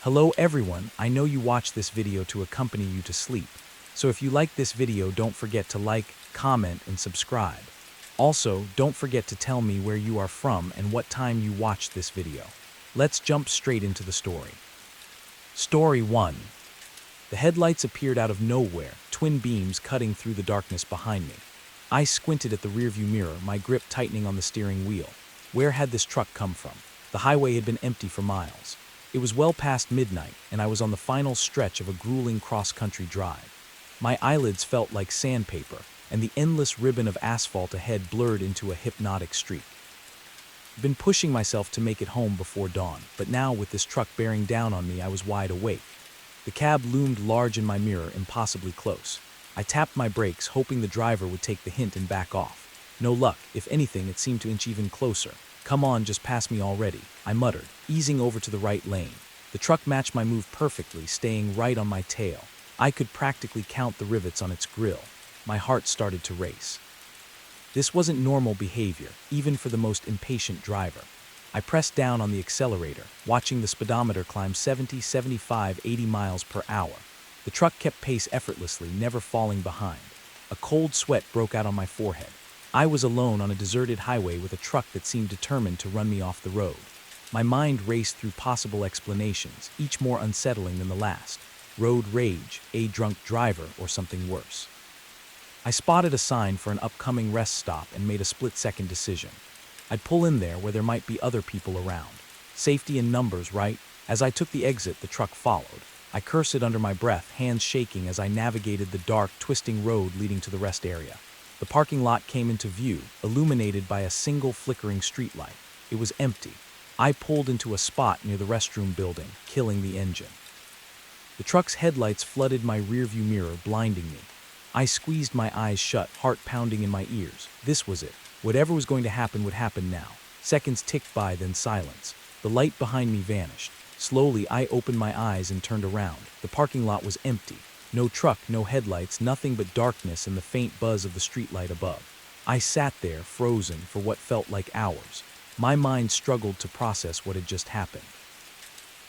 Hello everyone, I know you watch this video to accompany you to sleep. So if you like this video, don't forget to like, comment, and subscribe. Also, don't forget to tell me where you are from and what time you watched this video. Let's jump straight into the story. Story 1. The headlights appeared out of nowhere, twin beams cutting through the darkness behind me. I squinted at the rearview mirror, my grip tightening on the steering wheel. Where had this truck come from? The highway had been empty for miles. It was well past midnight, and I was on the final stretch of a grueling cross-country drive. My eyelids felt like sandpaper, and the endless ribbon of asphalt ahead blurred into a hypnotic streak. I'd been pushing myself to make it home before dawn, but now with this truck bearing down on me, I was wide awake. The cab loomed large in my mirror, impossibly close. I tapped my brakes, hoping the driver would take the hint and back off. No luck. If anything, it seemed to inch even closer. "Come on, just pass me already," I muttered, easing over to the right lane. The truck matched my move perfectly, staying right on my tail. I could practically count the rivets on its grille. My heart started to race. This wasn't normal behavior, even for the most impatient driver. I pressed down on the accelerator, watching the speedometer climb 70, 75, 80 miles per hour. The truck kept pace effortlessly, never falling behind. A cold sweat broke out on my forehead. I was alone on a deserted highway with a truck that seemed determined to run me off the road. My mind raced through possible explanations, each more unsettling than the last. Road rage, a drunk driver, or something worse. I spotted a sign for an upcoming rest stop and made a split-second decision. I'd pull in there where there might be other people around. Safety in numbers, right? As I took the exit, the truck followed. I cursed it under my breath, hands shaking as I navigated the dark, twisting road leading to the rest area. The parking lot came into view, illuminated by a single flickering streetlight. It was empty. I pulled into a spot near the restroom building, killing the engine. The truck's headlights flooded my rearview mirror, blinding me. I squeezed my eyes shut, heart pounding in my ears. This was it. Whatever was going to happen would happen now. Seconds ticked by, then silence. The light behind me vanished. Slowly, I opened my eyes and turned around. The parking lot was empty. No truck, no headlights, nothing but darkness and the faint buzz of the streetlight above. I sat there, frozen, for what felt like hours. My mind struggled to process what had just happened.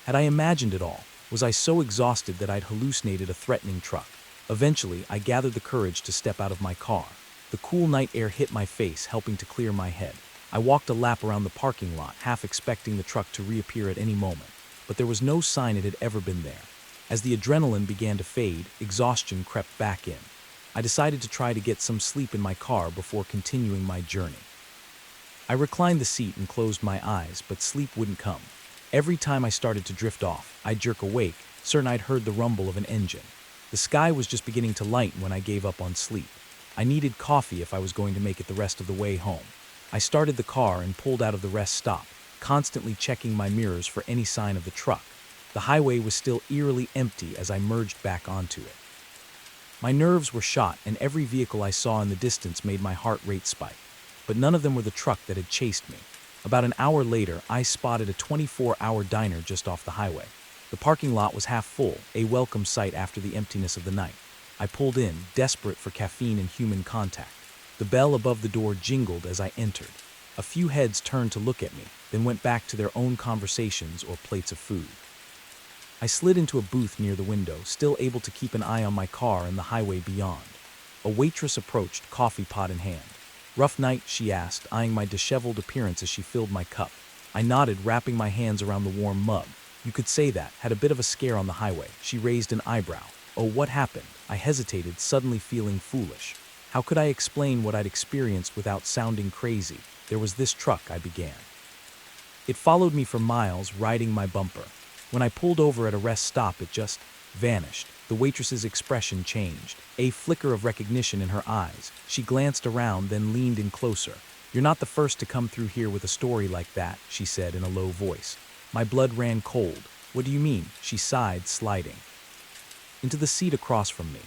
Had I imagined it all? Was I so exhausted that I'd hallucinated a threatening truck? Eventually, I gathered the courage to step out of my car. The cool night air hit my face, helping to clear my head. I walked a lap around the parking lot, half expecting the truck to reappear at any moment. But there was no sign it had ever been there. As the adrenaline began to fade, exhaustion crept back in. I decided to try to get some sleep in my car before continuing my journey. I reclined the seat and closed my eyes, but sleep wouldn't come. Every time I started to drift off, I'd jerk awake, certain I'd heard the rumble of an engine. The sky was just beginning to lighten when I gave up on sleep. I needed coffee if I was going to make it the rest of the way home. I started the car and pulled out of the rest stop, constantly checking my mirrors for any sign of the truck. The highway was still eerily empty as I merged back onto it. My nerves were shot, and every vehicle I saw in the distance made my heart rate spike. But none of them were the truck that had chased me. About an hour later, I spotted a 24-hour diner just off the highway. The parking lot was half full, a welcome sight after the emptiness of the night. I pulled in, desperate for caffeine and human contact. The bell above the door jingled as I entered. A few heads turned to look at me, then went back to their own conversations or plates of food. I slid into a booth near the window, still able to keep an eye on my car and the highway beyond. A waitress approached, coffee pot in hand. "Rough night?" she asked, eyeing my disheveled appearance as she filled my cup. I nodded, wrapping my hands around the warm mug. "You could say that. Had a bit of a scare on the highway." She raised an eyebrow. "Oh, what happened?" I hesitated, suddenly feeling foolish. How could I explain what I'd experienced without sounding crazy? "There was this truck," I began. "It followed me for miles, riding my bumper. When I pulled over at a rest stop, it just vanished." The waitress's expression changed, a flicker of recognition in her eyes. She glanced around, then leaned in closer. "You're not the first to come through here with a story like that," she said in a low voice. My blood ran cold. "What do you mean?" She sighed, sliding into the seat across from me.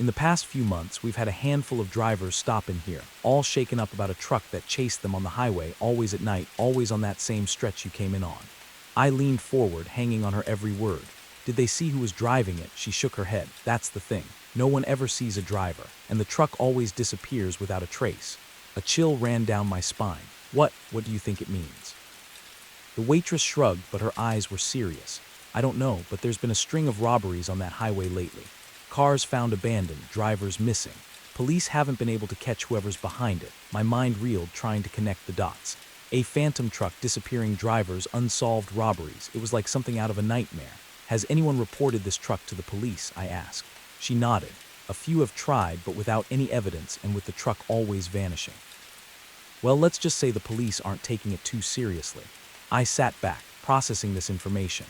"In the past few months, we've had a handful of drivers stop in here, all shaken up about a truck that chased them on the highway, always at night, always on that same stretch you came in on." I leaned forward, hanging on her every word. "Did they see who was driving it?" She shook her head. "That's the thing. No one ever sees a driver, and the truck always disappears without a trace." A chill ran down my spine. What do you think it means?" The waitress shrugged, but her eyes were serious. I don't know, but there's been a string of robberies on that highway lately. Cars found abandoned, drivers missing. Police haven't been able to catch whoever's behind it. My mind reeled trying to connect the dots. A phantom truck, disappearing drivers, unsolved robberies. It was like something out of a nightmare. Has anyone reported this truck to the police? I asked. She nodded. A few have tried, but without any evidence and with the truck always vanishing. Well, let's just say the police aren't taking it too seriously. I sat back, processing this information.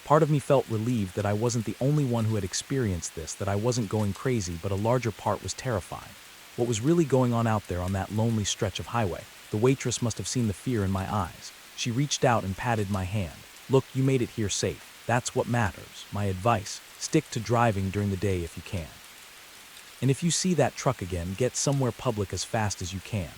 Part of me felt relieved that I wasn't the only one who had experienced this, that I wasn't going crazy, but a larger part was terrifying. What was really going on out there on that lonely stretch of highway? The waitress must have seen the fear in my eyes. She reached out and patted my hand. Look, you made it here safe. That's what matters. My advice, stick to driving during the day if you can. And if you see that truck again, get somewhere public as fast as you can.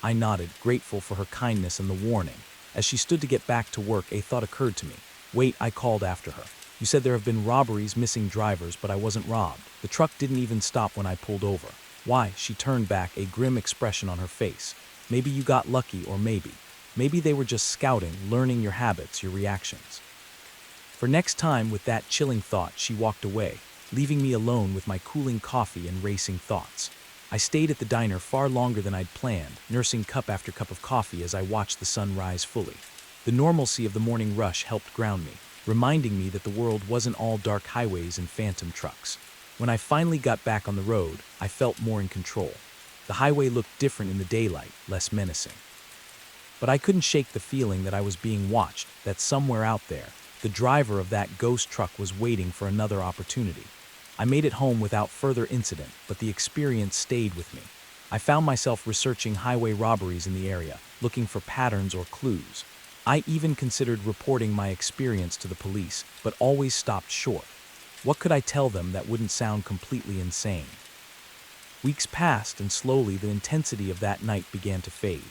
I nodded, grateful for her kindness and the warning. As she stood to get back to work, a thought occurred to me. Wait, I called after her. You said there have been robberies, missing drivers, but I wasn't robbed. The truck didn't even stop when I pulled over. Why? She turned back, a grim expression on her face. Maybe you got lucky, or maybe they were just scouting, learning your habits, your reactions. For next time, with that chilling thought, she walked away, leaving me alone with my cooling coffee and racing thoughts. I stayed at the diner far longer than I'd planned, nursing cup after cup of coffee as I watched the sun rise fully. The normalcy of the morning rush helped ground me, reminding me that the world wasn't all dark highways and phantom trucks. When I finally got back on the road, I felt more in control. The highway looked different in the daylight, less menacing. But I couldn't shake the feeling that I was being watched, that somewhere out there, the driver of that ghost truck was waiting for another opportunity. I made it home without further incident, but the experience stayed with me. I found myself researching highway robberies in the area, looking for patterns or clues. I even considered reporting my experience to the police, but always stopped short. What could I tell them that wouldn't sound completely insane? Weeks passed, and slowly the intensity of that night began to fade.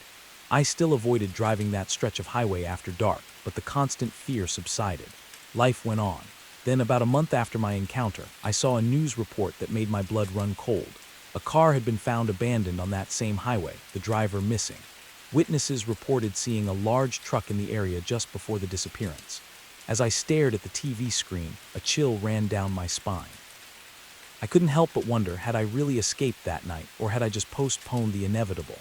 I still avoided driving that stretch of highway after dark, but the constant fear subsided. Life went on. Then, about a month after my encounter, I saw a news report that made my blood run cold. A car had been found abandoned on that same highway, the driver missing. Witnesses reported seeing a large truck in the area just before the disappearance. As I stared at the TV screen, a chill ran down my spine. I couldn't help but wonder, had I really escaped that night, or had I just postponed the inevitable?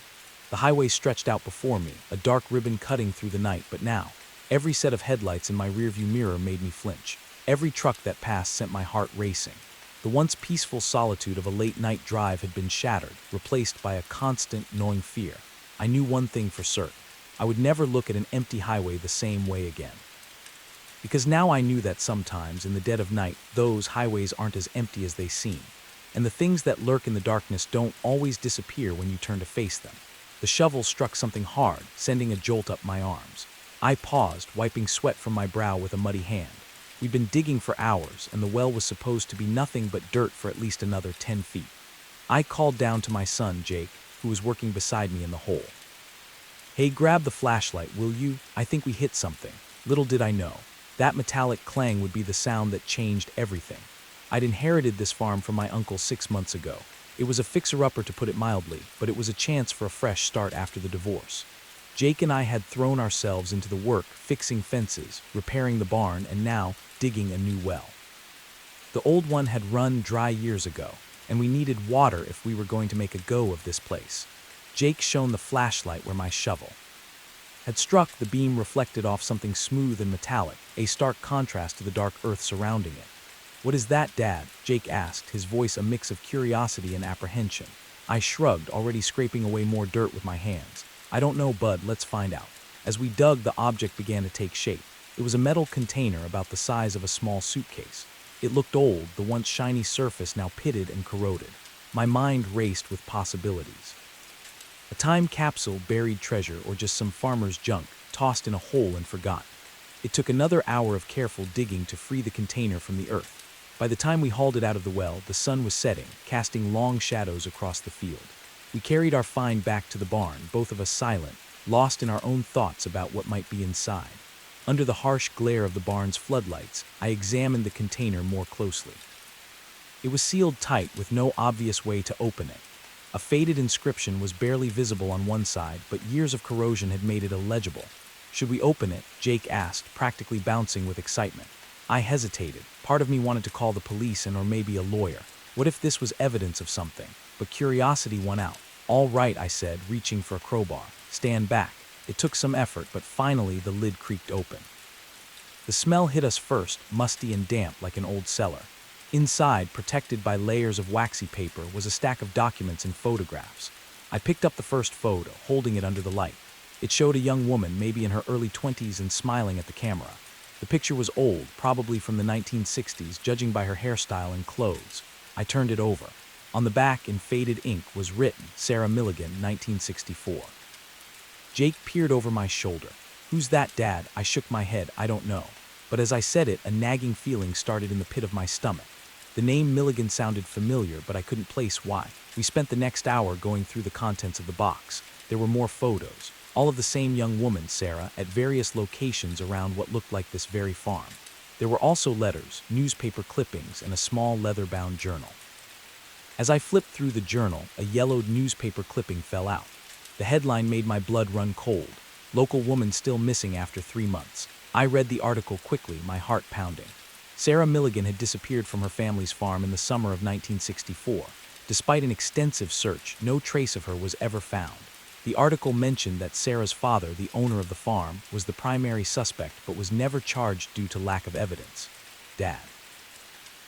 The highway stretched out before me, a dark ribbon cutting through the night, but now, every set of headlights in my rearview mirror made me flinch. Every truck that passed sent my heart racing. The once peaceful solitude of a late-night drive had been shattered, replaced by a constant, gnawing fear. I knew one thing for certain. I would never look at an empty highway the same way again. Because now I knew that sometimes, in the dead of night, those highways aren't as empty as they seem. And the things that lurk in the darkness don't always disappear when you turn to face them. The shovel struck something hard, sending a jolt up my arms. I paused, wiping sweat from my brow with a muddy hand. We'd been digging for hours, and the well was supposed to be nothing but dirt for at least another 10 feet. I called down to my son, Jake, who was working beside me in the hole. Hey, grab the flashlight, will you? I think we hit something. Little did I know, that metallic clang would be the sound that changed everything. I'd inherited this farm from my uncle 6 months ago. It was a fixer-upper, to put it mildly, but it was a chance for a fresh start after the divorce. Jake and I had thrown ourselves into the work, fixing fences, repairing the barn, and now digging a new well. The old one had run dry years ago, and we needed water if we were going to make a go of this place. Jake shone the flashlight where my shovel had struck. The beam reflected off something smooth and metallic, a stark contrast to the dark earth surrounding it. "What is that, Dad?" Jake asked, his voice a mix of curiosity and apprehension. I shrugged, already scraping away more dirt with my hands. "I don't know, bud, let's find out." As we dug, the object began to take shape. It was a metal container about the size of a small suitcase. It looked old, the once shiny surface now pitted and corroded. My mind raced with possibilities. A time capsule, buried treasure, or just some farmer's junk, tossed in a hole and forgotten. It took another hour of careful digging to free the container from the earth. By the time we hauled it out of the well, the sun was setting, casting long shadows across the field. We carried our find back to the barn, both of us silent, lost in our own thoughts about what might be inside. Under the harsh glare of the barn's floodlights, I examined the container more closely. It was sealed tight, with no obvious way to open it. A faded inscription was barely visible on one side, but years of corrosion had made it illegible. "Should we open it?" Jake asked, practically bouncing with excitement. I hesitated. Part of me wanted to call the police or maybe a lawyer. What if this was evidence of something? But curiosity won out. "All right," I said, reaching for a crowbar. "Stand back." It took some effort, but finally the lid creaked open. The smell hit us first, musty and damp like an old cellar. Inside, protected by layers of waxy paper, was a stack of documents and photographs. I picked up the first photo, holding it under the light. It showed a young woman, maybe in her early 20s, and smiling at the camera. The picture was old, probably from the 1960s, judging by her hairstyle and clothes. I turned it over. On the back, in faded ink, was written, "Sarah Milligan, 1964. Jake peered over my shoulder. "Who's that, Dad?" I shook my head. "I don't know." But as I said it, a nagging feeling started in the pit of my stomach. The name Milligan sounded familiar, but I couldn't place why. We spent the next hour going through the contents of the box. There were more photos, all of the same young woman, Sarah, at various locations around what looked like this very farm. There were also letters, newspaper clippings, and a small leather-bound journal. As I flipped through the journal, a yellowed newspaper clipping fell out. The headline made my blood run cold. "Local woman still missing after 3 months." I read the article quickly, my heart pounding. Sarah Milligan had disappeared from her family's farm in the summer of 1964. Despite an extensive search, no trace of her was ever found. The article mentioned that Sarah's father, the owner of the farm, was the primary suspect but was never charged due to lack of evidence. "Dad."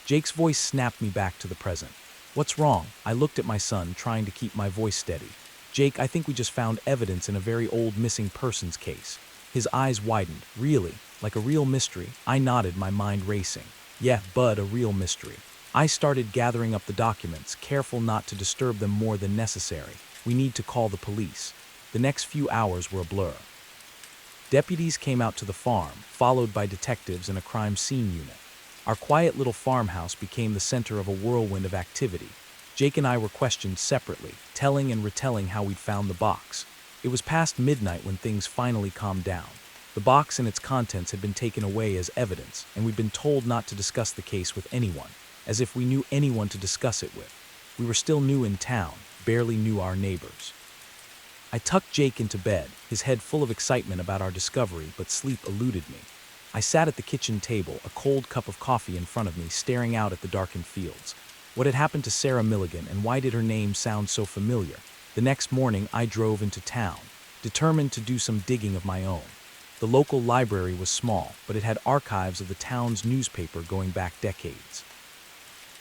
Jake's voice snapped me back to the present. "What's wrong?" I looked at my son, trying to keep my voice steady. "Jake, I think we just found evidence in a very old missing persons case." His eyes widened. "Really? Like a real mystery?" I nodded, my mind racing. "Yeah, bud, a real mystery." I started gathering up the documents, careful not to disturb them more than necessary. "We need to call the police." The next few hours were a blur. Deputies came out to the farm, followed by detectives and a crime scene unit. Our quiet little farmhouse became the center of a whirlwind of activity. Jake and I were questioned separately, telling and retelling how we'd found the box. It was past midnight when things finally calmed down. The box and its contents had been taken away as evidence, and we'd been told not to discuss the case with anyone, as if we knew anyone to discuss it with. We were still new in town, barely knew our neighbors. I tucked Jake into bed, his head full of excitement about our discovery, but sleep eluded me. I sat at the kitchen table, a cold cup of coffee in front of me, staring out at the darkened fields. What had happened to Sarah Milligan, and why did her name sound so familiar? The next morning, I drove into town, determined to do some digging of my own. The local library was small, but it had archives of the town's newspaper going back decades.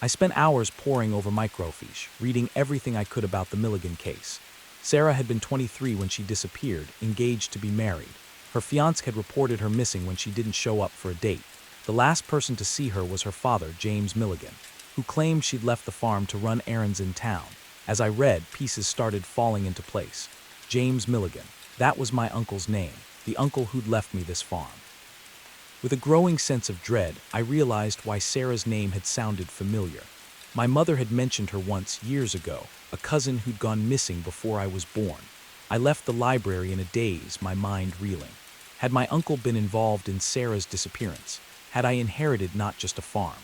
I spent hours poring over microfiche, reading everything I could about the Milligan case. Sarah had been 23 when she disappeared, engaged to be married. Her fiancé had reported her missing when she didn't show up for a date. The last person to see her was her father, James Milligan, who claimed she'd left the farm to run errands in town. As I read, pieces started falling into place. James Milligan. That was my uncle's name, the uncle who'd left me this farm. With a growing sense of dread, I realized why Sarah's name had sounded familiar. My mother had mentioned her once, years ago, a cousin who'd gone missing before I was born. I left the library in a daze, my mind reeling. Had my uncle been involved in Sarah's disappearance? Had I inherited not just a farm,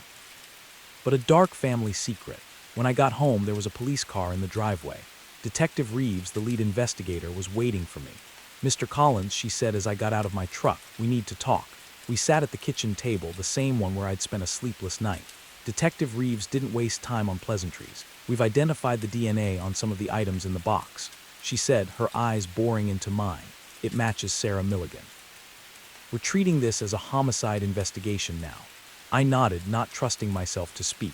but a dark family secret? When I got home, there was a police car in the driveway. Detective Reeves, the lead investigator, was waiting for me. "Mr. Collins," she said as I got out of my truck, "we need to talk." We sat at the kitchen table, the same one where I'd spent a sleepless night. Detective Reeves didn't waste time on pleasantries. "We've identified the DNA on some of the items in the box," she said, her eyes boring into mine. "It matches Sarah Milligan. We're treating this as a homicide investigation now." I nodded, not trusting myself to speak.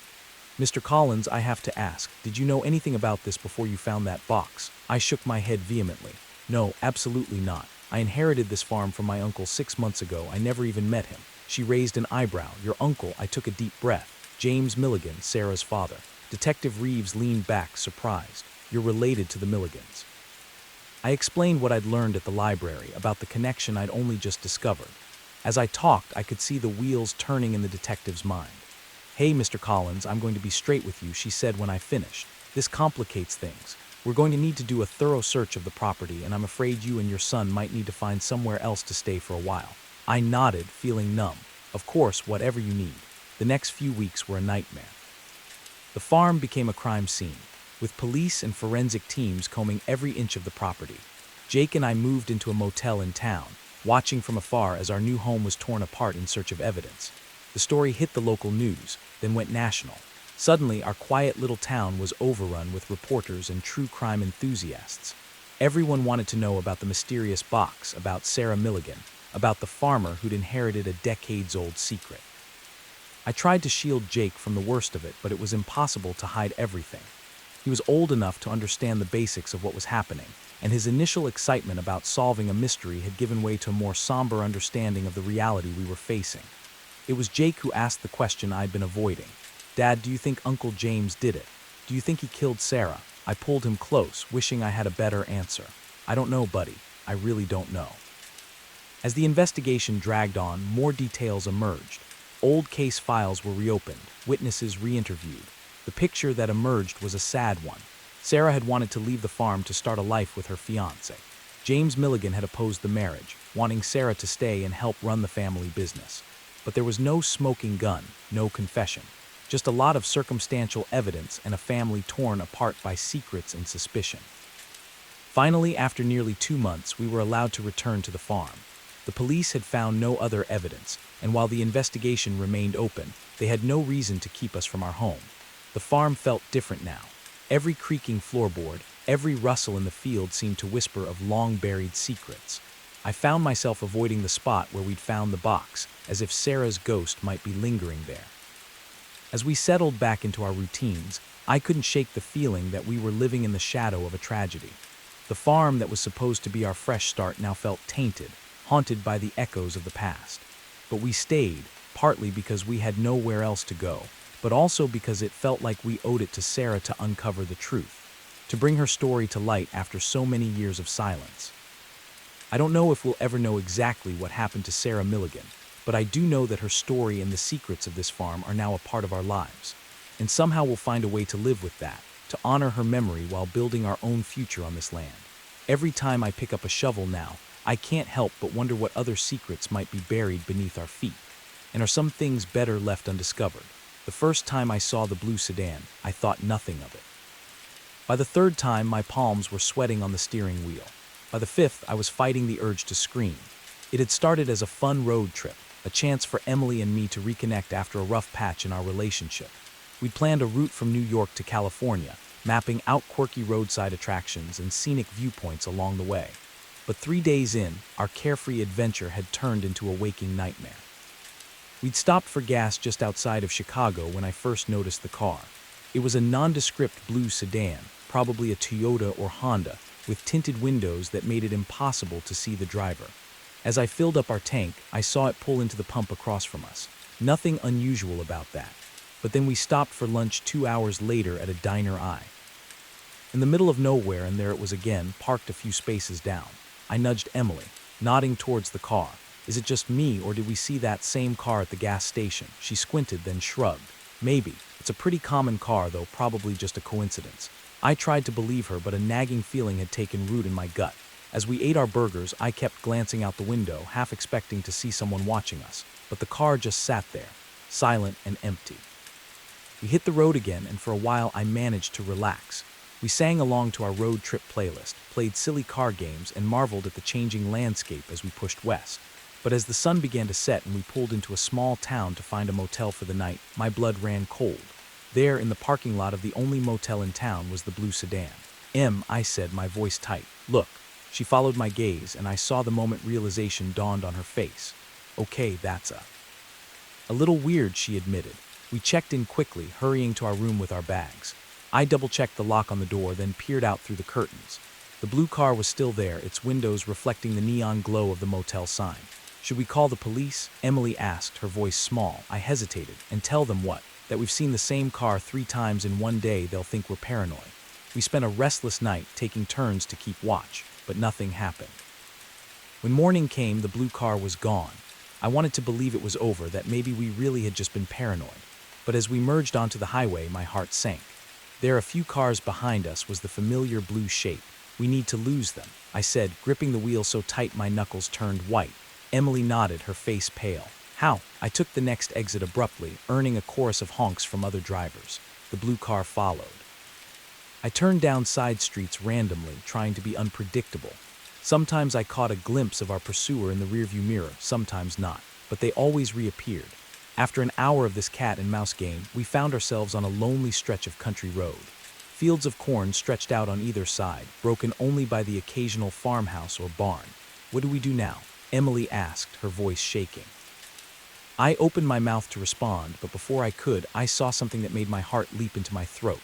"Mr. Collins, I have to ask, did you know anything about this before you found that box?" I shook my head vehemently. "No, absolutely not. I inherited this farm from my uncle 6 months ago. I never even met him." She raised an eyebrow. "Your uncle?" I took a deep breath. "James Milligan, Sarah's father." Detective Reeves leaned back, surprised. "You're related to the Milligans." I explained what I'd learned at the library about the connection I'd only just discovered. As I talked, I could see the wheels turning in the detective's mind. "Hey, Mr. Collins, I'm going to be straight with you," she said when I finished. "This complicates things. We're going to need to do a thorough search of the property, and I'm afraid you and your son might need to find somewhere else to stay for a while." I nodded, feeling numb. "Of course, whatever you need." The next few weeks were a nightmare. The farm became a crime scene, with police and forensic teams combing every inch of the property. Jake and I moved into a motel in town, watching from afar as our new home was torn apart in search of evidence. The story hit the local news, then went national. Suddenly, our quiet little town was overrun with reporters and true crime enthusiasts. Everyone wanted to know about the mysterious box, about Sarah Milligan, about the farmer who'd inherited a decades-old secret. I tried to shield Jake from the worst of it, but it was impossible to hide everything. He was old enough to understand the basics of what was happening, and his initial excitement about solving a mystery had given way to a more somber understanding of the reality we were facing. It was Jake who asked the question I'd been avoiding. "Dad, do you think Uncle James did it? Do you think he killed Sarah?" I pulled him close, wishing I had a better answer. "I don't know, buddy. I really don't know." As the investigation dragged on, more details emerged. Old case files were reopened, witnesses re-interviewed. The picture that emerged was a sad one. Sarah had wanted to leave the farm to start a life with her fiancé. James Milligan had opposed the marriage, wanting Sarah to stay and help run the family business. But there was no smoking gun, no confession. Just a lot of circumstantial evidence and a family torn apart by secrets and suspicion. Finally, after nearly 2 months, we were allowed to return to the farm. The police had found no other evidence, and while the investigation remained open, they had no reason to keep us from our home. The farm felt different now. Every creaking floorboard, every rustle in the field seemed to whisper of long-buried secrets. I found myself avoiding the spot where we'd found the box, as if Sarah's ghost might be lingering there. As we settled back into our routines, I couldn't shake the feeling that we were living in the shadow of a tragedy. The farm that was supposed to be our fresh start now felt tainted, haunted by the echoes of the past. But we stayed, partly because we had nowhere else to go, but also because it felt like we owed it to Sarah to uncover the truth, to bring her story to light after so many years of silence. I don't know if we'll ever know exactly what happened to Sarah Milligan, but I do know that her story and the secrets of this farm are now a part of our lives. And somehow we'll find a way to live with that, to honor her memory while building our own future on this land. Every time I pick up a shovel now, I can't help but wonder what other secrets might be buried beneath our feet. And are some things better left undiscovered? The first time I saw the blue sedan, I thought nothing of it. By the third time, my palms were sweating on the steering wheel. By the fifth, I was fighting the urge to scream. It had started as a fun road trip, a chance for Emily and me to reconnect after a rough patch in our relationship. We'd planned a route from New York to California, mapping out quirky roadside attractions and scenic viewpoints along the way. But 3 days in, our carefree adventure had turned into a waking nightmare. We'd stopped for gas just outside of Chicago when I first noticed the car. It was a nondescript blue sedan, probably a Toyota or Honda, with tinted windows that made it impossible to see the driver. As I filled up our tank, I saw it pull into the pump across from us. Nothing unusual about that. But then we stopped for lunch 2 hours later at a Diner Eye. In the middle of nowhere, and there it was again, parked a few spaces down. I nudged Emily, nodding towards the car. "Is it just me, or did we see that same car at the gas station?" She squinted, then shrugged. "Maybe. It's a pretty common car, though, probably just a coincidence." I tried to believe her, but a nagging feeling had taken root in my gut. As we ate our burgers, I kept glancing out the window, half expecting to see someone watching us. But the car just sat there, silent and empty. We hit the road again, and for a while I managed to relax. We sang along to our road trip playlist, played silly car games, and marveled at the changing landscape as we pushed west. But as the sun began to set and we pulled into a small town to find a motel for the night, my blood ran cold. There, in the parking lot of the only motel in town, was the blue sedan. I said, my voice tight. "Look." She followed my gaze, and I saw the moment realization dawned on her face. "Okay, that's a little weird," she admitted. We checked in quickly, hurrying to our room with our bags. I double-checked the lock on the door, then peered out through the curtains. The blue car was still there, its windows reflecting the neon glow of the motel sign. "Should we call the police?" Emily asked, her voice small. I hesitated. "And tell them what? That we've seen the same car 3 times in one day? They'll think we're paranoid." We spent a restless night, taking turns to keep watch, but nothing happened. When morning came, the blue car was gone. I wanted to believe it was over, that maybe we really had just been paranoid. But as we merged onto the highway, my heart sank. There, a few cars behind us, was the familiar blue shape. "We need to lose them," I said, gripping the wheel so tight my knuckles turned white. Emily nodded, her face pale. "How?" I took the next exit abruptly, earning a chorus of honks from other drivers. The blue car followed. I turned down side streets randomly, trying to be unpredictable. Sometimes I caught a glimpse of our pursuer in the rearview mirror, sometimes not, but they always reappeared. After an hour of this cat and mouse game, we found ourselves on a lonely stretch of country road. Fields of corn stretched out on either side, broken only by the occasional farmhouse or barn. What do we do now? Emily asked, her voice shaking. I opened my mouth to respond, but before I could, I saw something that made my heart leap into my throat.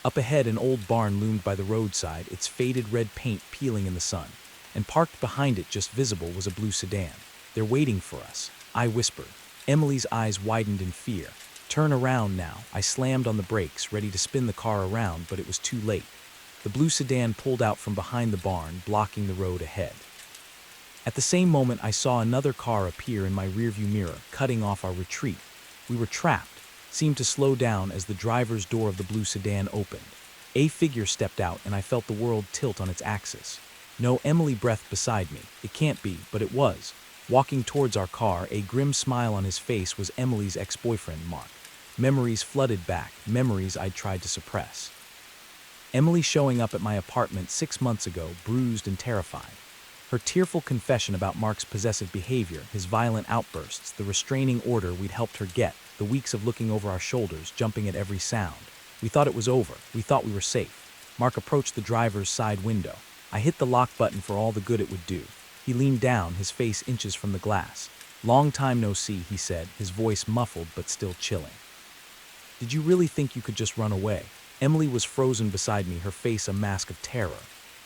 Up ahead, an old barn loomed by the roadside, its faded red paint peeling in the sun, and parked behind it, just visible, was a blue sedan. "They're waiting for us," I whispered. Emily's eyes widened in fear. "Turn around now." I slammed on the brakes, ready to spin the car around, but it was too late. The blue sedan pulled out from behind the barn, blocking the road ahead. At the same moment, I saw another car appear in my rearview mirror, cutting off our retreat. We were trapped. Seemed to slow down as the driver's door of the blue sedan opened. A figure stepped out, and I felt the world tilt on its axis. No, Emily breathed beside me. It can't be, but it was. Walking towards our car, a grim smile on his face, was Emily's ex-boyfriend, Mark. Memories flooded back, memories I'd tried to suppress. Emily showing up at my apartment 6 months ago, bruised and terrified. Her tearful confession about Mark's possessive behavior, his violent outbursts, the restraining order we'd helped her get, the weeks of looking over our shoulders, jumping at every sound. We thought it was over. We thought we were safe. Mark approached the driver's side window. I hit the lock button for all the good it would do. He leaned down, his face inches from the glass. "Long time no see," he said, his voice muffled but still chilling. "Did you really think you could just run away?" Emily was frozen beside me, her face a mask of terror.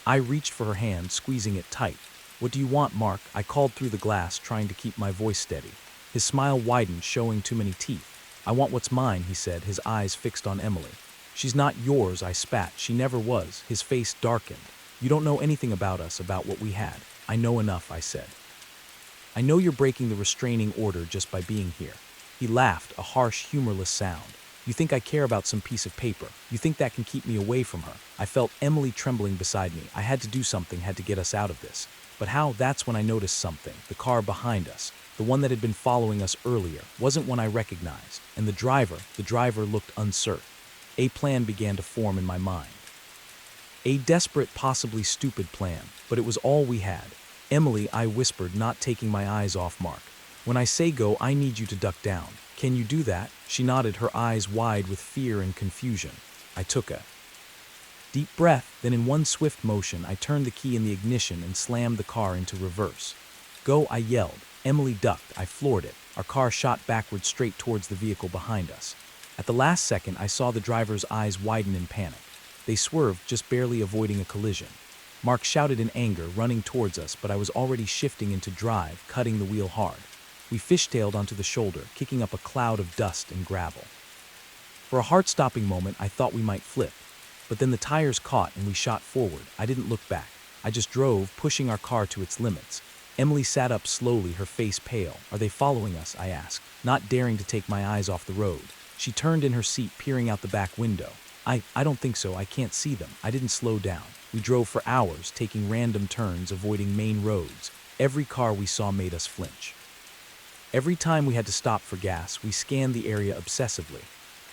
I reached for her hand, squeezing it tight. "What do you want, Mark?" I called through the glass, trying to keep my voice steady. His smile widened, showing too many teeth. "I want what's mine," he said, his eyes fixed on Emily. "She's not yours," I spat. "She never was." His face darkened. "You don't know anything about us, about what we had." "I know enough," I said. "I know you're breaking the restraining order just by being here." He laughed, a harsh, humorless sound. "You think I care about some piece of paper? You think that can keep me away from her?" I felt Emily trembling beside me. I had to do something, had to get us out of this. But how? That's when I noticed something. The car behind us, the one that had been following us earlier, wasn't one I recognized. And the driver looked uncertain. A plan began to form in my mind. A desperate, possibly stupid plan, but it was all we had. "Emily," I whispered, not taking my eyes off Mark. "When I say go, I need you to duck down. Can you do that?" She nodded, her eyes wide with fear and confusion. I took a deep breath, then in one swift motion, I turned the key in the ignition and slammed the car into reverse. "Go," I yelled. Emily ducked. I floored it. Our car shot backward straight towards the vehicle behind us. At the last second, I saw the driver's eyes widen in panic. They swerved, just barely avoiding a collision. Mark shouted in anger, running towards us, but I was already shifting into drive, cutting the wheel hard. We fishtailed onto the shoulder, kicking up a cloud of dust and gravel. For a heart-stopping moment, I thought we might flip. But then the tires caught and we shot forward. I didn't look back. I just drove, pushing our car to its limits. Emily sat up slowly, her face pale. "Are they following us?" I asked, not daring to take my eyes off the road. She turned in her seat, peering out the back window. I don't think so. I can't see them." I didn't slow down. We drove for hours, taking random turns, avoiding main roads. Every car we saw made us flinch. Every time we had to stop for gas, we scanned the area obsessively.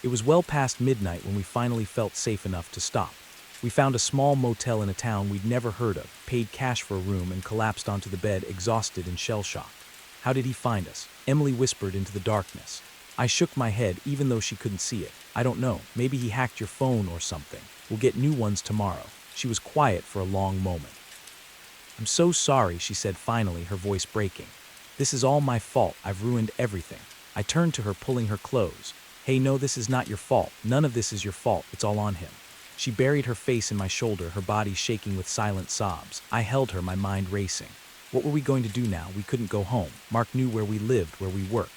It was well past midnight when we finally felt safe enough to stop. We found a small motel in a town we'd never heard of, paid cash for a room, and collapsed onto the bed, exhausted and shell-shocked. "How did he find us?" Emily whispered into the darkness. I shook my head, even though she couldn't see it. "I don't know. Maybe he hacked your phone or something. We'll get new ones tomorrow." She was quiet for a long moment. "I'm so sorry," she said finally, her voice breaking. "This is all my fault. I've ruined everything." I turned to her, pulling her close. "Hey, no, this is not your fault. None of this is your fault. It's all on him." She buried her face in my shoulder, her body shaking with silent sobs. I held her, my mind racing. What were we going to do now? We couldn't go home. Mark knew where we lived, where we worked.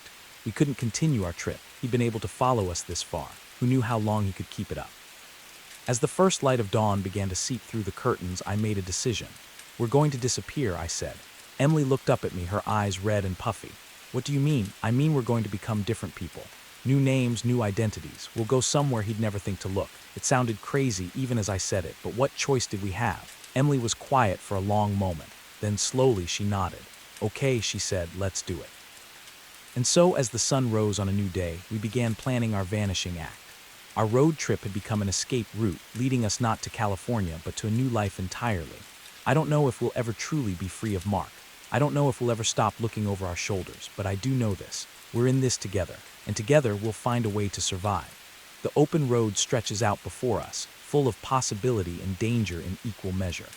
We couldn't continue our trip. He'd been able to follow us this far. Who knew how long he could keep it up? As the first light of dawn began to seep through the curtains, I made a decision. "We're going to disappear," I said. Emily looked up at me, her eyes red and puffy. "What do you mean?" "I mean we're going to become different people. New names, new identities. We'll go somewhere he'd never think to look." It sounded crazy even as I said it, but what choice did we have? Emily was quiet for a long moment. Then slowly she nodded. "Okay," she said, "let's do it." And so, as the sun rose on a new day, we began planning our vanishing act. Our road trip had become an escape route, leading us not to California, but to a new life entirely. I don't know if we'll ever truly be free of Mark. I don't know if we'll ever stop looking over our shoulders, but I do know this. We're in this together, and together we'll find a way to survive. The open road stretches out before us, full of possibility and danger in equal measure.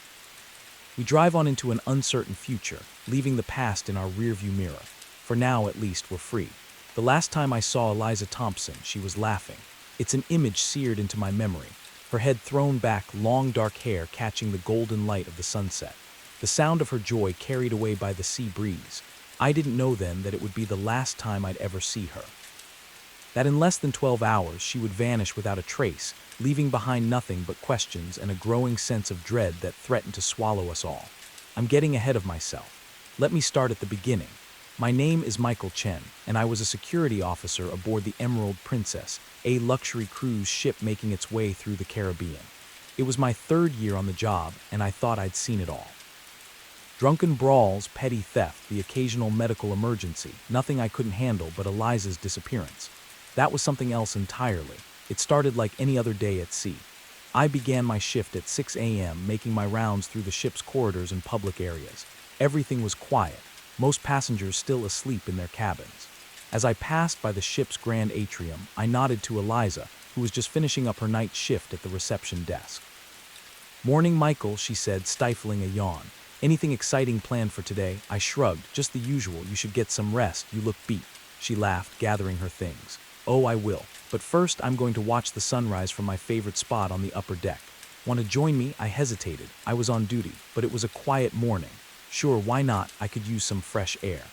We drive on into an uncertain future, leaving the past in our rearview mirror. For now, at least, we're free. The last time I saw Eliza Thompson, she was laughing. It's an image seared into my memory, her head thrown back, long dark hair catching the golden light of the sunset. The sound of her joy carried away by the sea breeze. I didn't know then that it would be the last time I'd ever see her. That in less than 12 hours she would vanish without a trace, leaving behind nothing but questions and a growing sense of dread that threatened to swallow us all. I'm getting ahead of myself. Let me start at the beginning. My name is Michael Chen, and I was a security officer aboard the Emerald Princess, a luxury cruise ship making its way through the Caribbean. It was my 3rd year on the job, and I thought I'd seen it all. Drunken brawls, petty theft, the occasional medical emergency, nothing I couldn't handle but Eliza's disappearance. That was something else entirely. It started like any other day at sea. I began my shift at 6 a.m., making my rounds through the ship's corridors and public areas. Everything was quiet, most passengers still asleep in their cabins. As I passed by the ship's grand atrium, I nodded to Eliza, who was just finishing up her night shift at the reception desk. "Morning, Michael," she said, stifling a yawn. "Anything exciting planned for today?" I shrugged. "Just the usual. You should get some rest. You look beat." She laughed, gathering her things. "Oh, I will. But first, I'm going to watch the sunrise from my favorite spot on the upper deck. Want to join me?" I hesitated. I was on duty, but it was a quiet morning. Sure, why not? I could use some fresh air.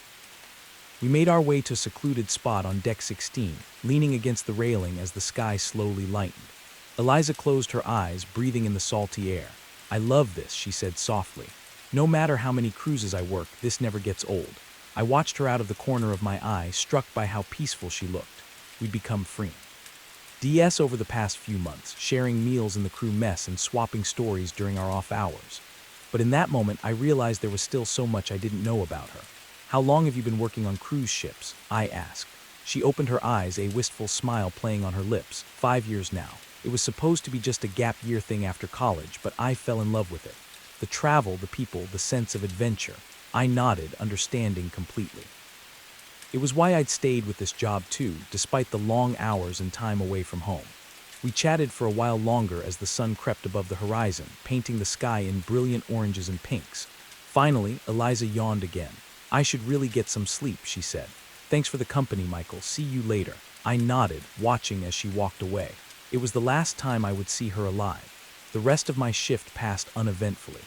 We made our way to a secluded spot on deck 16, leaning against the railing as the sky slowly lightened. Eliza closed her eyes, breathing in the salty air. "I love this," she said softly. "No matter how many cruises I work, this never gets old." I watched her out of the corner of my eye, struck by how peaceful she looked. We'd become free. DS over the past few months, sharing meals in the crew mess and swapping stories during our off hours. But in that moment, I realized there was still so much I didn't know about her. "How long have you been working on cruise ships?" I asked. She opened her eyes, a wistful smile playing on her lips. 5 years now. It was supposed to be just a gap year thing after college, but I fell in love with it. The travel, the people, the sense of adventure. I nodded, understanding completely. It was why I'd stayed with this job too, despite the long hours and time away from home. We chatted for a while longer as the sun crept above the horizon, painting the sky in brilliant oranges and pinks. Finally, Eliza yawned again. "I should really get some sleep," she said. "Thanks for the company, Michael. See you later." I nodded, watching as she walked away. It was the last time I would see her alive. The rest of my shift passed uneventfully.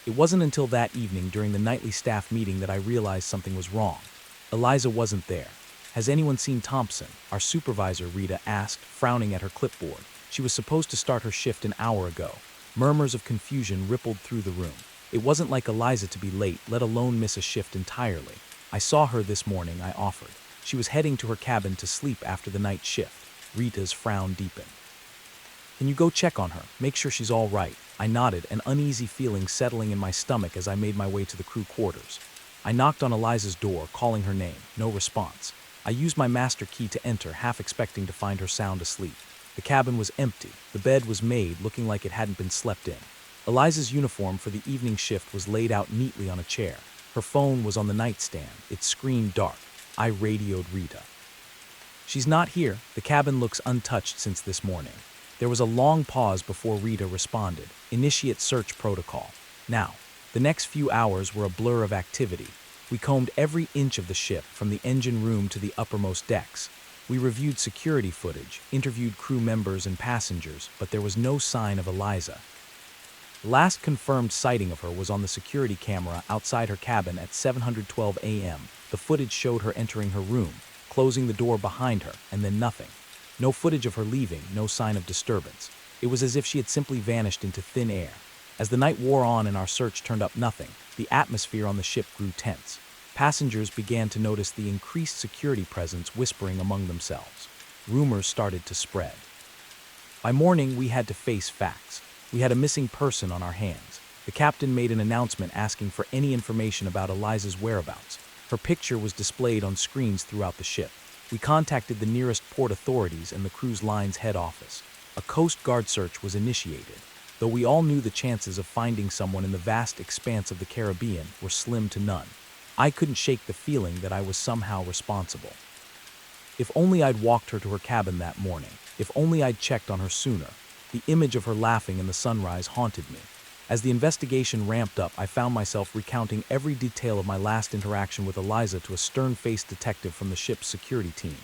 It wasn't until that evening during the nightly staff meeting that I realized something was wrong. Eliza wasn't there. "Has anyone seen Thompson?" our supervisor, Rita, asked, frowning at her clipboard. She was supposed to start her shift an hour ago. Murmurs of confusion rippled through the room. It wasn't like Eliza to be late, let alone miss a shift entirely. "I saw her this morning," I offered. "She was heading to her cabin to sleep after the night shift." Rita's frown deepened. "Can you go check on her? Make sure she's all right." I nodded, an uneasy feeling settling in my stomach as I made my way to the crew quarters. I knocked on Eliza's door, calling her name. No response. I used my master key to enter, half expecting to find her sound asleep. The cabin was empty. The bed was made, looking like it hadn't been slept in. Eliza's uniform for the evening shift was laid out neatly on a chair. Her phone was on the nightstand, its screen dark. I radioed Rita. "She's not here. The cabin looks untouched since this morning." There was a long pause before Rita responded. "Initiate search protocol." Now, the next few hours were a blur of activity. We combed every inch of the ship, from the engine room to the uppermost decks. We reviewed security footage, interviewed crew members and passengers, but there was no sign of Eliza. The last confirmed sighting of her was on the security camera outside her cabin at 7:12 a.m. The footage showed her entering her room, closing the door behind her, and then nothing. No footage of her leaving, no sign of disturbance. It was as if she had simply vanished into thin air. As the night wore on and our search turned up nothing, the atmosphere on the ship grew tense. Passengers began to notice the increased security presence whispering among themselves. Rumors started to spread. By morning, we had to face facts. We had a missing person on our hands. The captain made an announcement asking for any information about Eliza's whereabouts. Her picture was displayed on screens throughout the ship. We contacted the nearest port authorities and the cruise line's head office. A Coast Guard search was initiated, though we all knew the chances of finding someone in the vast expanse of the Caribbean were slim to none. I couldn't shake the feeling that I was somehow responsible. If only I'd walked her to her cabin that morning. If only I'd checked on her sooner. The image of her laughing in the sunrise haunted me. As the investigation ramped up, I found myself recounting every detail of my last interaction with Eliza to a stern-faced detective from the ship's security team.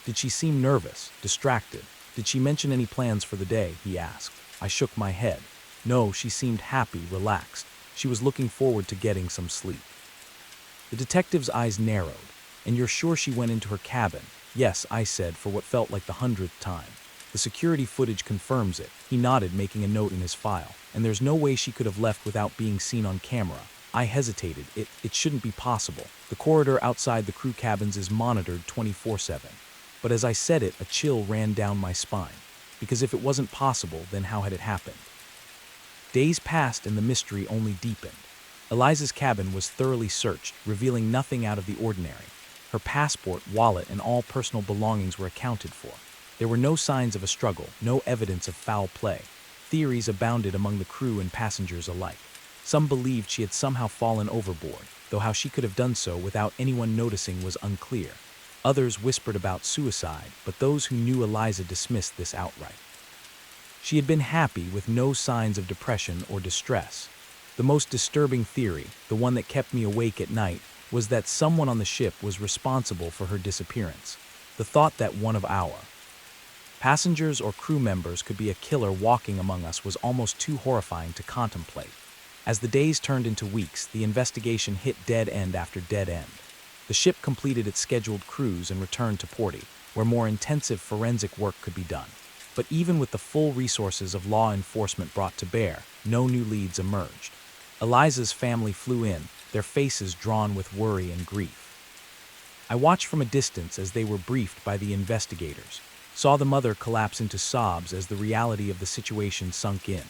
Did she seem nervous, distracted? Did she mention any plans for the day? He asked. I shook my head. No, she seemed happy, relaxed. She was looking forward to getting some sleep. The detective's eyes narrowed. And you're sure she went into her cabin? Yes, I said, for what felt like the 100th time. The security footage confirms it. He nodded, making a note in his file. And there's no way she could have left without being seen on camera. I hesitated. It shouldn't be possible. The corridor outside the crew cabins is monitored 24/7. But as I said it, a chill ran down my spine. Because if it wasn't possible, then how had it happened? Days passed and the mystery only deepened. Eliza's cabin was thoroughly searched, revealing nothing out of the ordinary. Her passport, wallet, and all personal belongings were accounted for. There were no signs of a struggle, no evidence of foul play. Theories abounded among the crew and passengers alike. Some believed she had somehow fallen overboard, though how she could have done so without anyone noticing was unclear. Others whispered about suicide, but those who knew Eliza dismissed this outright. She had been happy with no signs of depression or distress. The most disturbing theory, the one that kept me awake at night, was that someone on the ship was responsible for her disappearance. The thought that one of our passengers or crew members could be a killer walking among us was almost too horrifying to contemplate. As the days turned into weeks, the investigation hit dead end after dead end. The ship completed its scheduled cruise and returned to Porty, where more intensive forensic work could be done. But even with the full resources of law enforcement brought to bear, no new leads emerged. Eliza's family flew in, their faces drawn with worry and grief. I watched from a distance as they were briefed by the investigators, saw the mother collapse into sobs as the reality of the situation sunk in.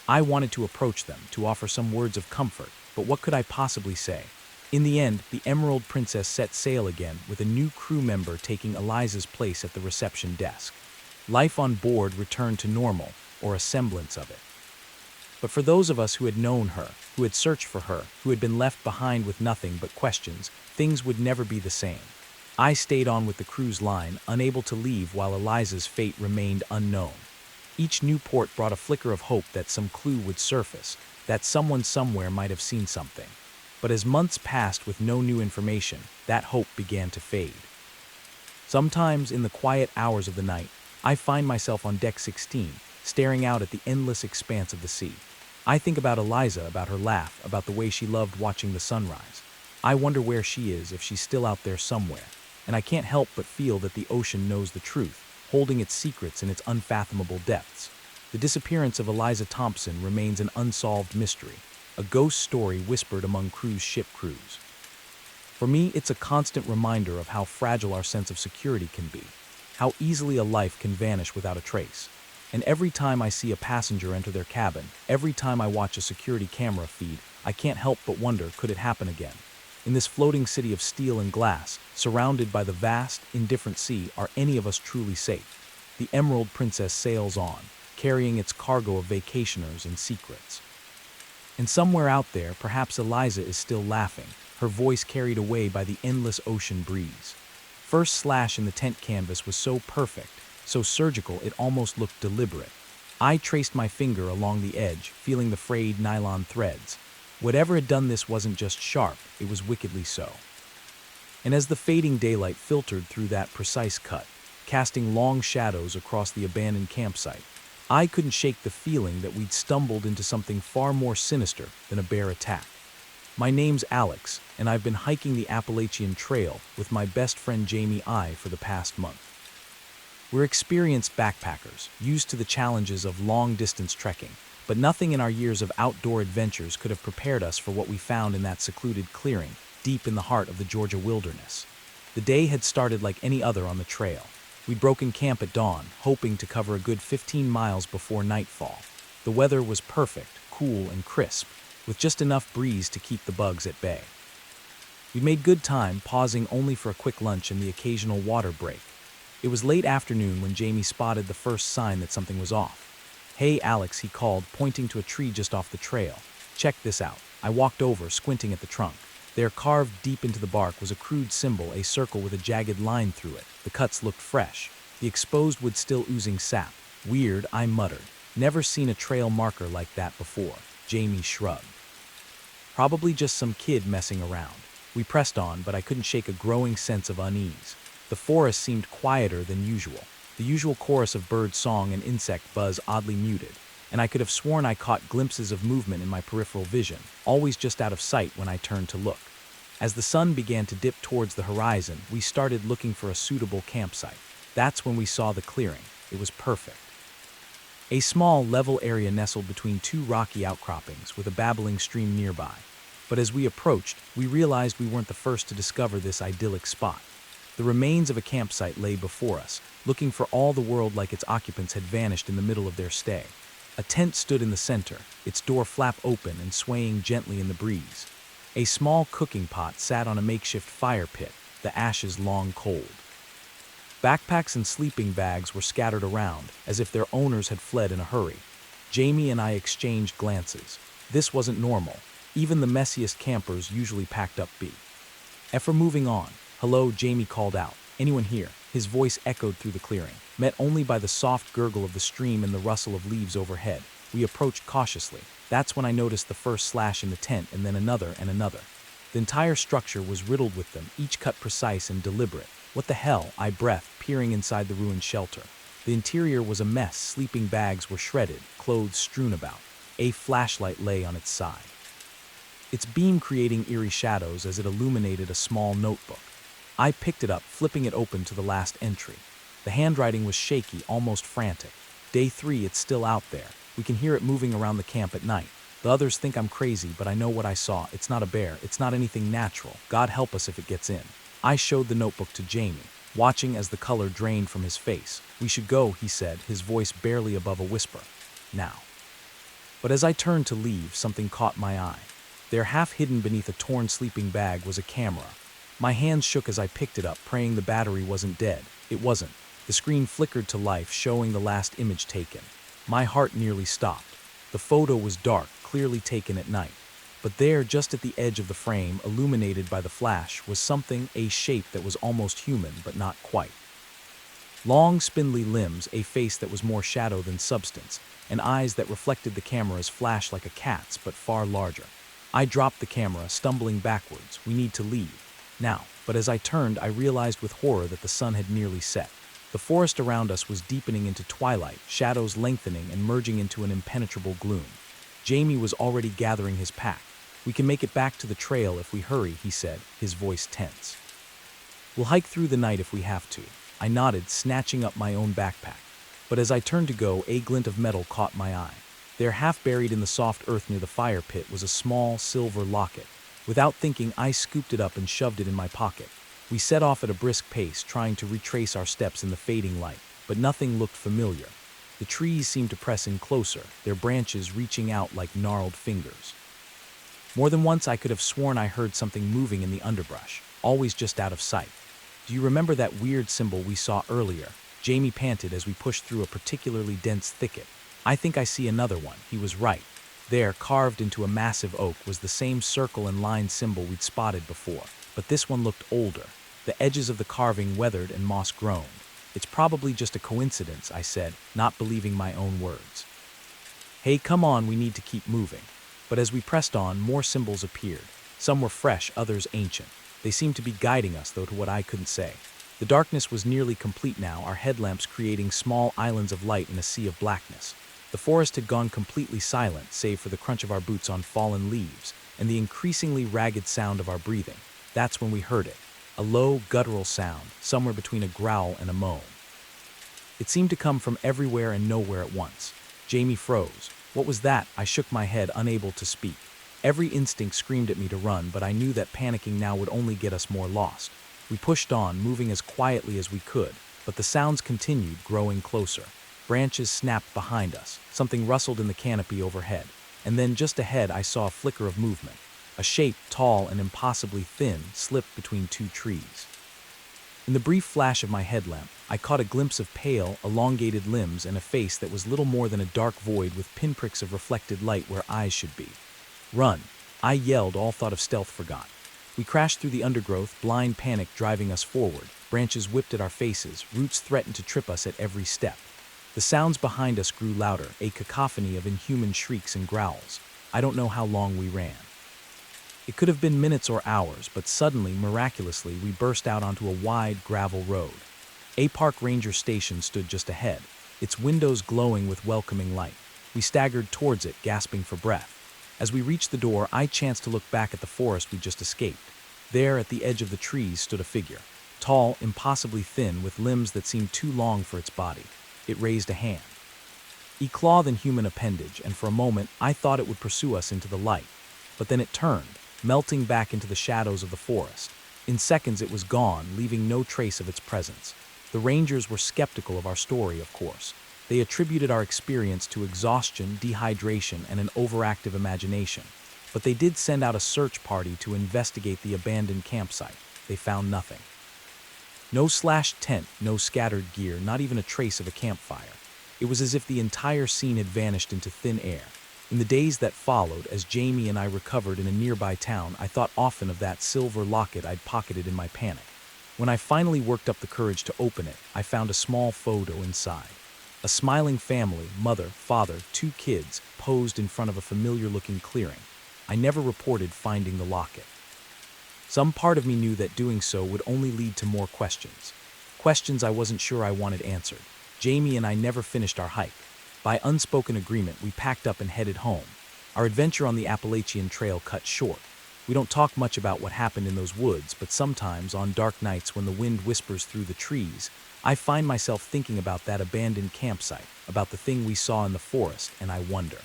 I wanted to approach them, to offer some words of comfort, but what could I possibly say? In the end, the Emerald Princess set sail again, with a new crew member taking Eliza's place at the reception desk. Life on board returned to normal, or a semblance of it. But for those of us who had known her, who had searched for her, who had been left behind with nothing but questions, things would never be the same. I stayed on with the cruise line, unable to leave while Eliza's fate remained unknown. Each new port brought a flicker of hope that some clue would surface, that someone somewhere might have seen something. But as months passed with no new information, that hope began to fade. Sometimes, in the quiet hours of the night, I find myself on deck 16, staring out at the endless expanse of the sea. I think about Eliza, about her laugh, about the way she loved watching the sunrise. I wonder where she is, if she's still out there somewhere. And I can't help but feel that the ocean knows the truth, holding its secrets in its unfathomable depths. The disappearance of Eliza Thompson remains an unsolved mystery, a ghost story whispered among cruise ship crews. For me, it's a constant reminder of how fragile our sense of security can be, how easily a life can vanish without a trace. And every time I see a passenger enter their cabin, every time I watch a security camera feed, I can't help but wonder, could it happen again? In this floating city of steel and glass, surrounded by the vast, indifferent sea, are any of us truly safe? The Emerald Princess sails on, carrying its cargo of vacationers and secrets. And somewhere out there, perhaps Eliza is still laughing, her voice carried away by the endless ocean breeze. First slash in the tent canvas was so perfect, so surgical it almost looked deliberate. I traced my finger along the edge, feeling the frayed nylon threads. Whatever had done this wasn't just sharp, it was wickedly so. And as the fading daylight filtered through that precise cut, casting long shadows across the abandoned campsite, I couldn't shake the feeling that we'd stumbled into something far more sinister than a bare attack. My name's Alex, and I've been hiking the Appalachian Trail with my best friend Jamie I for the past month. We're experienced backpackers, used to the challenges of long-distance trekking, but nothing in our years of outdoor adventures could have prepared us for what we found in that secluded clearing, deep in the heart of the Georgia wilderness. The day had started like any other on the trail. We'd broken camp at dawn, hoping to cover a good 15 miles before nightfall. The weather was perfect, cool and crisp, with just enough breeze to keep the bugs at bay. We made good time, pausing only for a quick lunch and the occasional water break. It was late afternoon when Jamie spotted the first sign that something was off. "Hey, Alex," he called, pointing to a tree just off the trail. "Check this out." I walked over, squinting at the trunk. There, carved deep into the bark, was a crude symbol, a circle with a jagged line through it. The cuts looked fresh, the exposed wood still oozing sap. Weird, I muttered. Never seen a trail marker like that before. Jamie shrugged. Probably just some kid messing around. We pressed on, but I couldn't shake a growing sense of unease. The forest seemed quieter than usual. The usual chorus of bird song and insect buzz oddly muted, and I could have sworn I caught glimpses of movement in my peripheral vision, always just out of sight when I turned to look. As the sun began to dip towards the horizon, we started looking for a suitable campsite. That's when we saw the clearing. It was perfect. A small, level area nestled between two rocky outcroppings with a babbling stream nearby. But as we approached, we realized we weren't the first to discover this idyllic spot. The remains of a campsite lay before us, looking for all the world like its occupants had vanished in the middle of their stay. A tent stood in the center, its door flap open and swaying gently in the breeze. A small cooking pot sat on a makeshift fire pit, the ashes long cold. Backpacks and sleeping bags were scattered around, as if their owners had fled in a hurry. Jamie and I exchanged glances. This wasn't normal. Even the messiest campers usually packed up B. After moving on, "Hello," Jamie called out. "Anyone here?" His voice echoed through the clearing, met only by the soft gurgle of the stream and the rustle of leaves overhead. We approached cautiously. That's when I noticed the first slash in the tent, and then another and another. The entire structure was riddled with them, each cut precise and deliberate. "What the hell?" I breathed, peering inside the ruined shelter. The interior was a mess. Sleeping bags were shredded, clothes strewn about. A flashlight lay on its side, its beam creating eerie shadows as it illuminated a small notebook. I picked it up, flipping it open to the last entry. The handwriting was shaky, almost frantic. "Day 3, it's still out there. We can hear it moving around the camp at night. The others think I'm crazy, but I know what I saw. It's not a bear. It's not anything natural. God help us if it gets in." I showed the notebook to Jamie, watching as the color drained from his face. "We should go," he said, his voice barely above a whisper. "Now." But as I turned to leave, something caught my eye. There, half hidden beneath a torn sleeping bag, was a camera. My hands shook as I picked it up, praying the battery wasn't dead. It wasn't. The screen flickered to life, showing the last image taken. My heart nearly stopped. The photo was dark, clearly taken at night. But there, just at the edge of the frame, illuminated by the flash, was something, a shape that was almost human, but not quite. Long, spindly limbs, a face that was more shadow than substance, and eyes that reflected the camera's flash like a cat's, but far larger. I dropped the camera, stumbling backwards. "We need to leave now." But as I turned, I realized with horror that the sun had nearly set. The forest around us was deepening into twilight, shadows lengthening and merging into an impenetrable gloom. Jamie was already gathering his pack. "We can make it back to the trail if we hurry," he said, his voice tense. "We'll hike through the night if we have to." I nodded, snatching up my own backpack. But as I turned to go, a glint of metal caught my eye. There, half buried in the soft earth near the fire pit, was a small, silver locket. Without thinking, I scooped it up and shoved it in my pocket. We set off at a brisk pace, trying to retrace our steps in the fading light, but nothing looked familiar. The trees seemed to press in closer, their branches reaching out like gnarled fingers. More than once I could have sworn I heard something moving in the underbrush, always just out of sight. "Do you remember that weird symbol we saw earlier?" Jamie panted as we pushed through a particularly dense thicket. "I think I see another one." He was right. There, carved into a massive oak, was the same circle and line symbol we'd spotted before, but this one looked older. The edges of the carving weathered and moss-grown. "It's probably just a coincidence," I said, not believing my own words. "Hey, come on, we need to keep moving." But as we pressed on, more symbols appeared. Some were fresh, others ancient. They seemed to be guiding us, though to what I couldn't say. The darkness was nearly complete now, our headlamps creating small islands of light in a sea of blackness. The forest had gone completely silent, save for the crunch of our boots on fallen leaves and the increasingly ragged sound of our breathing. That's when we heard it. A low, guttural sound, somewhere between a growl and a moan. It seemed to come from everywhere and nowhere at once. Jamie froze. "What was that?" I shook my head, unable to speak. Every instinct screamed at me to run, but I knew that panicking now would only get us more lost. We pushed on, moving as quietly as we could, but the sounds continued, growing closer. Branches snapped behind us, something rustled in the canopy overhead, and then just ahead I saw a flicker of movement. A shape, tall and impossibly thin, slipped between two trees. In the brief flash of my headlamp, I caught a glimpse of pale, elongated limbs and a face that was little more than a dark void with pinpricks of reflected light where eyes should be. "Run!" I yelled, all thought of stealth forgot. We crashed through the undergrowth, blind panic driving us forward. Branches whipped at our faces, roots threatened to trip us at every step. The sounds behind us grew louder, a cacophony of inhuman shrieks and growls. I don't know how long we ran. It could have been minutes or hours, but suddenly, miraculously, we burst out onto a wide gravel road. A park ranger station stood just ahead, its windows glowing with welcoming light. We staggered towards it, gasping for breath. As we reached the door, I chanced to look back at the forest we just escaped. There, at the edge of the trees, stood a figure. Tall, impossibly thin, with limbs that seemed too long for its body. It raised a hand. A claw than human appendage, and for a moment I thought it would pursue us into the light. But then it turned, melting back into the shadows of the forest. In seconds it was gone, leaving no trace of its presence. The rangers were skeptical of our story, of course. They attributed our experience to exhaustion, dehydration, and an overactive imagination. But they did send out a search party to investigate the abandoned campsite. They found nothing. No slashed tent, no scattered gear, not even a trace of a campfire. It was as if the entire scene had vanished into thin air. In the days that followed, as Jamie and I recovered in a nearby town, I thought often of that silver locket I'd pocketed in my panic. When I finally worked up the courage to open it, I found a small photo inside. A smiling family, mother, father, 2 kids, posed in front of a familiar-looking clearing. I never reported finding the locket. Some part of me knew that doing so would only lead to more questions. Questions I wasn't sure I wanted answered. Jamie and I never finished our hike. By unspoken agreement, we packed up and headed home. Our adventure on the Appalachian Trail cut short. We don't talk much about what happened in those woods, but sometimes, on dark nights when the wind whispers through the trees, I find myself thinking about that abandoned campsite, about the thing we saw in the forest, and I wonder.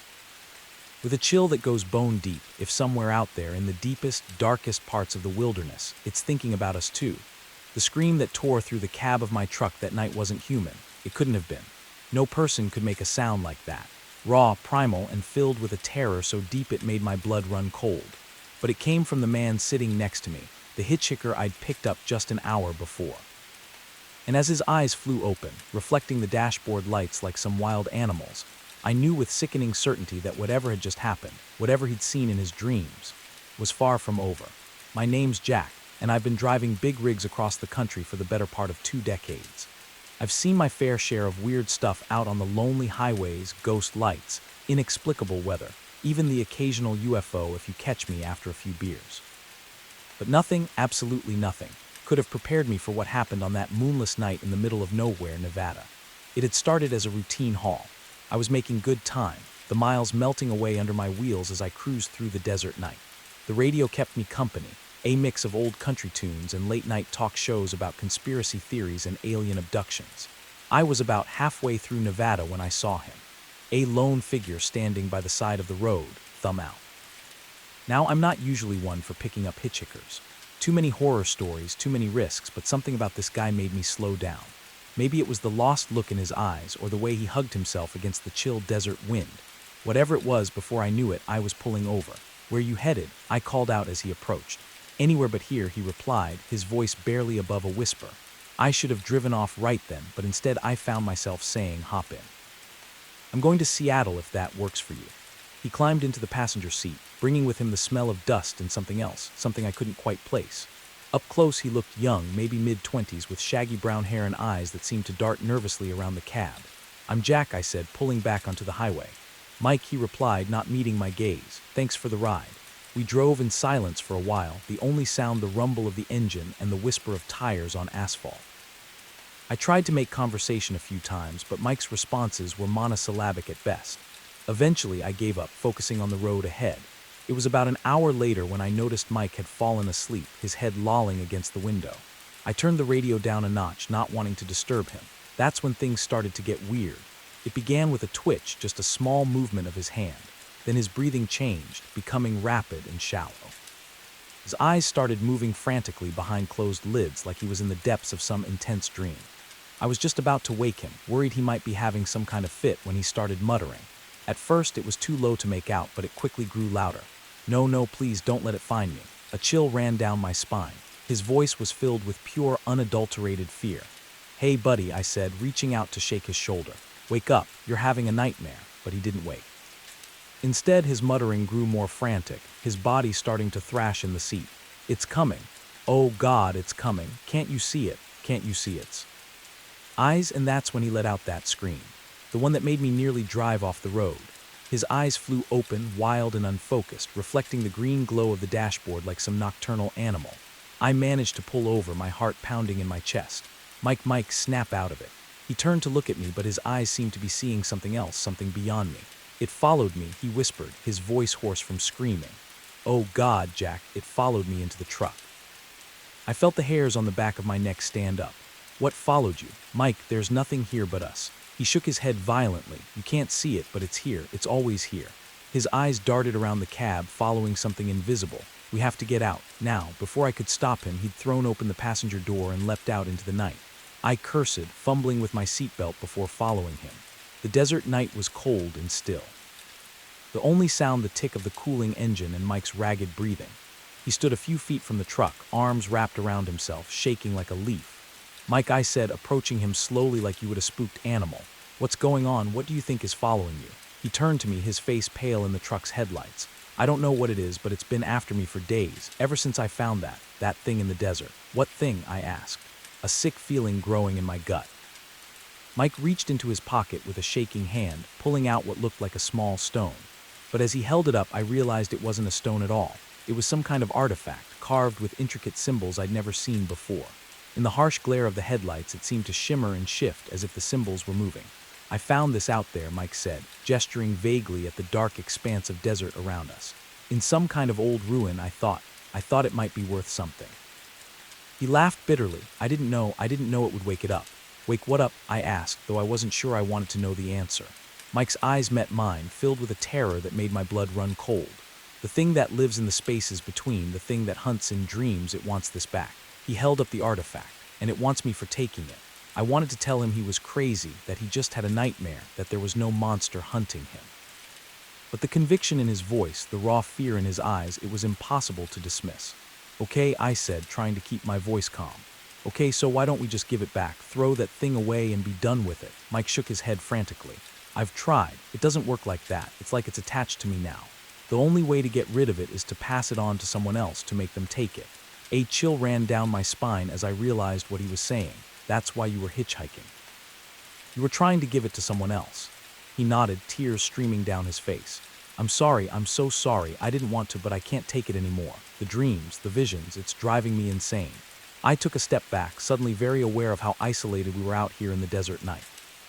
With a chill that goes bone deep, if somewhere out there in the deepest, darkest parts of the wilderness, it's thinking about us too. The scream that tore through the cab of my truck that night wasn't human. It couldn't have been. No person could make a sound like that. Raw, primal, and filled with a terror so deep it made my blood run cold. But it came from the man sitting next to me, the hitchhiker I'd picked up just an hour before. And as his eyes flew open, reflecting the dashboard lights like some wild animals, I knew with sickening certainty that whatever had just happened, whatever he'd seen in his dreams, was far from over. My name's Jack, and I've been driving big rigs across the country for the better part of 2 decades. I've seen my fair share of weird stuff out on the lonely highways, ghost lights, inexplicable weather, even the occasional UFO if you catch me after a few beers. But nothing, absolutely nothing, could have prepared me for what happened on that moonless night in the middle of nowhere, Nevada. It had started as a routine haul. I was making good time, the miles melting away under my wheels as I cruised through the desert night. The radio kept me company, a mix of old country tunes and late-night talk shows about conspiracy theories and alien abductions. I was about halfway through Nevada when I saw him, a lone figure standing by the side of the road, thumb out. Now, I'm not usually one for picking up hitchhikers. Too many horror stories, too many risks, but something about this guy made me slow down. Maybe it was the lost look in his eyes or the way he hugged himself against the chill desert wind. Whatever it was, before I knew it, I was pulling over. "Where you headed?" I called out as he approached. "Anywhere but here," he replied, his voice barely above a whisper. I should have driven off right then, but instead I found myself saying, "Hop in. I'm going to Seattle if that works for you." He climbed into the passenger seat, bringing with him the smell of dust and something else, something I couldn't quite place. Up close he looked young, maybe mid-20s, with shaggy brown hair and eyes that seemed to dart nervously around the cab. "I'm Jack," I said, pulling back onto the highway. "Mike," he replied, not meeting my gaze. "Thanks for the ride." We drove in silence for a while, the only sound the rumble of the engine and the whisper of tires on asphalt. I tried to make conversation a few times, but Mike's responses were monosyllabic at best. Eventually, I gave up, focusing on the road ahead. It was about an hour later when I noticed Mike had fallen asleep, his head lolling against the window. I turned the radio down a notch, not wanting to disturb him. That's when things started to get weird. It began with a twitch, just a small movement of his hand. Then his breathing changed, becoming rapid and shallow. His eyes started moving frantically behind closed lids, like he was in the depths of some intense dream. I was just about to wake him, worried he might be having some kind of fit, when he started muttering. At first, it was too low to make out, but it quickly grew louder. "No, no, please don't let it find me." A chill ran down my spine. His voice was filled with pure, unadulterated fear. "Hey, buddy," I said, reaching out to shake his shoulder. "Wake up, you're having a nightmare." But he didn't wake. Instead, his muttering grew more frantic, his body starting to thrash in the seat. It's coming. Oh God, it's coming. Can't you see it? Can't you see its eyes? And that's when he let out that scream. The one that made me nearly drive off the road. His eyes flew open, wild and unfocused, reflecting the green glow of the dashboard like some nocturnal animal. I managed to pull over, my heart pounding in my chest. Mike, snap out of it. He turned to look at me, but his eyes seemed to be seeing something else, something beyond me. It followed me, he whispered, his voice hoarse from screaming. Oh God, Jack, it followed me into the truck. I felt the hairs on the back of my neck stand up. What followed you? Mike, there's nothing here but us. He shook his head violently. You can't see it, but it's here. It's always here. His eyes darted around the cab, following something invisible. We have to get out, now. Before I could stop him, he'd thrown open the passenger door and leapt out into the night. I cursed, fumbling with my seatbelt before following him. The desert night was cold and still. The only sound the tick of the cooling engine and Mike's ragged breathing. He stood a few feet from the truck, arms wrapped around himself, shaking like a leaf. Mike, I said, approaching him slowly like you would a spooked animal. What's going on? What do you think is following you? He turned to me, his face pale in the truck's headlights. I don't know what it is, but it's been after me for days, ever since I found that thing in the desert. What thing? I asked, a sick feeling growing in my gut. Mike reached into his pocket with a shaking hand, pulling out what looked like a small stone. But as he held it up, I realized it wasn't a stone at all. It was some kind of artifact, carved with intricate symbols I'd never seen before. In the harsh glare of the headlights, it seemed to shimmer and shift as if the symbols were moving. I found this out there, Mike said, gesturing vaguely at the dark expanse of desert around us. In some kind of old ruin, I thought it might be worth something. He laughed bitterly. I didn't know it would wake it up. Wake what up? I asked, though I wasn't sure I wanted to know the answer. Mike's eyes met mine, filled with a terror that made my blood run cold. The thing that lives in the spaces between, the thing that hunts in dreams, it wants this back. He held up the artifact, and it wants me for taking it. I wanted to tell him he was crazy, that he just had a nightmare, that there was no monster hunting him. But the conviction in his voice, the raw fear in his eyes, it was impossible to dismiss. Okay, I said, trying to keep my voice calm. Okay, so why don't we just give it back, throw that thing away and be done with it? Mike shook his head frantically. I've tried. It doesn't work like that. It's like it's attached to me now. The only way to get rid of it is to pass it on to someone else, to make them take it. A chill ran down my spine as I realized what he was saying. That's why you were hitchhiking. You were trying to give it to someone else. He nodded, tears streaming down his face. I'm sorry, I'm so sorry. I didn't want to, but I can't take it anymore. The dreams, the visions, it's driving me insane. I took a step back, suddenly very aware of how isolated we were out here in the desert night.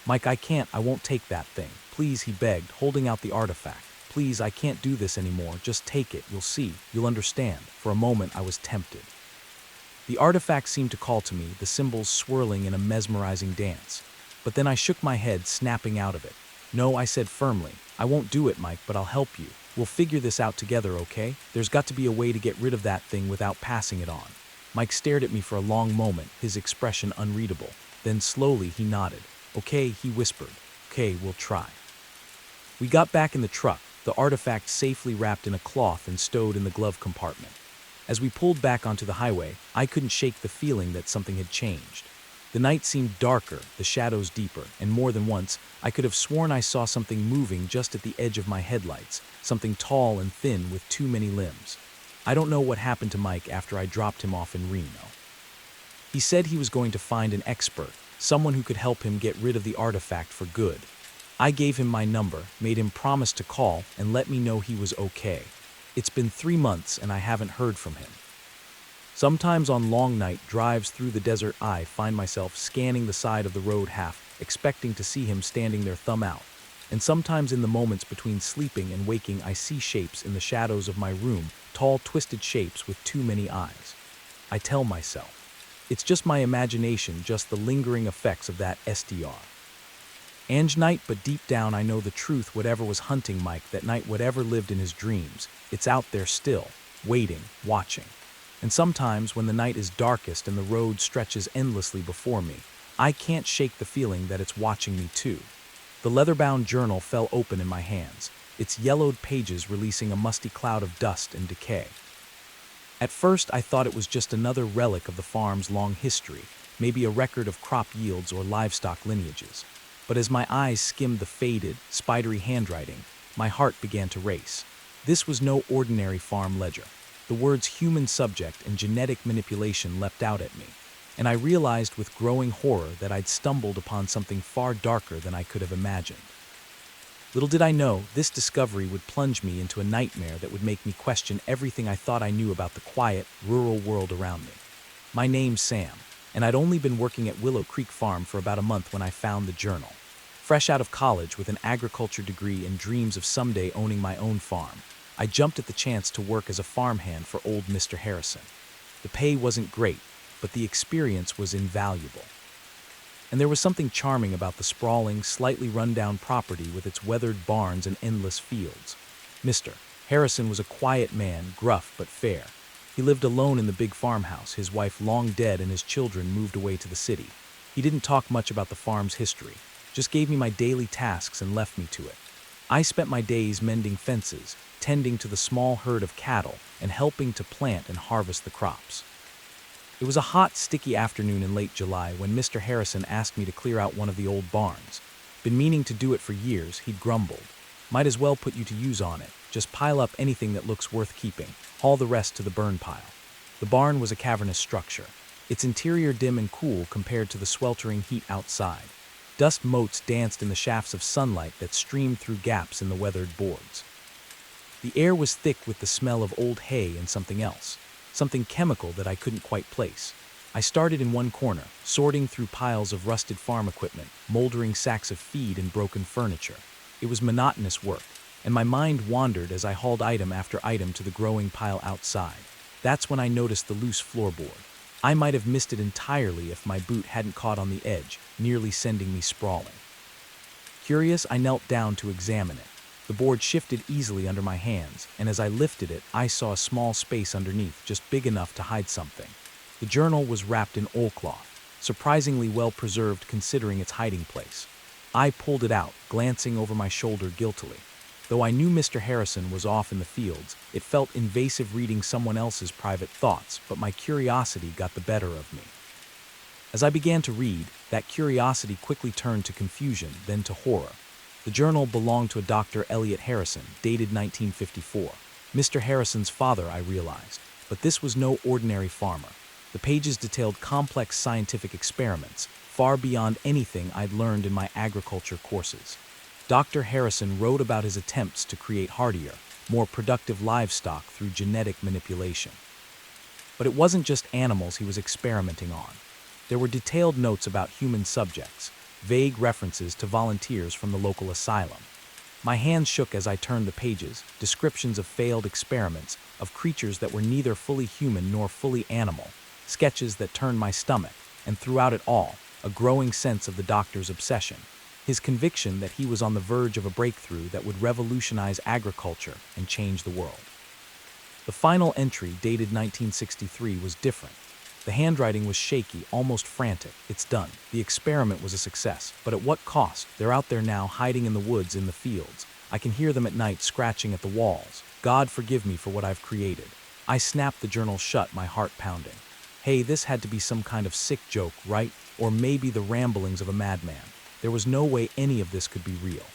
Mike, I won't take that thing. Please, he begged, holding out the artifact. Please, I can't do this anymore. Just take it. You'll see. You'll understand. For a moment, I was tempted. The artifact seemed to call to me, the symbols swirling in a mesmerizing dance. But then I shook my head, snapping out of it. No, I said firmly. I won't do it, Mike, but I'll help you. We'll figure this out together, okay? There's got to be a way to get rid of that thing without passing it on. Mike stared at me for a long moment, his expression unreadable. Then slowly he nodded. Okay, he whispered. Okay, we'll try. We got back in the truck, the artifact safely wrapped in a cloth and stowed in the glove compartment. As we pulled back onto the highway, I couldn't shake the feeling that something had changed. The night seemed darker, the shadows deeper, and more than once, I could have sworn I saw something moving just at the edge of my headlights, something tall and thin with too many limbs. I don't know what happened to Mike after I dropped him off in Reno. He said he was going to find an expert, someone who could help him get rid of the artifact for good. I gave him my number, made him promise to call, and let me know he was okay. It's been 3 months and I haven't heard from him. Sometimes on long night drives through the desert, I find myself scanning the side of the road half, expecting to see him standing there thumb out. And sometimes in the moments between sleeping and waking, I see shapes in the shadows of my room, tall, twisted shapes with too many eyes. I tell myself, it's just my imagination, just the lingering effects of that SDR. Ange night, but deep down I know the truth. Whatever was hunting Mike that night, whatever lived in his dreams, it's out there still, waiting, watching. And sometimes when the night is darkest and the road stretches endlessly before me, I can't shake the feeling that it's watching me too. The leather-bound journal fell open in my hands, its yellowed pages releasing a musty cloud of dust and decay. At first I thought it was just another relic of the farm's long history, maybe a record of crop yields or livestock lineages. But as my eyes skimmed the faded, spidery handwriting, my heart began to race. This was no ordinary farm ledger. The words human subject and genetic manipulation leapt out at me, and I realized with growing horror that I'd stumbled upon something far darker than I could have imagined. Little did I know, this discovery would plunge me into a nightmare that would make me question everything I thought I knew about the quiet, rural world around me. My name's Sam, and I'd only been working at Willow Creek Farm for about a month when I found the journal. Fresh out of college with an agriculture degree and dreams of someday owning my own farm, I jumped at the chance to work as a farmhand for old Mr. Harrison. The pay wasn't great, but the experience was invaluable. And there was something charming about the sprawling, slightly run-down property with its weathered barns and endless fields. Mr. Harrison was a quiet man, gruff but fair. He lived alone in the big farmhouse, his wife long dead and his children moved away to the city. He didn't talk much about the farm's history, just gave me my daily tasks and left me to it. I spent my days mending fences, tending to the small herd of cattle, and helping to plant and harvest the crops. It was a hot, sticky afternoon in late July when Mr. Harrison asked me to clear out one of the old barns. Been meaning to do it for years, he'd grumbled. Might as well put you to use on it. Just pile up anything that looks worth keeping. Haul the rest to the burn pile. The barn was a cavernous structure, its interior dim and cool compared to the sweltering heat outside. Dust motes danced in the shafts of sunlight that streamed through gaps in the weathered boards. The air was thick with the smell of old hay and something else. Something chemical that I couldn't quite place. I started in one corner, sorting through piles of rusted farm equipment, moldering sacks of feed and broken furniture. It was monotonous work, and my mind wandered as I hauled item after item to the growing pile outside. That's when I noticed the loose floorboard. I might have missed it entirely if my boot hadn't caught on the edge, nearly sending me sprawling. Curious, I knelt down to examine it. The board shifted easily under my hands, and as I lifted it, I saw a small space underneath, just big enough to hide something. The journal was wrapped in oilcloth, surprisingly well preserved considering its hiding place. I pulled it out, glancing over my shoulder guiltily. Though I knew Mr. Harrison was off in the fields, it felt invasive reading someone else's private thoughts, but my curiosity got the better of me. As I began to read, that curiosity quickly turned to confusion, then to horror. The journal belonged to a Dr. Elliot Harrison, dated 1954. Mr. Harrison's father, I realized. But this was no ordinary farmer. The pages detailed complex scientific experiments, far beyond anything I'd learned in my agriculture courses. Dr. Harrison wrote about his attempts to create hardier, more productive livestock through genetic manipulation. But it wasn't just animals he was experimenting on. There were detailed notes about human subjects, vague references to volunteers from the local asylum. My hands shook as I turned the pages, descriptions of failed experiments, of creatures that were neither fully human nor fully animal, sketches that turned my stomach, and throughout it all, a growing sense of the doctor's obsession, his conviction that he was on the verge of a breakthrough that would revolutionize agriculture and change the world. The final entry, dated 1963, was different. The handwriting was shaky, almost frantic. It's done. The experiment was a success. But at what cost? They're out there now, hiding in the woods, in the fields. I can hear them at night scratching at the walls. God forgive me for what I've created. I snapped the journal shut, my heart pounding. Hey, this had to be some kind of sick joke, right? Or maybe the ramblings of a madman. There was no way any of this could be real.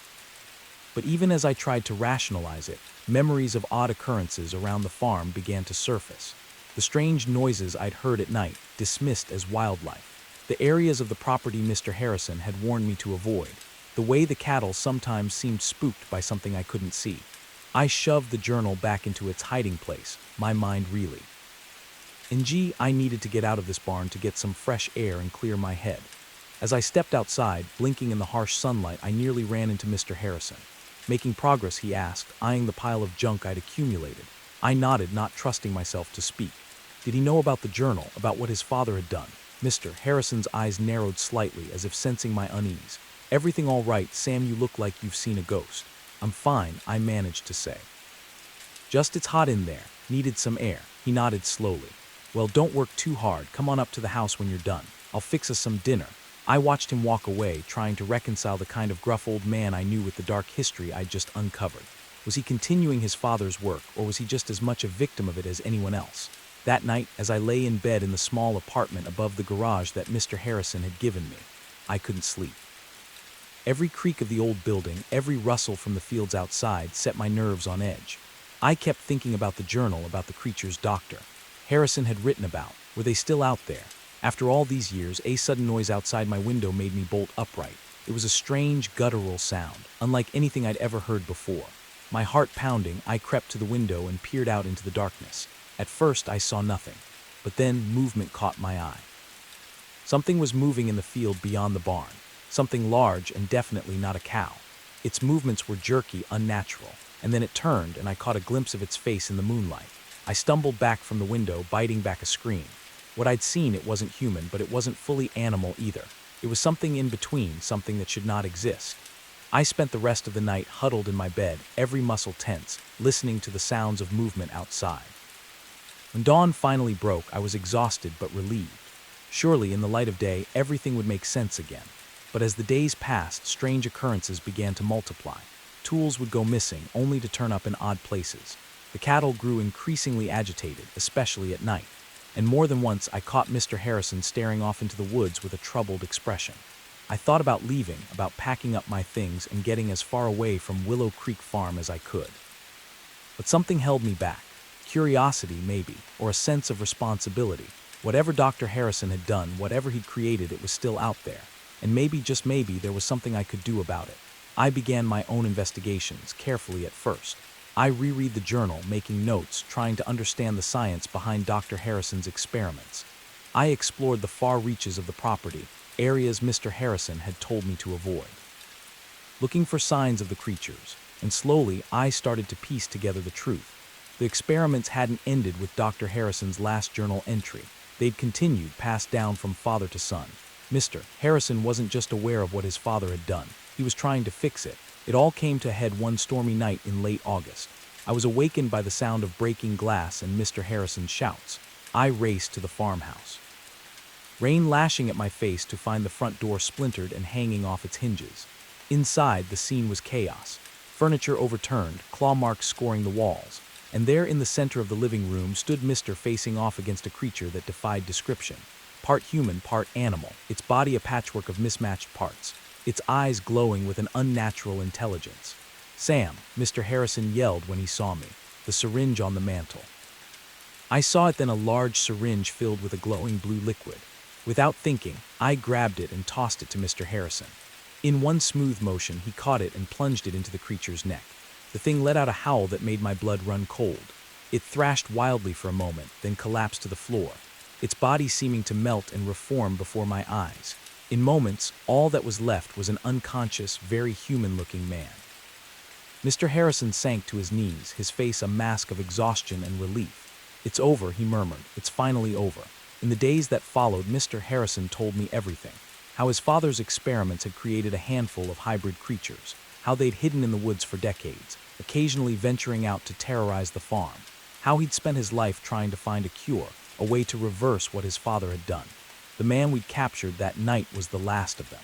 But even as I tried to rationalize it, memories of odd occurrences around the farm began to surface. The strange noises I'd heard at night, dismissed as wildlife. The areas of the property Mr. Harrison had warned me to avoid. The way the cattle sometimes seemed spooked by something I couldn't see. I shoved the journal back into its hiding place, my mind reeling. And I needed to get out of this barn to get some fresh air and clear my head. As I stepped outside, blinking in the harsh sunlight, I nearly ran into Mr. Harrison. Making progress, he asked, eyeing the pile of junk I'd accumulated. I nodded, not trusting myself to speak. Did he know about the journal, about what his father had done? Mr. Harrison's eyes narrowed slightly, as if sensing my unease. Everything all right, Sam, you look like you've seen a ghost. I'm fine, I managed to say. Just it's hot in there, needed some air. He nodded slowly. Well, don't work too hard, come on up to the house when you're done. I'll fix us some dinner. I watched him walk away, trying to reconcile the kind of gruff old man I knew with the dark history I'd just uncovered. Was he continuing his father's work, or was he just as much a victim of it as anyone else? That night, as I lay in bed in the small apartment above the garage that Mr. Harrison had given me, I couldn't sleep. Every creak of the old building, every rustle from the fields outside set my nerves on edge. I kept thinking about the journal about the creature's doctor Harrison had written about. Were they still out there? After all these years, a sudden noise outside my window made me bolt upright. It was a strange, guttural sound, unlike anything I'd ever heard before. My heart pounding, I crept to the window and peered out into the darkness. At first, I saw nothing, but then movement caught my eye. Something was moving in the field beyond the barn, something large and definitely not a cow. Its movements were jerky, unnatural, and then it turned and I caught a glimpse of its face in the moonlight. I stumbled back from the window, biting back a scream. What I'd seen, it wasn't human, but it wasn't fully animal either. It was something in between, something that should not exist. I spent the rest of the night huddled in my bed, every muscle tense, listening to the sounds of movement outside. When dawn finally broke, I was exhausted but relieved. Surely, in the light of day, everything would make sense again. But as the days passed, strange occurrences began to multiply. Tools would go missing, only to turn up in odd places. The cattle grew increasingly agitated, especially at night. And more than once, I caught Mr. Harrison staring off into the woods with a troubled expression. I thought about leaving, about packing up my things and getting as far away from Willow Creek Farm as I could. But something held me back. Curiosity, maybe, or a sense of responsibility. Whatever Dr. Harrison had done, whatever he'd created, it was still out there. And maybe, just maybe, there was something I could do about it. I began my own investigations, carefully at first. I reread the journal, making notes, trying to understand the science behind Dr. Harrison's experiments. I explored the far reaches of the property, areas Mr. Harrison had told me to avoid, looking for signs of the creatures, and slowly I started to piece together the truth. The experiments hadn't ended with Dr. Harrison's last journal entry. They'd continued, passed down from father to son. Mr. Harrison wasn't just aware of what his father had done. He was trying to fix it. It all came to a head one stormy night in late August. I was awakened by the sound of breaking glass and Mr. Harrison's shouts. I raced to the farmhouse, rain lashing at my face, to find the front door splintered and hanging off its hinges. Inside, the scene was chaos. Furniture overturned, claw marks scoring the walls. And there in the center of the living room stood Mr. facing off against a creature that defied description. Part human, part animal, its body a patchwork of mismatched parts, its eyes glowing with an unnatural intelligence. "Sam," Mr. Harrison yelled when he saw me, the syringe on the mantel. I saw it then, a large syringe filled with a glowing blue liquid. Without thinking, I grabbed it and tossed it to Mr. Harrison. In one smooth motion, he caught it and plunged it into the creature's neck. The thing let out a howl that made my blood run cold. It thrashed wildly for a moment, then collapsed to the floor, its body seeming to melt and reform before my eyes. In moments, all that was left was an unconscious, very human-looking man. Mr. Harrison sank to his knees, his face a mask of exhaustion and relief. "It's over," he murmured. "It's finally over." In the days that followed, Mr. Harrison told me everything. How his father's experiments had created a handful of hybrid creatures. How they'd hidden in the woods for decades, occasionally venturing out to terrorize the farm. How he'd spent his life trying to find a cure, a way to reverse what his father had done. The man we'd captured that night was the last of them.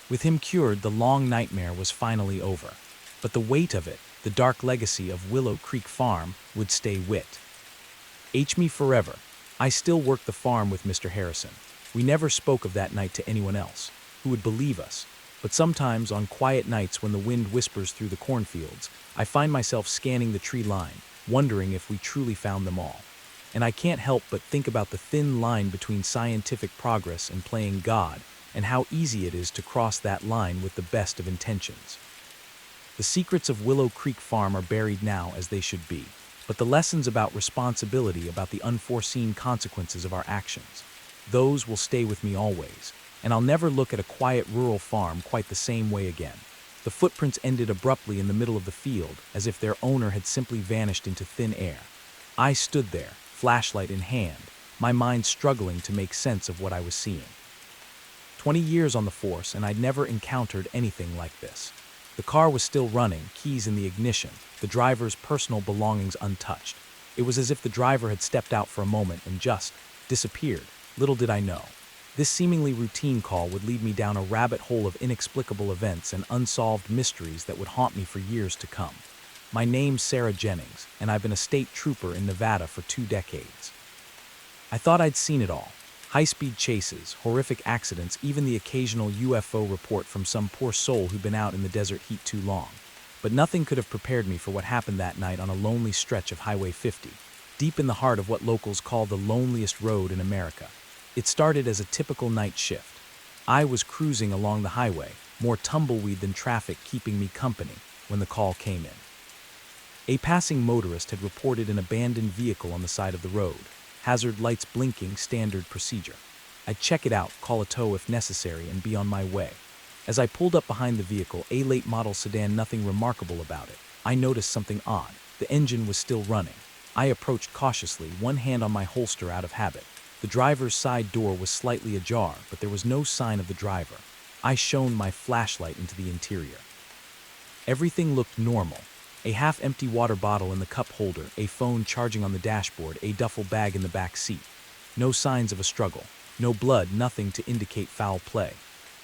With him cured, the long nightmare was finally over. But the weight of it, the dark legacy of Willow Creek Farm, would stay with me forever. I still worked the farm with Mr. Harrison. We never spoke of that night to anyone else. Who would believe us? But sometimes, on quiet nights when the wind whispers through the cornfields, I find myself scanning the tree line, wondering if we truly found them all. And I can't help but think about the thin line between scientific progress and playing God, and how easy it is to cross that line with the best of intentions. The secrets of Willow Creek Farm are buried now as they should be, but the lessons about responsibility, about the unforeseen consequences of our actions, those will stay with me always, and I'll never look at a quiet rural farm quite the same way again. The footprints ended abruptly in the middle of the field, as if their owner had simply vanished into thin air. I stood there, flashlight in hand, my mind struggling to make sense of what I was seeing. 20 years on the force, and I'd never encountered anything like this. The car was still running, keys in the ignition, the driver's personal belongings untouched. It was as if the driver had stepped out for a moment and just disappeared. Little did I know. This seemingly routine call would lead me down a rabbit hole of inexplicable events and unsolved mysteries that would haunt me for years to come. My name's Sarah Jennings, and I've been a state trooper in Nevada for 2 decades. I thought I'd seen it all. High-speed chases, horrific accidents, even the occasional UFO report from some poor soul who'd been out in the desert heat too long. But nothing could have prepared me for what happened that night on a lonely stretch of Highway 50, deep in the heart of what locals call the loneliest road in America. It started as a typical night shift. I was cruising along the highway, more tumbleweed than traffic keeping me company, when the call came in. A passing motorist had reported an abandoned vehicle on the side of the road. Hazard lights blinking, standard procedure. I'd check it out, call a tow if necessary, and be on my way. As I pulled up behind the vehicle, a late model sedan, nothing remarkable about it, I noticed something odd. The engine was still running. I approached cautiously, one hand on my holster out of habit. The driver's side door was slightly ajar, but there was no sign of the driver. I shone my flashlight into the interior. Everything looked normal. A half-empty water bottle in the cup holder, a phone charging on the dashboard, a duffel bag in the back seat. No signs of a struggle. No blood, nothing to indicate foul play.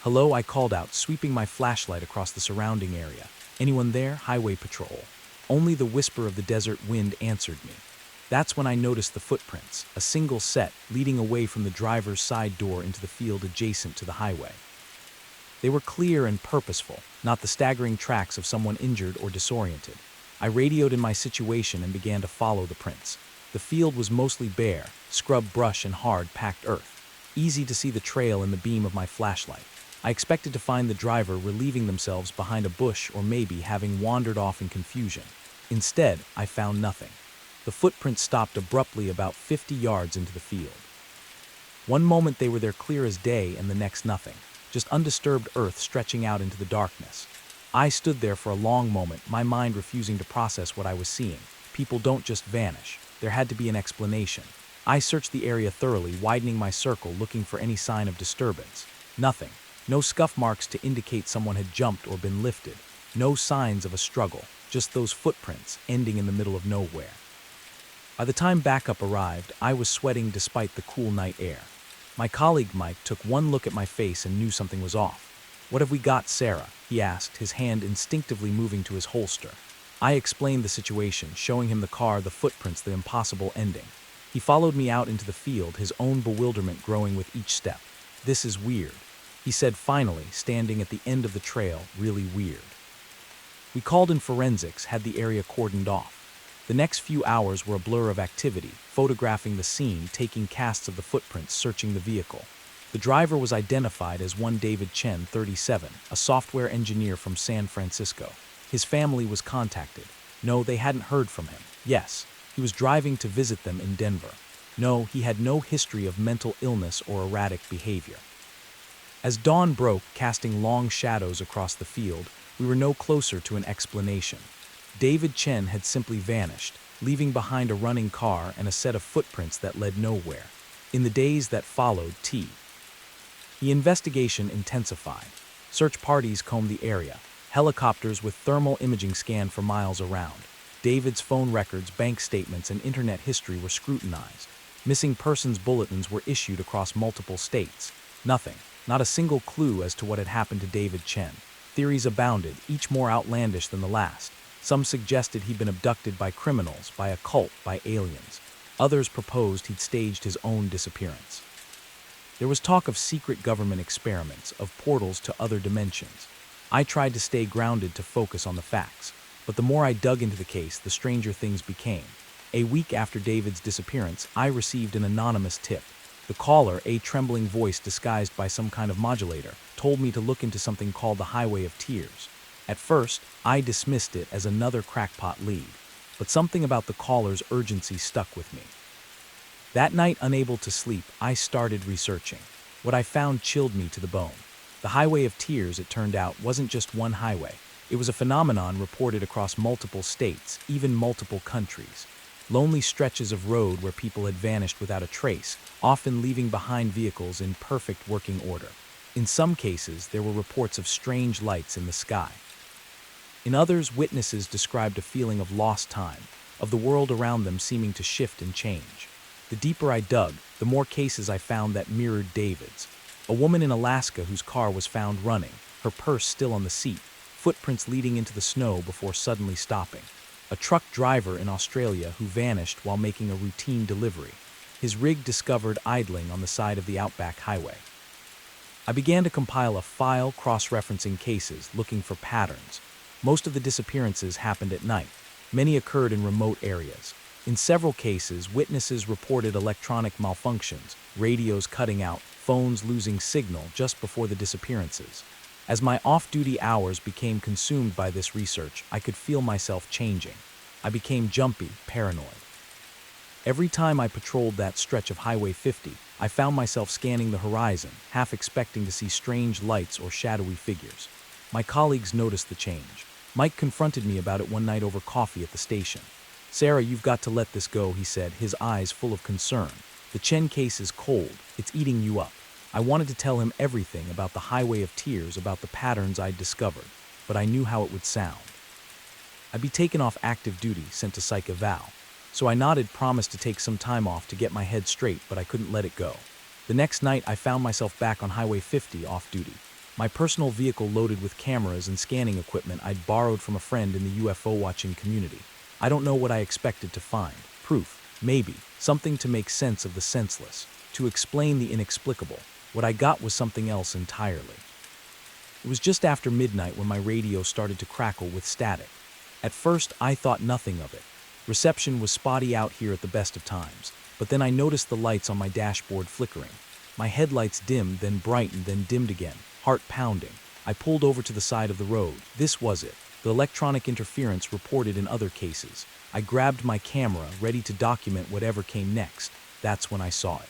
"Hello," I called out, sweeping my flashlight across the surrounding area. "Anyone there?" "Highway patrol." Only the whisper of the desert wind answered me. That's when I noticed the footprints, a single set, leading away from the driver's side door into the field adjacent to the highway. They were clear and purposeful, not the staggering tracks of someone injured or disoriented. I radioed in my situation and began to follow the prints. The field was mostly bare, scrub brush and hard, packed earth. Easy to see the trail in the beam of my flashlight. I expected to find the driver relieving themselves behind a bush or maybe having wandered off in confusion. Instead, I found nothing. The footprints stopped abruptly about 50 yards into the field. One moment they were there clear as day and the next nothing. Just undisturbed earth stretching out into the darkness. I stood there for a long moment, my mind refusing to process what I was seeing. People don't just vanish. There had to be an explanation. I searched the area thoroughly, widening my circle, looking for any sign of disturbance. Nothing. No scuff marks to indicate someone had jumped or been lifted. No signs of a struggle, just those footprints ending in the middle of nowhere. By the time backup arrived, I was sweating despite the cool night air. My colleague Mike took one look at my face and knew something was off. "What have we got, Sarah?" he asked, his hand instinctively moving to his holster. I explained the situation, showing him the car, the footprints, the impossible ending. He followed me out into the field, his own bewilderment growing with each step. "This is weird," he said finally, standing at the end of the trail. "Really weird." We called in forensics, had the area cordoned off. The next few hours were a blur of activity, photographing the scene, taking casts of the footprints, searching the vehicle. The driver was identified as one David Chen, 37, a software engineer from San Francisco. His family was contacted. No, they hadn't heard from him. Yes, he was driving to visit them in Denver. No, he had no history of mental illness or erratic behavior. As dawn broke, casting long shadows across the field, we were no closer to an explanation. David Chen had simply vanished, leaving behind a running car and a set of footprints that led nowhere. In the days that followed, the investigation intensified. Search parties combed the area. Helicopters with thermal imaging scanned for miles around. David's phone records, bank statements, and internet history were scrutinized. Missing persons bulletins were issued across multiple states. Nothing, not a single clue as to what had happened to David Chen. Theories abounded, each more outlandish than the last. Some suggested he'd been abducted by criminals, by a cult, by aliens. Others proposed he'd staged his own disappearance. There was talk of secret government experiments, of portals to other dimensions. I tried to stay grounded, to focus on the facts. But the more I dug into the case, the stranger things became. A week after David's disappearance, I received an anonymous tip. The caller, a trembling voice disguised by some kind of modulator, told me to look into something called the Highway of Tears. At first, I dismissed it as another crackpot lead. But something about the caller's urgency stuck with me. That night, unable to sleep, I started researching. What I found chilled me to the bone. The Highway of Tears, it turned out, wasn't just one highway. It was a phenomenon reported across multiple states, even multiple countries. Lonely stretches of road where people had vanished without a trace, often leaving behind vehicles in perfect working order. In some cases, there were reports of strange lights in the sky. In others, witnesses described a feeling of lost time, of the world around them seeming to shift and change. The deeper I dug, the more cases I found that mirrored David's. A woman in Alaska whose car was found running, her purse still on the seat, footprints leading into the snow before suddenly stopping. A truck driver in Australia who vanished while making a routine delivery, his rig discovered idling on the side of the outback highway. I began to compile a file cross-referencing cases, looking for patterns. Most of the disappearances happened at night. Many occurred in remote areas. In several cases, witnesses reported electronic malfunctions, radios cutting out, phones losing signal just before the disappearances. As my off-duty hours became consumed by this research, I could feel myself changing. I became jumpy, paranoid. Every time I patrolled that stretch of Highway 50, I found myself scanning the horizon, half expecting to see strange lights or shadowy figures. My colleagues noticed the change. Mike confronted me about it one night over coffee at the station. "Sarah, you've got to let this go," he said, his eyes full of concern. "The Chen case is cold. It's eating you up." I wanted to tell him everything about the Highway of Tears, about the patterns I'd discovered, but I knew how it would sound. I'd be taken off active duty, sent to psych eval. So I nodded, promised to take some time off to get my head straight, but I couldn't let it go. The next night, I found myself back on Highway 50 off duty. My personal vehicle loaded with cameras and scanning equipment I'd borrowed from a friend in the UFO watching community. I don't know what I expected to find. Proof, maybe. Something to make sense of the senseless. To explain the inexplicable. What I got was something else entirely. It was just after midnight when my radio started to crackle with static. At first, I thought nothing of it. Reception was spotty out here at the best of times, but then I noticed the lights on my dashboard flickering. My headlights dimmed, then brightened, then dimmed again, heart pounding. I pulled over to the side of the road. This was it, the electronic interference reported in other cases. I grabbed my camera, ready to document whatever came next. That's when I saw it.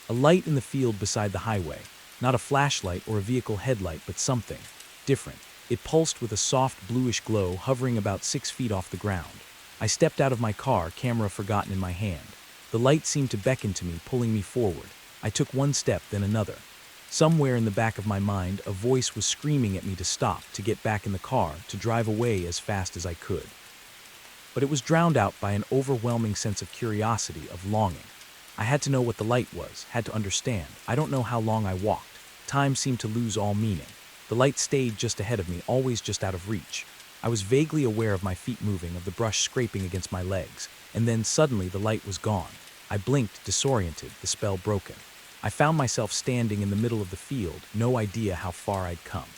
A light in the field beside the highway. Not a flashlight or a vehicle headlight, but something different. It pulsed with a soft bluish glow, hovering about 6 feet off the ground. I stepped out of my car, camera forgotten in my hand. The light seemed to beckon to me, pulling me forward. I took one step, then another. Somewhere in the back of my mind, a voice was screaming at me to stop, to get back in the car, to drive away as fast as I could. But it was drowned out by an overwhelming sense of curiosity, of longing. I had to know what the light was, had to understand. I don't know how long I walked. Time seemed to lose all meaning. The light stayed just ahead of me, always just out of reach. I was vaguely aware of my feet moving, of the brush scraping against my legs, and then suddenly the light was gone. I blinked, disoriented, the spell broken. I found myself standing in the middle of the field, no idea how far I'd come.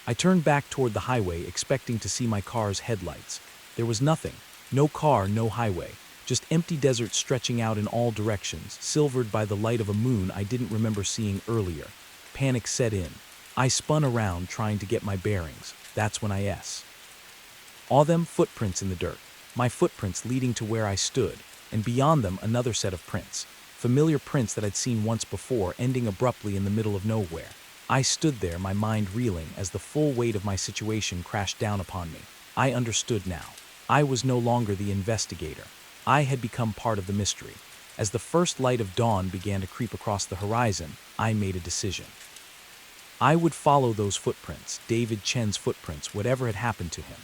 I turned back toward the highway, expecting to see my car's headlights. There was nothing. No car, no highway. Just empty desert stretching out in all directions, silvered by the light of a moon I didn't remember seeing earlier. Panic set in. I spun around, trying to get my bearings. That's when I saw them, footprints in the dirt. My footprints leading to where I stood, and beyond them another set of prints. Familiar prints that I'd seen once before, ending abruptly in the middle of nowhere. I stood there, my mind reeling, as the full weight of my situation crashed down upon me. I understood now. I was no longer the investigator. I had become part of the mystery. As the first light of dawn began to creep across the horizon, I made a decision. I would follow those footprints, David Chen's footprints, whatever had happened to him.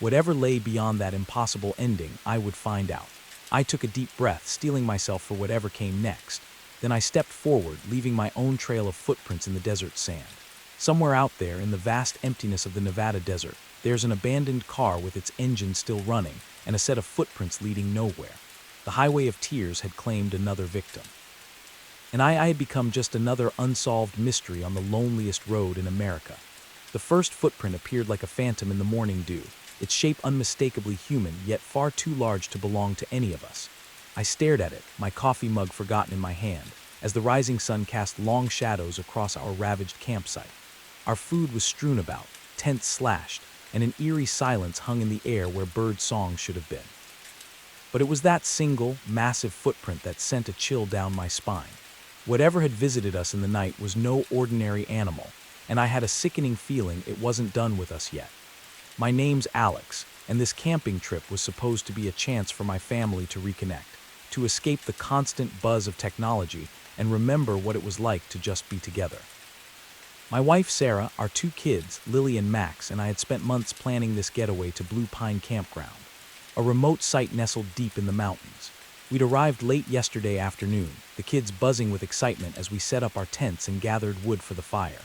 Whatever lay beyond that impossible ending, I would find out. I took a deep breath, steeling myself for whatever came next. Then I stepped forward, leaving my own trail of footprints in the desert sand. Somewhere out there, in the vast emptiness of the Nevada desert, there's an abandoned car with its engine still running, and a set of footprints leading nowhere. The Highway of Tears had claimed another victim. And I had become just another unsolved mystery on the loneliest road in America. The first footprint appeared like a phantom in the morning dew, its shape unmistakably human, yet far too large to belong to any of us. I stared at it, my coffee mug forgotten in my hand, as the rising sun cast long shadows across our ravaged campsite. Our food was strewn about, tents slashed, and an eerie silence hung in the air where bird songs should have been. But it was that single, massive footprint that sent a chill down my spine. Whatever had visited us in the night was no ordinary animal, and I had a sickening feeling it wasn't done with us yet. My name's Alex, and this camping trip was supposed to be a chance for my family to reconnect, to escape the constant buzz of technology and remember what it was like to just be together. My wife Sarah, our 2 kids, Lily and Max, and I had spent months planning this getaway to Blue Pine Campground, a remote site nestled deep in the mountains. We'd arrived late yesterday afternoon, the kids buzzing with excitement as we set up our tents and gathered wood for the fire.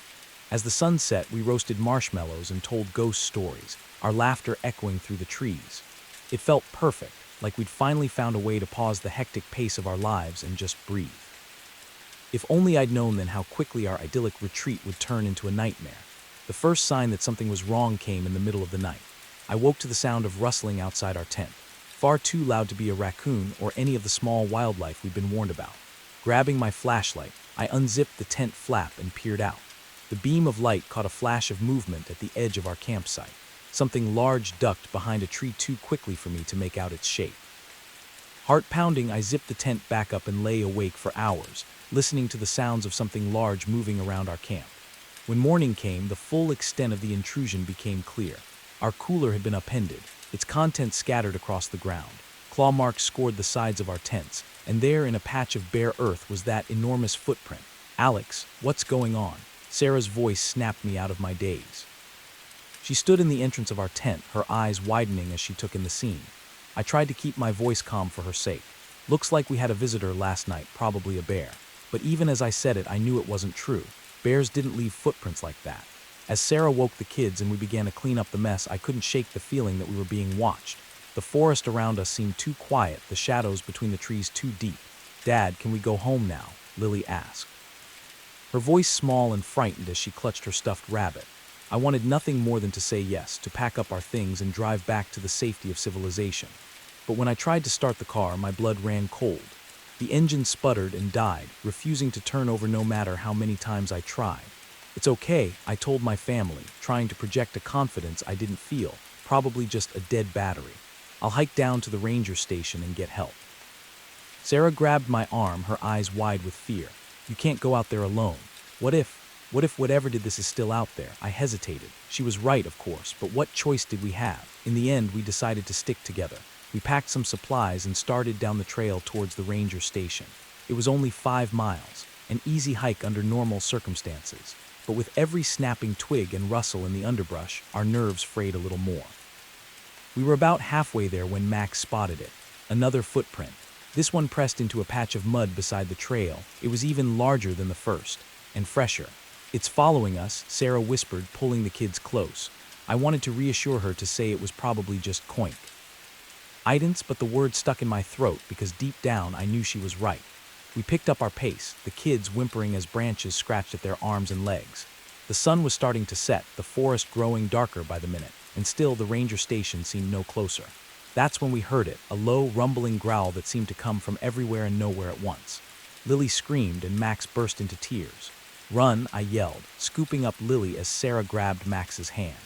As the sun set, we roasted marshmallows and told ghost stories, our laughter echoing through the trees. It felt perfect, like we'd finally found a way to pause the hectic pace of our lives and just breathe. If only I'd known then how quickly our idyllic retreat would turn into a nightmare. The first sign that something was wrong came in the middle of the night. I woke to the sound of rustling outside our tent, far too loud to be a raccoon or any of the small wildlife we'd been warned about. Grabbing my flashlight, I unzipped the tent flap and peered out. The beam of light caught a flash of movement at the edge of our campsite. Something large ducked behind a tree too quickly for me to make out its shape. Heart pounding, I zipped the tent back up and lay awake for hours, listening to the sounds of something large moving around our camp. When morning came, the full extent of the intrusion became clear. Our cooler had been upended, its contents scattered across the ground. Claw marks scored the sides of our tents, and there in a patch of bare earth was that enormous footprint. "Alex, what's going on?" Sarah's voice snapped me out of my daze. She stood in the entrance of our tent, her eyes widening as she took in the scene. I tried to keep my voice calm for her sake. "Looks like we had a visitor last night, probably a bear." But even as I said it, I knew it wasn't true. Bears didn't leave footprints like that. As Sarah woke the kids and we began to clean up the mess, I couldn't shake the feeling that we were being watched. The forest around us seemed too quiet, the shadows between the trees too deep. "Dad, can we go home now?" Lily asked. Her voice small and frightened as she clutched her stuffed rabbit. I wanted nothing more than to say yes, to pack up our things and drive back to the safety of civilization. But when I tried to start the car, my blood ran cold. The engine sputtered and died, refusing to turn over no matter how many times I tried. "It's okay," I told my family, trying to project a confidence I didn't feel, probably just a dead battery. "I'll hike down to the ranger station and get help." Sarah grabbed my arm, her eyes wide with fear. "You can't go out there alone. What if whatever did this is still out there?" I hesitated. She was right, of course, but what choice did we have? In the end, we decided to stick together. We packed some supplies and started down the trail towards the ranger station. It was only 5 miles, an easy hike under normal circumstances. But with every snapping twig and rustle in the underbrush, our nerves frayed a little more. We were about halfway there when Max spotted it. Another footprint. This one pressed into a patch of mud beside the trail. It was even larger than the first, and fresher. "It's following us," Sarah whispered, pulling the kids close. I wanted to reassure her, to say it was probably just coink. Idence, but the word stuck in my throat because deep down I knew she was right. We picked up our pace, the kids whimpering as branches scratched at their arms and legs. The sun was starting to set, the forest growing darker by the minute, and still the ranger station seemed no closer. That's when we heard it, a low, rumbling growl that seemed to come from everywhere and nowhere at once. Lily screamed and Max burst into tears. "Run," I yelled, scooping up Lily as Sarah grabbed Max's hand.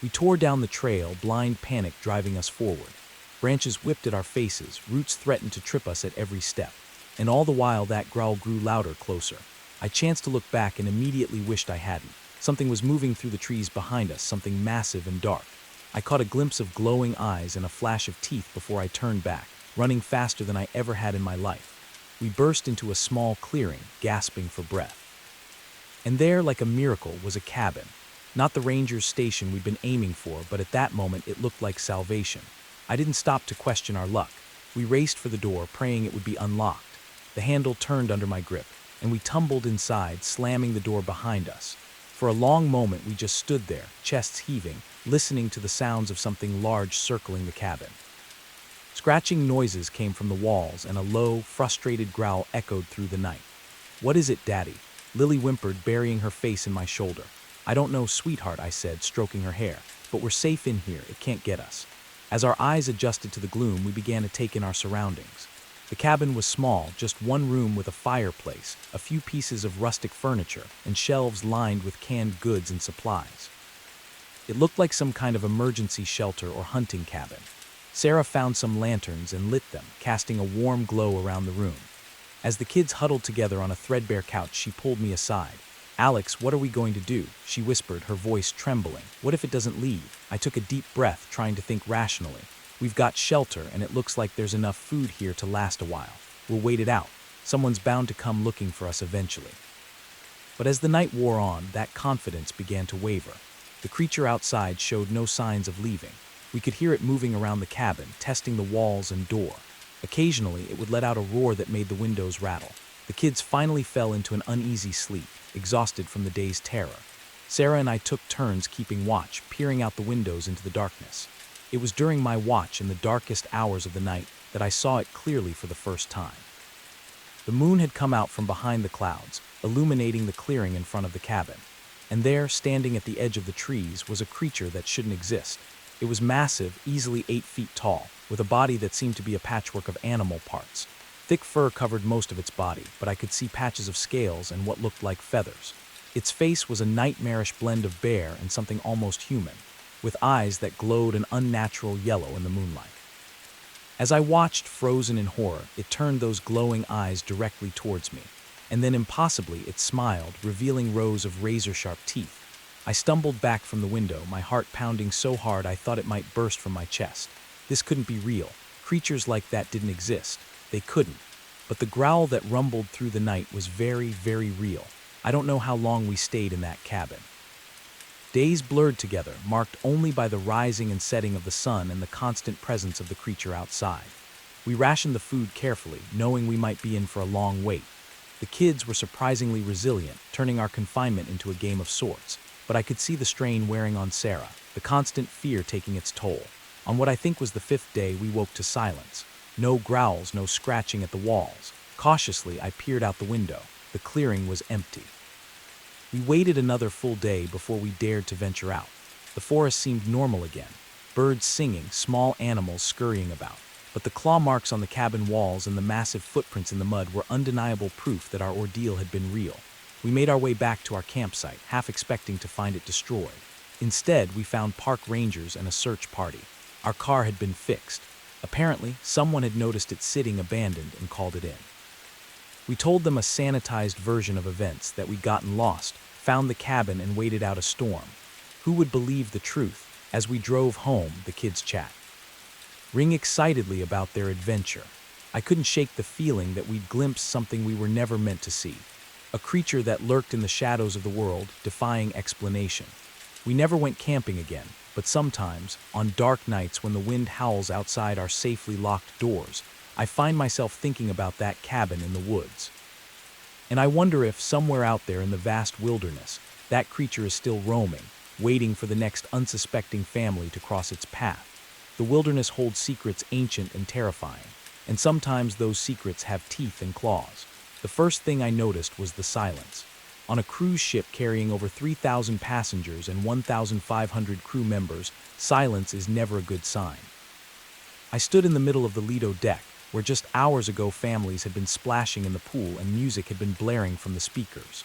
We tore down the trail, blind panic driving us forward. Branches whipped at our faces, roots threatened to trip us at every step. And all the while that growl grew louder, closer. I chanced to look back and immediately wished I hadn't. Something was moving through the trees behind us, something massive and dark. I caught a glimpse of glowing eyes and a flash of teeth before I turned back, running faster than I ever had in my life. We burst into a small clearing, gasping for breath. And there, like a miracle, was a cabin. Not the ranger's station we'd been aiming for, but at that moment it looked like salvation. I didn't stop to question our luck. We raced for the door, praying it would be unlocked. The handle turned under my grip, and we tumbled inside, slamming the door behind us. For a long moment we just stood there, chests heaving, listening to the sounds of something large circling the cabin. Scratching noises came from the walls, and a low, frustrated growl echoed through the night. "What is it, Daddy?" Lily whimpered, burying her face in my shoulder. "I don't know, sweetheart," I said, stroking her hair, "but we're safe in here, it can't get us." As our eyes adjusted to the gloom, we began to take in our surroundings. The cabin was small, just one room with a fireplace, a few pieces of rustic furniture, and shelves lined with canned goods and supplies. It looked like some kind of emergency shelter or hunting cabin. Sarah found some lanterns and lit them, casting a warm glow around the room. As the kids huddled together on a threadbare couch, she pulled me aside. "Alex, what are we going to do?" she whispered, her voice trembling. "What if it doesn't leave?" I took a deep breath, trying to think rationally. "We've got shelter, and it looks like there's enough food here to last a while. We'll wait it out. Someone's bound to come looking for us eventually." But as the night wore on, that confidence began to waver. The creature outside showed no signs of leaving. We could hear it moving around the cabin, testing the walls and door. Occasionally, it would let out a roar that made the windows rattle. The kids finally fell into an uneasy sleep, exhausted from the day's terror. Sarah and I took turns keeping watch, peering out the windows into the darkness. It was during my watch in the darkest hours of the night that I saw it clearly for the first time. The moon had come out from behind the clouds, illuminating the clearing in front of the cabin. And there, standing at the edge of the trees, was a creature that shouldn't exist. It was massive, easily 8 feet tall, with a body that seemed to be a patchwork of animal parts. Thick fur covered most of its body, but I could see patches of scales and what looked like feathers. Its face was a nightmarish blend of bear and something almost human, with eyes that glowed an unnatural yellow in the moonlight. As I watched, frozen in horror, it turned those glowing eyes directly towards me, and then impossibly it smiled, revealing rows of razor-sharp teeth. I stumbled back from the window, my heart pounding so hard I thought it might burst from my chest. This couldn't be real. Creatures like that didn't exist. They couldn't. But the growl that rumbled through the night was very, very real. I don't know how long we stayed in that cabin. Days blurred together, marked only by the rising and setting of the sun and the constant presence of the creature outside. We rationed the food carefully, knowing we might be in for a long wait. The kids were surprisingly resilient, turning our confinement into a game of sorts. But I could see the strain wearing on Sarah, the constant fear taking its toll. On what I think was the 5th day, we woke to silence. No growls, no scratching at the walls. Cautiously, I peered out the window. The clearing was empty. We waited another full day before we dared to venture out. The forest seemed normal again. Birds singing, small animals scurrying about. But the claw marks on the cabin walls and the massive footprints in the mud were undeniable proof that our ordeal had been real. We made our way back to our campsite, half expecting to find it destroyed. Instead, we found park rangers and a search party. Our car had been fixed. Apparently, someone had noticed it sitting abandoned and called it in. We told them a sanitized version of events, that we'd gotten lost, found the cabin, and waited out a storm. Who would believe the truth? As we drove home, the kids chat, ring excitedly about their adventure. I couldn't shake the feeling that we'd glimpsed something we were never meant to see. A creature that lurked in the shadows of the world, defying explanation. We never went camping again, but sometimes, on dark nights when the wind howls outside our safely locked doors, I find myself thinking about that cabin in the woods. And I wonder if, somewhere out there in the vast wilderness, that creature is still roaming, waiting for the next unsuspecting family to cross its path. The wilderness holds secrets ancient and terrifying, and sometimes those secrets have teeth and claws. The first thing I noticed was the silence. On a cruise ship carrying over 3,000 passengers and 1,500 crew members, silence is never a good sign. I stood in the middle of the Lido deck, where just hours ago families had been splashing in the pool and music had been blaring from the speakers.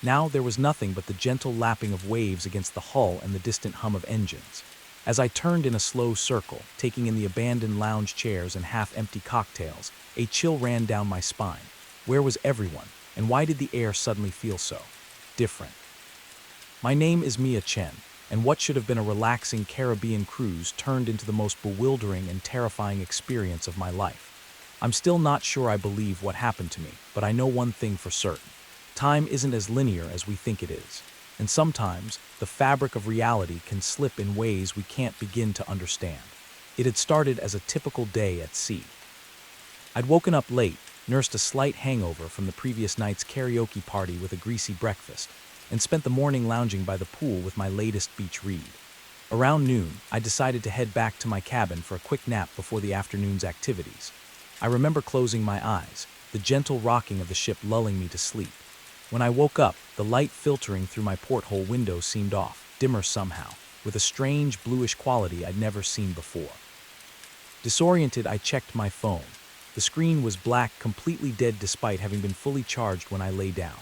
Now there was nothing but the gentle lapping of waves against the hull and the distant hum of engines. As I turned in a slow circle, taking in the abandoned lounge chairs and half-empty cocktails, a chill ran down my spine. Where was everyone, and why did the air suddenly feel so different? My name is Mia Chen, and what should have been a relaxing Caribbean cruise turned into the most bewildering and terrifying experience of my life. I'm still not sure I believe what happened to me, but I know one thing for certain. Time isn't as linear as we think it is. And sometimes, the fabric of reality can slip in ways we can't begin to understand. It had started as a typical day at sea. I'd woken up late, nursed a slight hangover from the previous night's karaoke party with a greasy breakfast, and spent the morning lounging by the pool with my latest beach read. Around noon, I decided to head back to my cabin for a quick nap before the afternoon's activities. I remember closing my eyes, the gentle rocking of the ship lulling me to sleep. When I woke up, the light filtering through my porthole window seemed off, dimmer somehow, with a strange bluish quality I'd never seen before. Disoriented, I checked my phone. The screen was black, completely dead despite having been fully charged when I lay down.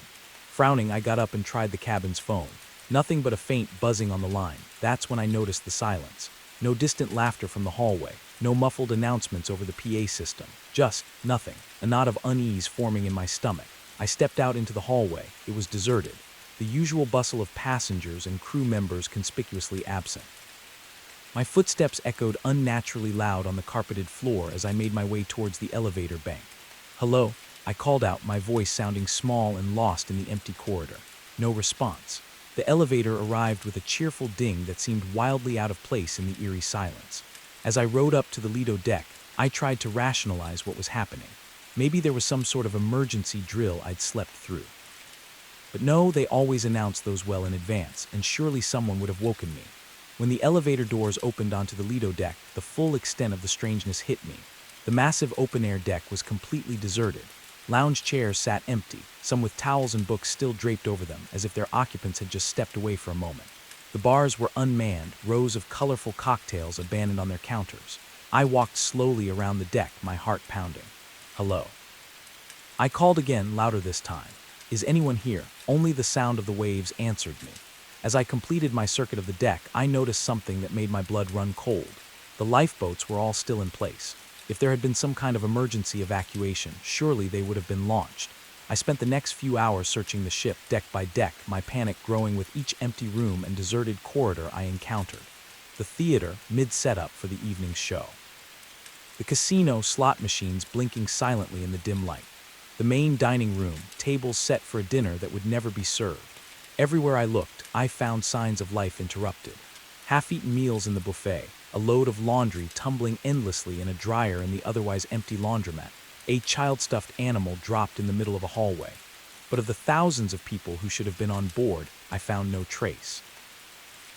Frowning, I got up and tried the cabin's phone. Nothing but a faint buzzing on the line. That's when I noticed the silence. No distant laughter from the hallway. No muffled announcements over the PA system. Just nothing. A knot of unease forming in my stomach. I stepped out into the hallway. It was deserted. The usual bustle of passengers and crew members conspicuously absent. My footsteps echoed unnaturally loud on the carpeted floor as I made my way towards the elevator bank. "Hello?" I called out, my voice sounding small and lost in the empty corridor. No response. The elevator arrived with a cheerful ding that seemed wildly out of place in the eerie silence. As I rode up to the Lido deck, I tried to rationalize what was happening. Maybe there was some sort of emergency drill I'd slept through. But no, they always announce those well in advance, and surely someone would have woken me. When the elevator doors opened onto the Lido deck, the full extent of the strangeness hit me. The massive open-air deck was completely deserted. Lounge chairs sat empty, some with towels and books still draped over them, as if their occupants had just stepped away for a moment. The bars were unmanned, rows of colorful cocktails abandoned on their counters. I walked slowly around the deck, my heart pounding. Hello. I called again, louder this time. Is anyone here? Only the sound of the waves answered me. As I completed my circuit of the deck, I noticed something that made my blood run cold. The lifeboats were all still in place. If there had been some kind of emergency evacuation, surely they would have been launched. I spent the next few hours searching the ship deck by deck, my panic growing with each empty room and deserted corridor I encountered. The theater, mid-setup for the evening's show. The casino slot machines blinking silently in the dim light. The main dining room, tables set for a dinner that would never be served. Everywhere I looked, I found signs of life interrupted. Half-eaten meals in the buffet, a load of laundry tumbling endlessly in a dryer in the otherwise empty laundromat, a child-stuffed animal dropped in the middle of a hallway. But of the thousands of people who should have been on board, I found no trace.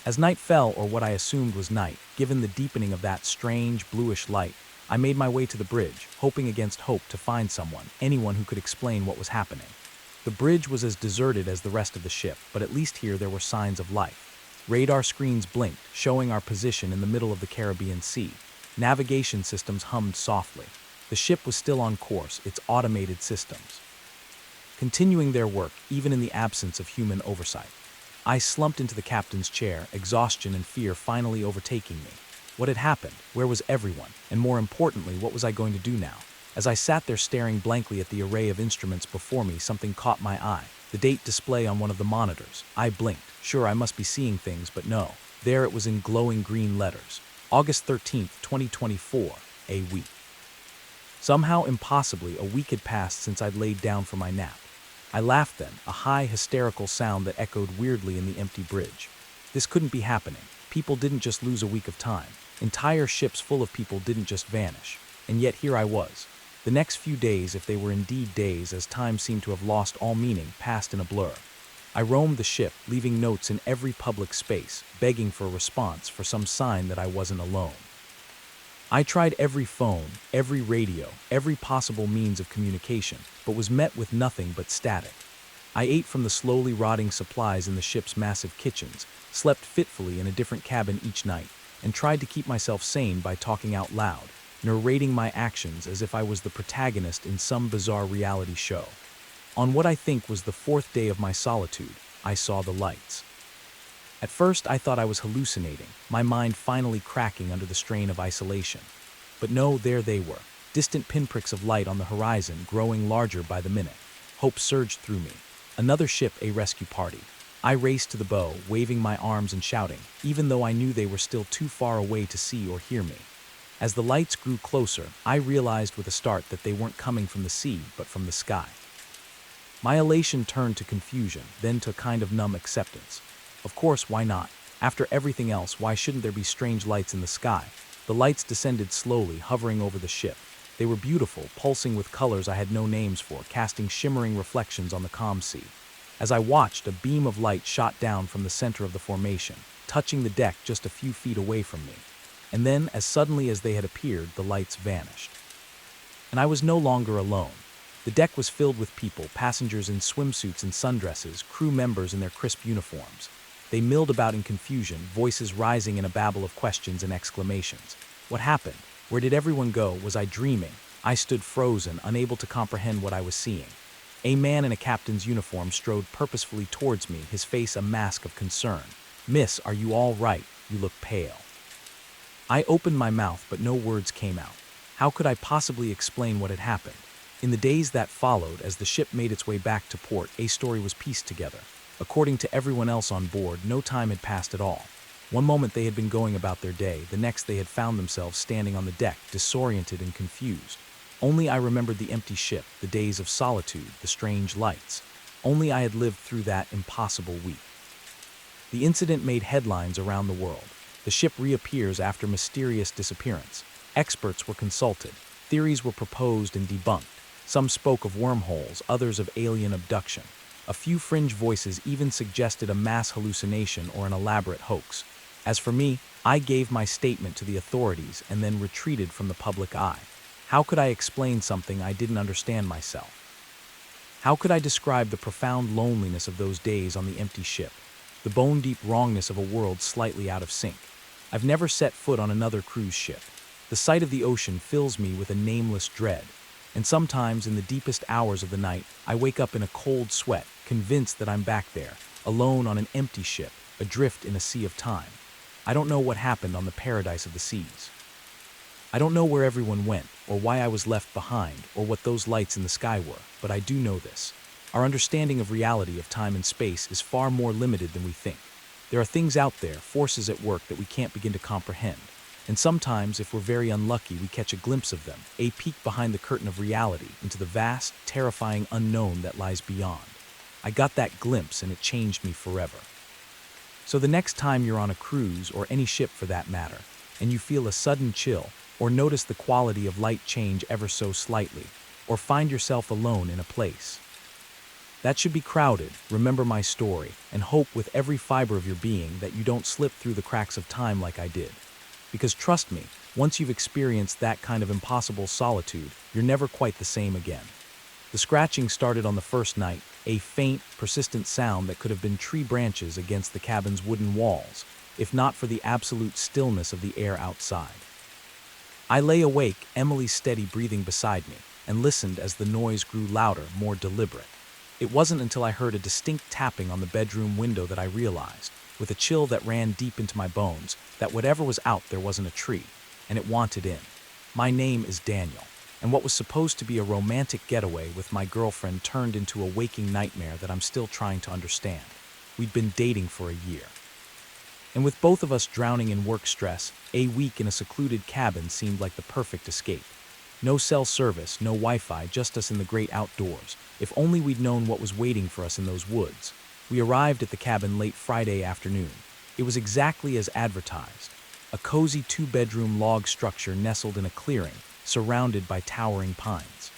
As night fell, or what I assumed was night, given the deepening of that strange, bluish light, I made my way to the bridge, hoping against hope to find anyone who could explain what was happening. The bridge was as deserted as the rest of the ship, but at least here there were signs of life. Radar screens blinked, showing our position in the middle of the Caribbean Sea. Navigation systems hummed softly. The ship was still on course, its automated systems continuing their work, even in the absence of human oversight. I slumped into the captain's chair, exhaustion and fear finally overtaking me. What had happened? Where was everyone? And more importantly, what was I going to do now? As I sat there staring blankly at the array of instruments before me, something caught my eye. The date display on one of the monitors. I blinked. Sure, I must be seeing things, but no. There it was in glowing green letters. August 13th, 2024. A week. Somehow, impossibly, a week had passed since I'd laid down for my nap. I laughed then, a high, hysterical sound that echoed weirdly in the empty bridge. This couldn't be happening. People didn't just lose a week of time. Entire ships full of people didn't just vanish. And yet here I was. The next few days, if they were indeed days, as time seemed to have lost all meaning, passed in a blur. I roamed the ship, leaving notes in every public space, begging for a response, for some sign that I wasn't alone. I tried every phone, every radio, every possible means of communication, but was met with nothing but static. I ate from the slowly rotting supplies in the ship's massive kitchens, slept fitfully in a different cabin each night, and tried to keep myself sane by talking out loud, narrating my actions as if I was the protagonist in some bizarre reality show. On what I think was the fourth day of my solitude, I saw the lights. At first, I thought I was hallucinating, my mind finally cracking under the strain of isolation. But no, there they were, distant pinpricks of light on the horizon, growing larger by the minute. Hope surged through me. Another ship, a rescue party. I raced to the bow, waving my arms and shouting, even though I knew they were still too far away to see or hear me. As the lights grew closer, I realized with a start that they weren't coming from the sea, but from the sky. My elation turned to confusion, then to a kind of numb acceptance. Of course, why not? After everything else, why shouldn't there be strange lights in the sky? The lights descended slowly, hovering over the ship. They were beautiful, pulsing with colors I had no names for, casting shimmering reflections on the calm sea. As I watched, a beam of light shot down from the center of the formation, touching the deck just a few feet away from me. And then, as suddenly as they had appeared, the lights vanished. And I was no longer alone. The deck was filled with people, passengers in swimsuits and sundresses, crew members in their crisp uniforms. They milled about in confusion, voices rising in a babble of questions and exclamations. What happened? Where did everyone go? Was I dreaming? I stood frozen, unable to comprehend what I was seeing. A man in a captain's uniform strode purposefully towards me, his face a mask of concern. "Miss, are you all right? You look pale." I opened my mouth, but no words came out. How could I possibly explain what had happened? In the days that followed, as the ship made its way back to port, a story was pieced together. According to everyone else on board, no time had passed at all. One moment they had been going about their day, the next they had found themselves standing on the deck, disoriented and confused. Only I remembered the empty ship, the days of solitude, the strange lights. Only I had lived through that impossible week. The incident made headlines around the world. The ship reappears after mysterious disappearance. Experts were consulted. Theories were proposed and debunked. Some spoke of wormholes, others of alien abduction. A few fringe voices even suggested a mass hallucination or an elaborate hoax. As for me, I gave my statement to the authorities and then retreated from the public eye. How could I explain something I didn't understand myself? How could I describe the profound loneliness of those days on the empty ship? The bone-deep wrongness of a world slightly out of sync. I've never set foot on another cruise ship. The sight of the ocean fills me with a nameless dread, and sometimes in the deepest hours of the night, I wake up in a cold sweat, convinced that I'm back there, alone on an empty ship, adrift in a sea of time. I don't know what happened on the paradise of the seas. I don't know where everyone went, or why I was left behind, or what those lights in the sky were, but I do know this. Our understanding of reality, of time and space, is far more limited than we think. There are things out there, forces at work that we can't begin to comprehend. And sometimes, if we're very unlucky, we catch a glimpse of them, a peek behind the curtain of reality into the vast, terrifying unknown that lies beyond. I got that glimpse and it changed me forever. So the next time you're on a cruise, or any ship for that matter, and you feel a sudden chill, or notice the quality of light change ever so slightly, or find yourself alone in a place that should be crowded, remember my story, and hope with every fiber of your being that you don't slip through the cracks of time like I did. Because trust me, once you've experienced that kind of impossible solitude, you're never quite the same again. The scratching started on the first night, a faint, persistent sound that could have been tree branches against the cabin's wooden walls, if not for the absolute stillness of the air outside. I lay awake, Emily's steady breathing beside me, and listened as the noise grew louder, more deliberate. It wasn't until I heard a distinct tapping on the bedroom window that I realized, with a chill that ran deep into my bones, that whatever was out there wasn't a tree, and it wanted in. My name is Daniel, and what was supposed to be a romantic getaway with my girlfriend turned into a waking nightmare that I'm still trying to understand. We'd been dating for a year. And with both of us drowning in work stress, a week in a secluded cabin seemed like the perfect escape. No cell service, no Wi-Fi, just us in the great outdoors. If only we'd known what was waiting for us in those woods. We arrived at the cabin late Friday afternoon. It was exactly as advertised. A cozy 2-bedroom log structure nestled in a clearing, surrounded by towering pines.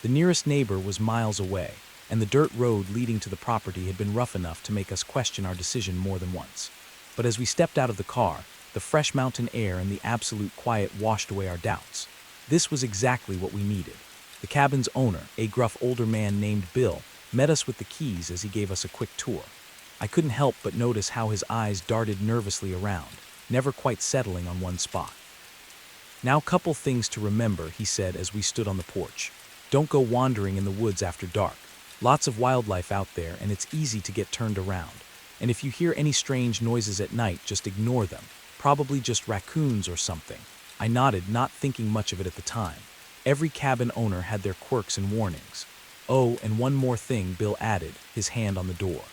The nearest neighbor was miles away, and the dirt road leading to the property had been rough enough to make us question our decision more than once. But as we stepped out of the car, the fresh mountain air and the absolute quiet washed away our doubts. This was exactly what we needed. The cabin's owner, a gruff older man named Bill, met us with the keys as he gave us a quick tour. I couldn't help but notice how his eyes darted nervously around, never quite settling on one spot. "Now, couple things to remember," he said as we stood on the porch. "Don't go wandering in the woods after dark. Lots of wildlife out there, and it's easy to get turned around. And if you hear any strange noises at night, just ignore them. Probably just raccoons or something." I nodded, not thinking much of it at the time. Every cabin owner had their quirks and warnings. "Oh, and one more thing," Bill added, his hand on the door.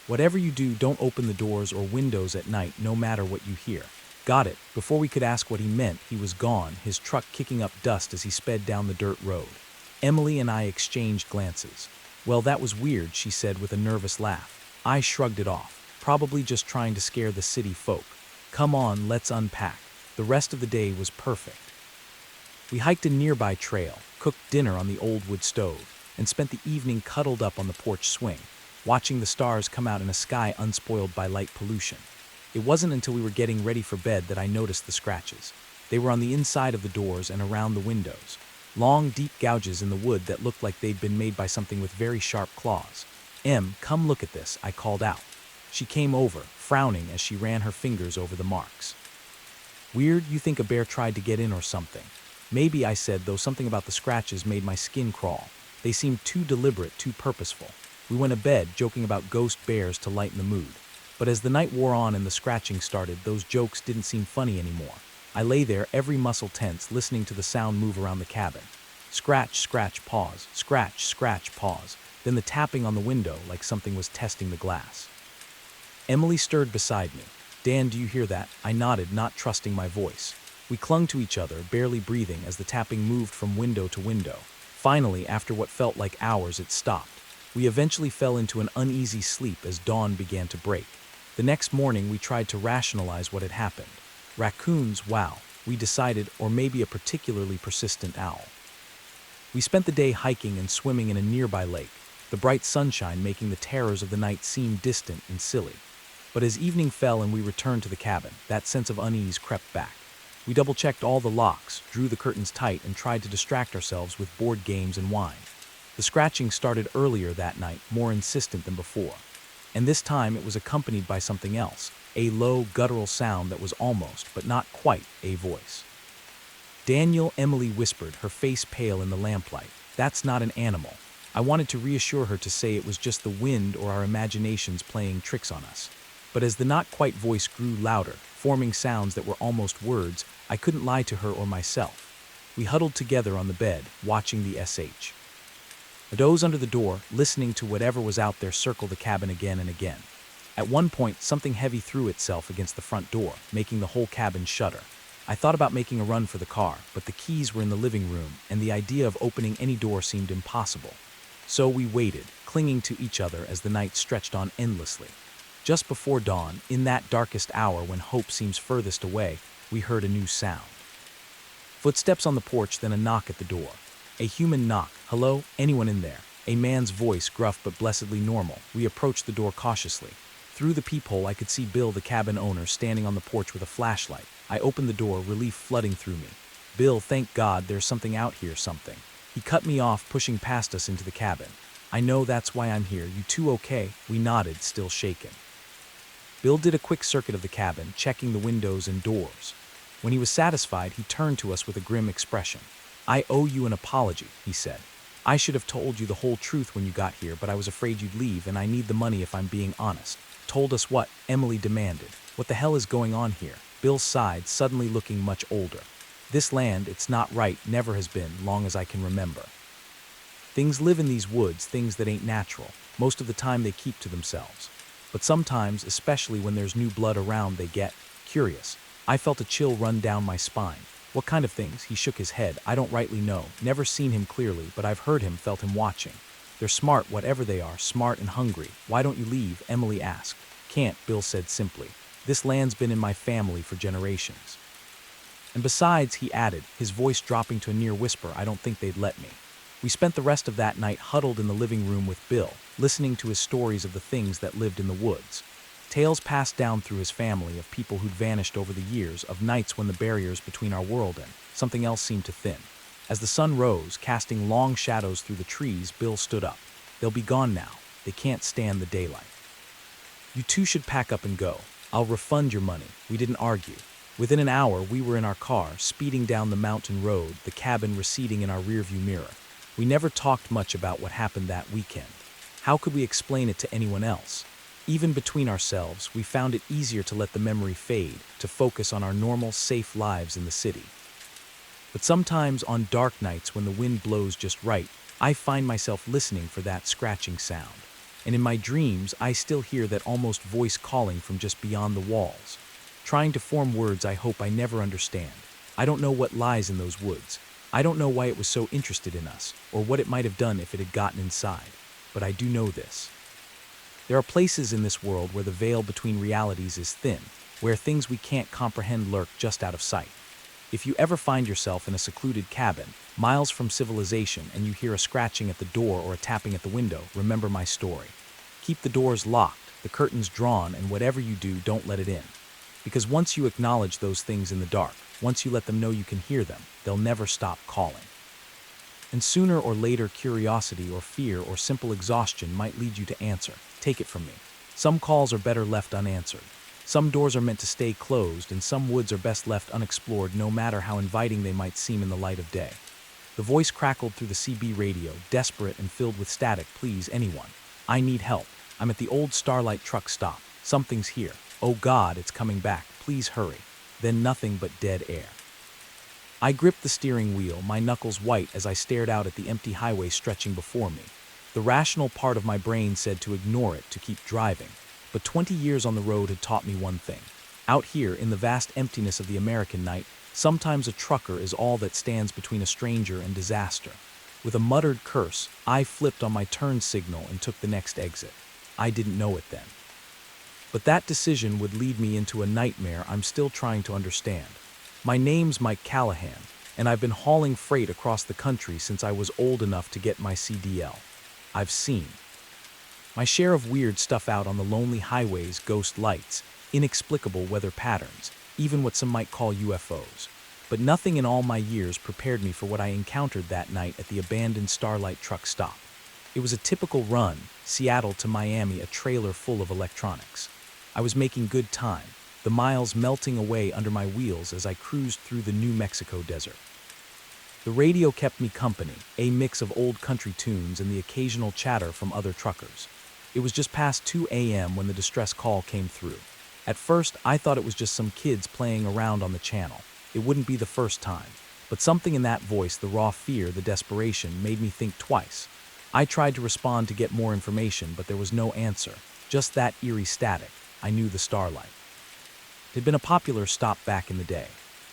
"Whatever you do, don't open the doors or windows at night, no matter what you hear." Got it. Before we could ask what he meant, he was gone, his truck kicking up dust as he sped down the dirt road. Emily and I exchanged glances. "Well, that was weird," she said with a nervous laugh. I shrugged it off. Probably just trying to scare the city folk. "Come on, let's unpack." The rest of the day was perfect. We hiked a nearby trail, cooked dinner on the old wood stove, and spent the evening cuddled up on the porch swing, watching the stars come out in a sky unspoiled by light pollution. It wasn't until we were getting ready for bed that I noticed the scratches. They were on the inside of the doors and around the windows. Long, deep gouges in the wood that looked like they'd been made by something with very sharp claws. "Em, come look at this," I called out. She came over, frowning as she ran her fingers over the marks. "Weird, you think a bear tried to get in or something?" "Maybe," I said, though something about the scratches made my skin crawl. They seemed too deliberate, too purposeful. We went to bed, joking about ghost bears to lighten the mood. But as the night wore on and the scratching started, those jokes didn't seem funny anymore. I lay there, every muscle tense, listening to the sound move around the cabin. Scratch, scratch, pause, scratch, scratch, pause. Then the tapping on the window, like something was testing the glass. Emily stirred beside me. "Dan, do you hear that?" I nodded, not trusting my voice. We clung to each other, barely breathing, as the tapping moved from window to window. Finally, after what felt like hours, it stopped. We eventually fell into an uneasy sleep as dawn began to break. The next morning, we tried to rationalize what had happened. Raccoons, wow, we decided, or maybe a particularly persistent owl. We spent the day hiking and swimming in a nearby lake, the bright sunshine making the terrors of the night seem distant and silly. But as evening fell and we returned to the cabin, that sense of unease crept back. We double-checked all the locks, drew the curtains tight, and tried to distract ourselves with board games and wine. The scratching started earlier that night, more insistent than before. And this time it was accompanied by something else, a low, guttural sound that was almost, but not quite, a voice. "Daniel," Emily whispered, her face pale in the lamplight. "That's not an animal." I wanted to reassure her, to say it was just the wind or our imaginations playing tricks on us. But as the not-quite voice grew louder, forming sounds that were almost words, I couldn't lie to her or myself. We huddled together on the bed, watching the SH. A doze under the door, listening to whatever was out there circle the cabin again and again. At one point, something heavy threw itself against the front door, making the whole cabin shudder. I thought about making a run for the car, but the keys were in the living room, and the idea of opening any door seemed impossible. So we waited, clinging to each other as the night stretched on endlessly. Just before dawn, in that darkest hour when hope seems furthest away, we heard a new sound. Footsteps on the porch, then a knock at the door. A human knock. "Hello? Anyone in there?" A man's voice, gruff but blessedly normal. We approached the door cautiously. Through the peephole, I could see Bill, the cabin owner, standing on the porch with a flashlight. I opened the door, relief flooding through me. "Bill, thank God, there's something out here, something." He cut me off, pushing past us into the cabin. "I know, that's why I'm here. You two okay?" We nodded, still shaken. Bill did a quick circuit of the cabin, checking the windows and doors. When he was satisfied, he turned to us with a grim expression. "I owe you an apology," he said. "I should have told you the whole truth when you got here, but I was afraid you'd leave, and I need the money if I'm being honest." "Told us what?" Emily demanded. "What the hell is going on here?" Bill sighed, suddenly looking much older. "This land, it's not right, never has been, long as I can remember. Things live in these woods, things that ain't natural. Most of the time they keep to themselves. But sometimes, especially when there's new blood around, they get curious." I felt a chill run down my spine. "What kind of things?" He shook his head. "I don't rightly know. Never seen him clearly, but I've heard him, felt him watching. They're smart, whatever they are, smart and hungry." "Why don't you leave?" Emily asked. "Can't," Bill said simply. "This land's been in my family for generations. And besides," he added, his voice dropping to a near whisper, "I don't think they'd let me." We spent the rest of that night huddled in the living room with Bill, listening to his stories of the things that lived in the woods. Tales passed down through his family of people who'd vanished over the years, of nights when the barriers between our world and something else seemed to thin. As the sun rose, casting long shadows through the trees, Bill stood up. "They'll be gone now. They can't stand the daylight. You two should pack up and go. I'll refund your money." We didn't argue. Within an hour, we were in our car, speeding down the mountain road, the cabin receding in our rearview mirror. We never talked much about what happened that weekend. How could we explain it to anyone else? Even between ourselves, we found it easier to let the memory fade, to focus on our normal, safe lives in the city. But sometimes, on dark nights when the wind blows just right, I find myself listening for that scratching sound. And in my dreams, I still hear that almost voice calling from just beyond the walls, trying to form words I hope I never understand. I don't know what lies in those woods. I don't know why it was so interested in us, or what it might have done if it had gotten inside. But I do know this. There are places in this world where the veil between realities is thin, where things we can't comprehend lurk just out of sight. If you ever find yourself in a secluded cabin, miles from civilization, and you hear a scratching at the door or a tapping at the window, remember my story. Keep the doors locked, the curtains drawn, and whatever you do, don't let it in. Because once you acknowledge those things in the dark, once you let them know you can hear them, they'll never stop calling. And sooner or later, curiosity or fear or simple exhaustion might lead you to answer. Take it from me. Some calls are better left unanswered. Some doors are meant to stay closed, and some woods are best left unexplored, no matter how inviting they might seem in the light of day. The voice crackled through the CB radio, desperate and filled with static. "Please, anyone. I need help. I'm at the old Starlight truck stop. Something's here. Oh God, it's coming back. Please hurry." Then nothing but dead air. I gripped the steering wheel, my knuckles white as I stared out at the empty highway stretching before me. The rational part of my brain said to ignore it, to keep driving. But 20 years on the road had taught me one thing. Out here, in the vast emptiness of the American night, sometimes a trucker is all that stands between a stranger and disaster. With a muttered curse, I flipped on my turn signal and took the next exit. I didn't know it then. But that decision would lead me into a nightmare I'm still trying to understand. My name's Mike Callahan, and I've been hauling freight across the country since I was old enough to get my CDL. I've seen my share of weird stuff out on the lonely highways, ghost lights, inexplicable weather patterns, even what some might call UFOs. But nothing in all my years prepared me for what I encountered that night at the abandoned Starlight truck stop. It was a typical run, Seattle to Miami, a trailer full of electronics. I was making good time, the miles melting away under my wheels as I cruised through the New Mexico desert. The radio kept me company, a mix of old country tunes and the occasional chatter from other truckers. It was just past 2 a.m. when the distress call came through. At first, I thought it was just some kids playing around on the channel. It wouldn't be the first time. But something in that voice, the raw fear, the desperation, made me think twice. I tried to respond to get more information, but there was no answer. Just that eerie static. I knew the starlight. It had been a popular stop back in the day.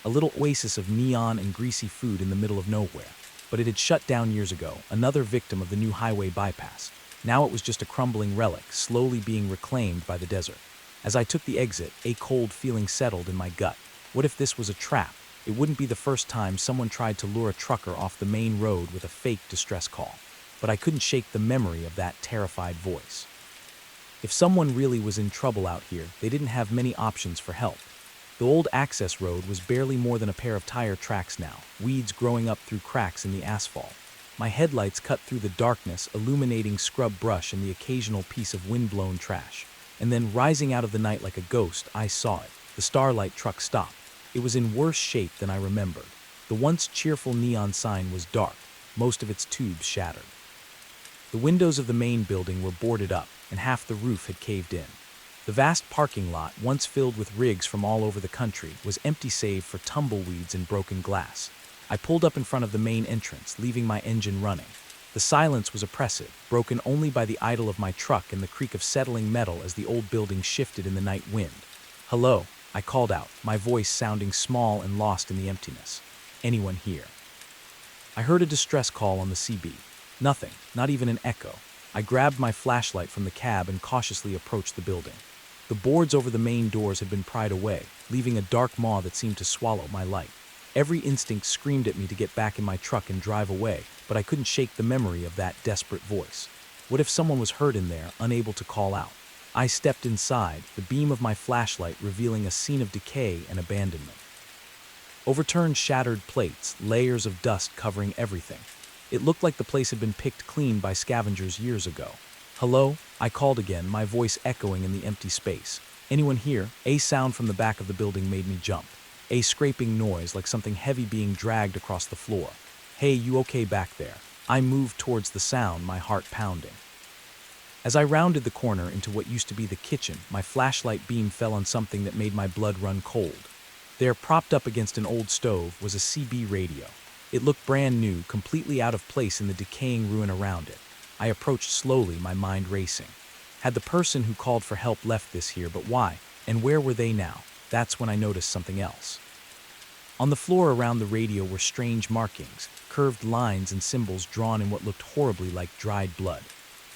A little oasis of neon and greasy food in the middle of nowhere. But it had shut down years ago, another victim of the new highway bypass. Now it was just a crumbling relic, slowly being reclaimed by the desert. As I took the exit, a cold feeling settled in my gut. What if this was a trap? It wouldn't be the first time someone tried to lure a trucker off the main road with a fake distress call. But I couldn't shake the memory of that terrified voice. If someone really was in trouble out here, they didn't have many options for help. The old access road was barely more than a pair of tire tracks now, weeds growing up through cracks in the asphalt. My headlights cut through the darkness, illuminating scrub brush and the occasional piece of wind-blown trash. And then, rising out of the night like a ghost, I saw it. The Starlight truck stopped. It was in worse shape than I remembered. The once cheerful neon sign was dark, most of its tubes shattered. The windows of the main building were boarded up, and half the roof had caved in. The vast parking lot, once filled with rigs from all over the country, was empty save for tumbleweeds and broken glass. I pulled up in front of the main entrance, leaving my engine running. The silence was oppressive, broken only by the idle of my truck and the creak of settling metal as the old building shifted in the night wind. "Hello," I called out, my voice sounding small and lost in the emptiness. "Anyone here?" I heard a distress call on the CB. Nothing, not even an echo. I grabbed my flashlight from the cab and cautiously approached the building. The boards over the main doors had been pried away, leaving a dark maw that seemed to swallow my light. Every instinct screamed at me to get back in my truck and drive away, but I couldn't shake the memory of that desperate voice. What if someone was hurt in there, unable to call out? I stepped inside, the beam of my flashlight revealing a scene of decay and abandonment. Overturned shattered plates, layers of dust covering everything. It looked like the place had been picked clean by scavengers years ago. "Hello?" I called again, my voice echoing in the empty space. "Anyone here?" A sound from the back of the building made me jump. A scraping noise, like something heavy being dragged across the floor. "Hey, you okay back there?" I moved towards the sound, my heart pounding. As I rounded the corner into what used to be the kitchen, my flashlight beam fell on something that made my blood run cold. There, propped up against an old stove, was a CB radio. It looked brand new, completely out of place in the decaying ruin around it. I approached slowly, my mind racing. Had the person who called for help left this here, but why? And where were they now? That's when I noticed something else. On the floor around the radio were strange markings, curved lines and symbols drawn in what looked horribly like dried blood.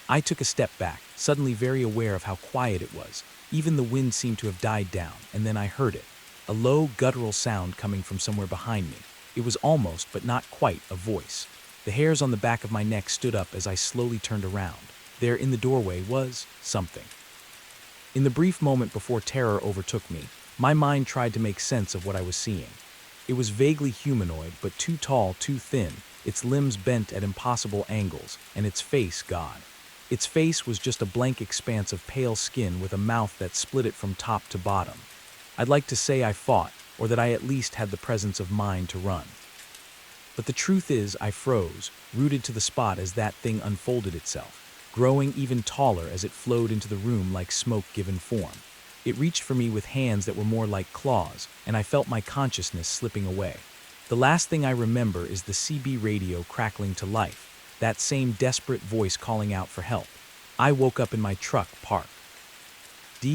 I took a step back, suddenly very aware of how quiet it was. Even the wind seemed to have died down, and then I heard it. A low, guttural sound coming from somewhere behind me. It was almost, but not quite, a voice. The hairs on the back of my neck stood up as I slowly turned around. There in the doorway was something. In the brief moment before terror overtook me, my mind tried to make sense of what I was seeing. It was vaguely humanoid, but too tall, too thin, its limbs bent at impossible angles, and its face gone. Its face was just a blank expanse of pale skin with a mouth that split it from top to bottom. I'd like to say I fought, or that I at least had the presence of mind to run. But the truth is, I froze, rooted to the spot as that thing unfolded itself, growing even taller as it flowed into the room like smoke given form. It reached for me with hands that were more like claws, and I felt my consciousness slipping away. The last thing I remember is the CB radio crackling to life, that same desperate voice calling out for help. I woke up in my truck, parked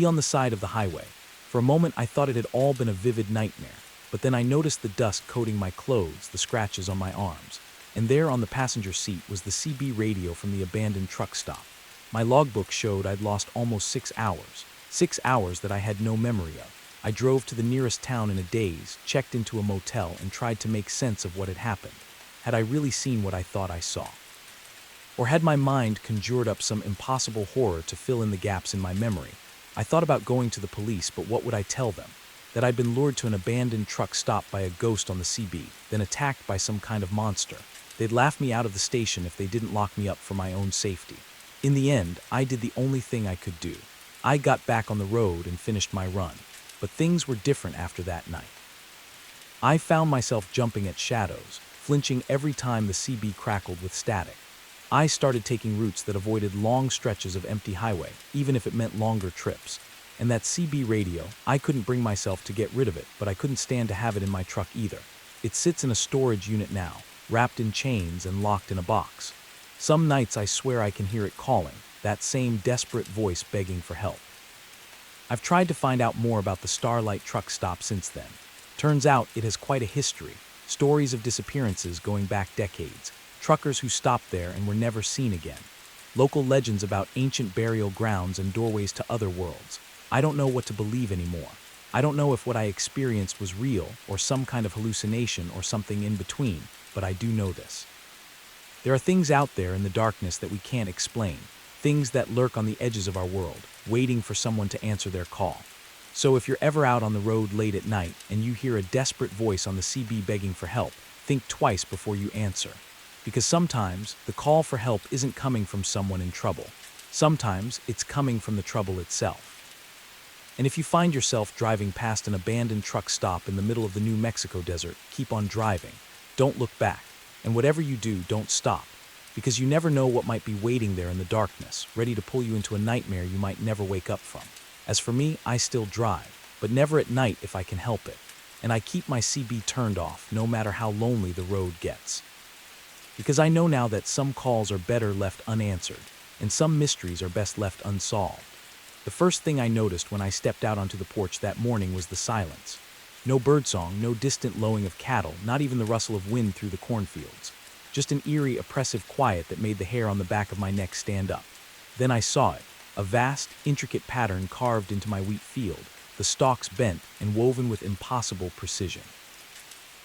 on the side of the highway. For a moment I thought it had all been a vivid nightmare, but then I noticed the dust coating my clothes, the scratches on my arms. And there on the passenger seat was the CB radio from the abandoned truck stop. My logbook showed I'd lost almost 6 hours. 6 hours that I had no memory of. I drove to the nearest town in a daze, checked into a motel, and tried to make sense of what had happened. Had I really seen what I thought I saw? Or had my mind conjured up some impossible horror to fill in the gaps in my memory? I thought about going to the police, but what would I tell them? That I'd been lured to an abandoned truck stop by a ghost on the CB, then attacked by some kind of monster. They'd laugh me out of the station if they didn't lock me up for my own safety. In the end, I did the only thing I could do. I got back on the road and finished my run. But things were different after that night. I found myself jumping at shadows, flinching every time the CB crackled with static. I started taking routes that avoided long stretches of empty highway, even if it meant longer trips. And that CB radio, I couldn't bring myself to get rid of it, but I couldn't stand to have it in my truck either. It sits in a storage unit now, wrapped in chains and locked in a box. Some nights I swear I can hear it calling, that same desperate voice begging for help. I've tried to find out more about the Starlight truck stop since then. Turns out it has quite a history, stories of disappearances going back decades, truckers who stopped there and were never seen again, local legends about ancient burial grounds and doorways to other worlds. I don't know what to believe anymore. I don't know if what I experienced was real or some kind of hallucination or something in between, but I do know this. There are things out there in the darkness that we can't explain, things that lurk on the edges of our world, waiting for someone to answer their call. So if you're ever out on the road late at night and you hear a desperate voice on the CB begging for help, think twice before you answer. Because sometimes the call for help isn't coming from someone in trouble. Sometimes it's coming from the trouble itself. And if you find yourself driving past an abandoned truck stop in the middle of the New Mexico desert, keep on driving. Don't look back. And whatever you do, don't stop. Because you never know what might be waiting there in the darkness, ready to pull you into a nightmare you might never wake up from. As for me, I still drive, but never at night if I can help it. And I keep my CB turned off, no matter how lonely the road gets. Because I know now that some calls are better left unanswered, and some mysteries are best left unsolved. The first thing I noticed when I stepped out onto the porch that morning was the silence. No birdsong, no distant lowing of cattle, not even the rustle of wind through the cornfields. Just an eerie, oppressive quiet that made the hair on the back of my neck stand up. Then I saw it, a vast, intricate pattern carved into my wheat field, the stalks bent and woven with impossible precision.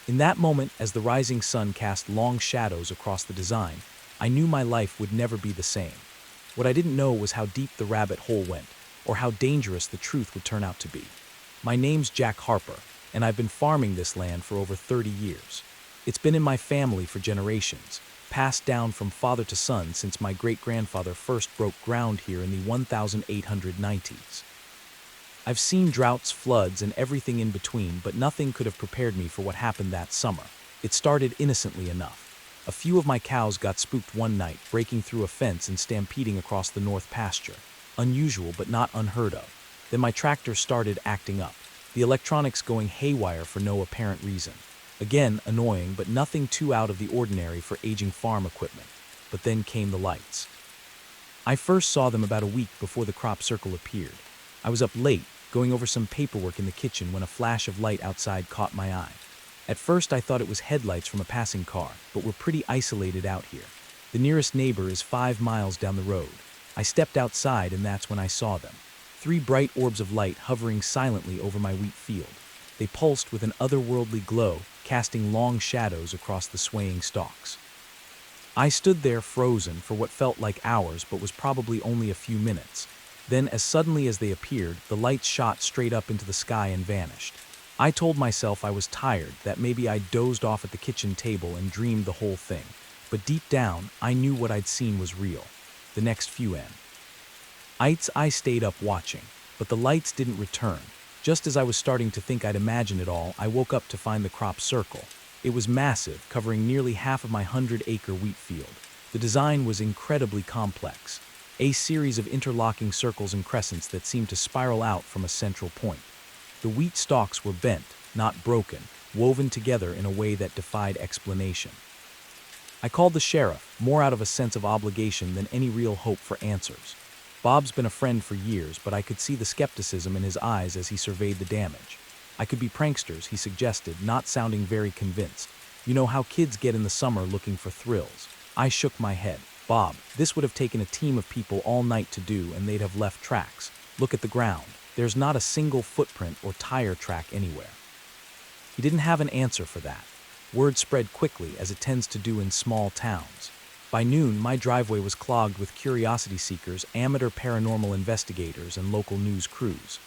In that moment, as the rising sun cast long shadows across the design, I knew my life would never be the same. What I didn't know was how deep the rabbit hole went, or how dangerous the truth would turn out to be. My name's Jack Harper, and I've been farming this land for over 30 years. It's been in my family for generations, passed down from father to son since my great-grandfather first broke ground here in the 1890s. I've seen droughts, floods, and everything in between, but nothing could have prepared me for what happened that summer. It started innocently enough. A few of my cows got spooked one night, breaking through a fence and stampeding across the north pasture. Unusual, but not unheard of. Then my tractor started acting up, the electronics going haywire for no apparent reason. Again, annoying, but nothing too out of the ordinary for aging farm equipment. But then came the lights. I first saw them about a week before the crop circle appeared. I was up late, going over some paperwork in the kitchen when a flash of light outside caught my eye. At first I thought it was headlights from a passing car, but we're pretty isolated out here. The nearest neighbor is 5 miles down the road. I stepped outside and that's when I saw them. 3 bright orbs of light hovering silently over my wheat field. They pulsed with an otherworldly glow, casting long shadows across the swaying stalks. I stood there frozen for what felt like hours but was probably only a few minutes. Then, as suddenly as they appeared, the lights shot straight up into the sky and vanished. I told myself I was tired, that maybe I'd dozed off at the kitchen table and dreamed the whole thing. But deep down, I knew what I'd seen was real. The next few I stayed up watching, but the lights didn't return. Just as I was starting to think I'd imagined it all, I woke up to find the crop circle. It was massive, covering nearly half of my 100-acre wheat field. The design was incredibly complex, a series of interlocking circles and crescents that seemed to spiral out from a central point. The wheat stalks were bent, not broken, woven together in a way that defied explanation. I called the sheriff, more out of a sense of obligation than any real hope for answers. Bob's been a friend for years, but I could see the skepticism in his eyes as he surveyed the damage. I could be pranksters, he suggested, not sounding very convinced. You know how kids get in the summer looking for thrills. I shook my head. Bob, this would have taken a team of people all night to do, and they'd have left tracks. Look at the ground. There's not a single footprint or tire track anywhere. He didn't have an answer for that. Word spread quickly, as it tends to do in small towns. By noon, my driveway was clogged with curiosity seekers, amateur paranormal investigators, and local news crews.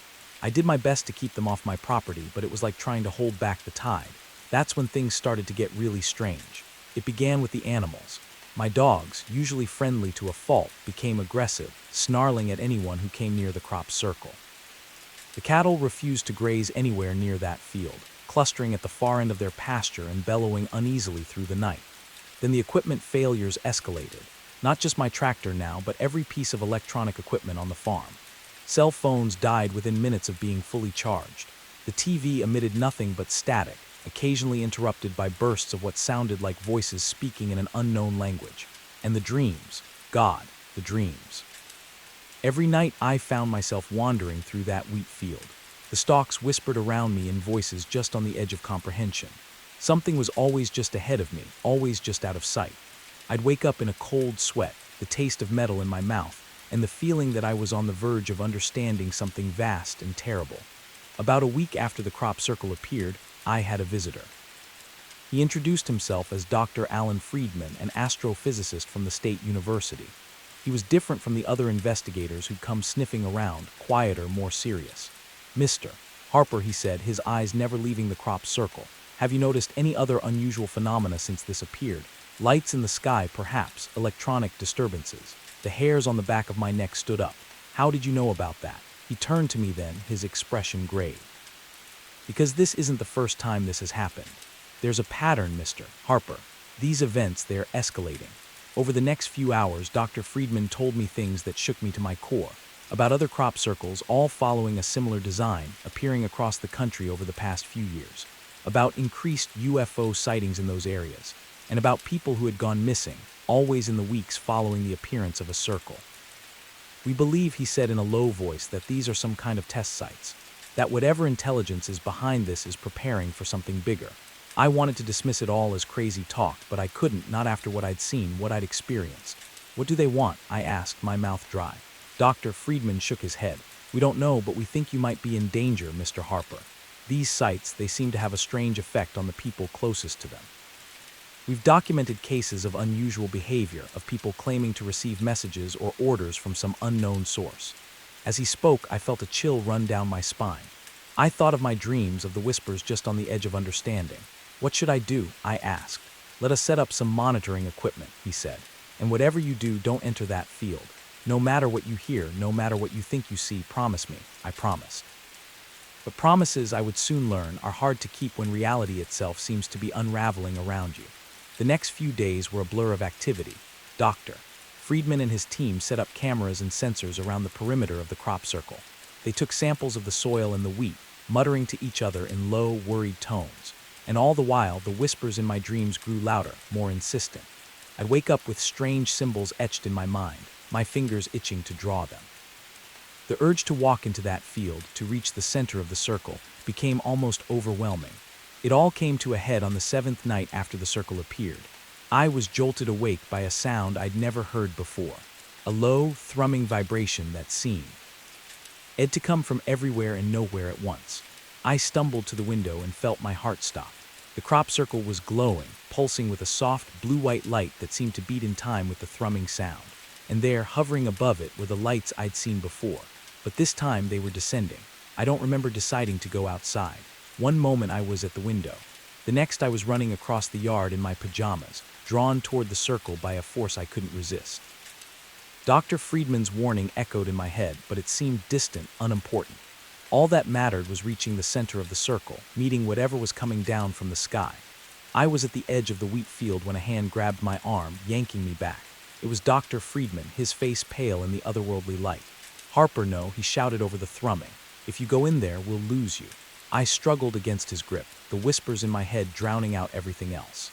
I did my best to keep them off my property, but it was like trying to hold back the tide. That's when things started to get really strange. It began with the animals. My dogs, usually friendly to a fault, became aggressive, snarling at anyone who came near the crop circle. The cattle refused to graze anywhere near that field, clustering at the far end of their pasture and bellowing uneasily through the night. Then the equipment failures escalated. Not just my tractor now, but every piece of electronic equipment on the farm. Cell phones died within minutes of being fully charged. The TV emitted nothing but static, occasionally interrupted by bursts of what sounded like voices speaking in an unknown language. And the dreams. God, the dreams. Every night I found myself wandering through that wheat field. The stalks whispered around me in voices just on the edge of comprehension. Something was always just ahead of me, always just out of sight. I'd wake up in a cold sweat, the taste of metal in my mouth, and the feeling that I was on the verge of understanding something vast and terrible. About a week after the crop circle appeared, I had a visitor. He introduced himself as Dr. Alan Friedman, an astrophysicist from the State University. He was different from the other investigators who'd come sniffing around, quieter, more serious. "Mr. Harper," he said, his eyes never leaving the crop circle, "have you noticed any other unusual phenomena since this appeared? Lights in the sky, perhaps, electronic disturbances." The hairs on the back of my neck stood up. "How did you know about that?" He turned to me then, his expression grave. "Because this isn't the first time this has happened. There's a pattern, Mr. Harper. These events, they're escalating." Over the next few hours, Dr. Friedman told me things that shook me to my core, about other crop circles, all following a similar design, appearing across the country over the past few years, about increased UFO sightings in those areas, and about people who had gone missing, always in the weeks following the appearance of a circle. "We believe," he said in a low voice, "that these are some kind of test sites, that whatever intelligence is behind this is preparing for something bigger." I wanted to dismiss it all as crazy talk, but I couldn't, not after what I'd seen, what I'd experienced. "What do they want?" I asked, my mouth dry. Dr. Friedman shook his head. "We don't know, but we think you might be in danger, Mr. Harper. These sites, they seem to have a strange effect on the people closest to them. We've documented cases of unusual behavior, of people claiming to receive messages or orders from some unknown source." As he spoke, I felt a chill run down my spine. I thought of my dreams, of the whispers just on the edge of understanding. "What should I do?" I asked. "Let us set up some monitoring equipment," he said. "And whatever you do, don't enter that field. No matter what you hear, no matter what you think you see, promise me." I promised. But promises, I would soon learn, are hard to keep when reality itself seems to be unraveling around you. The next few days were a blur of activity. Dr. Friedman and his team set up cameras and sensors around the perimeter of the crop circle. They took samples of the soil and the wheat, muttering to each other in low, worried tones. And all the while, the whispers in my dreams grew louder, more insistent. I'd wake up with strange symbols etched in my mind, my fingers itching to draw them. The urge to walk into that field, to reach the center of the circle, became almost overwhelming. It all came to a head on the 7th night after the circle appeared. I was jolted awake by a sound I'd never heard before, a low, thrumming vibration that seemed to come from everywhere and nowhere at once. I stumbled to the window and felt my heart stop. The crop circle was glowing, pulsing with a soft, blue-white light that seemed to beat in time with the thrumming sound. And there, hovering above it, were the lights I'd seen before. But this time they were descending. I don't remember deciding to go outside. One moment I was at the window. The next I was running across the yard in my pajamas, drawn toward the circle by a force I couldn't resist. Dr. Friedman's warning echoed in my head, but it seemed distant, unimportant. All that mattered was reaching the center of the circle, meeting whatever was coming down from the sky. I was at the edge of the wheat field when a hand grabbed my arm, yanking me back. It was Dr. Friedman, his face pale in the otherworldly light. "Harper, no," he shouted over the thrumming. "If you go in there, we'll lose you." I struggled against his grip, the whispers in my head drowning out everything else.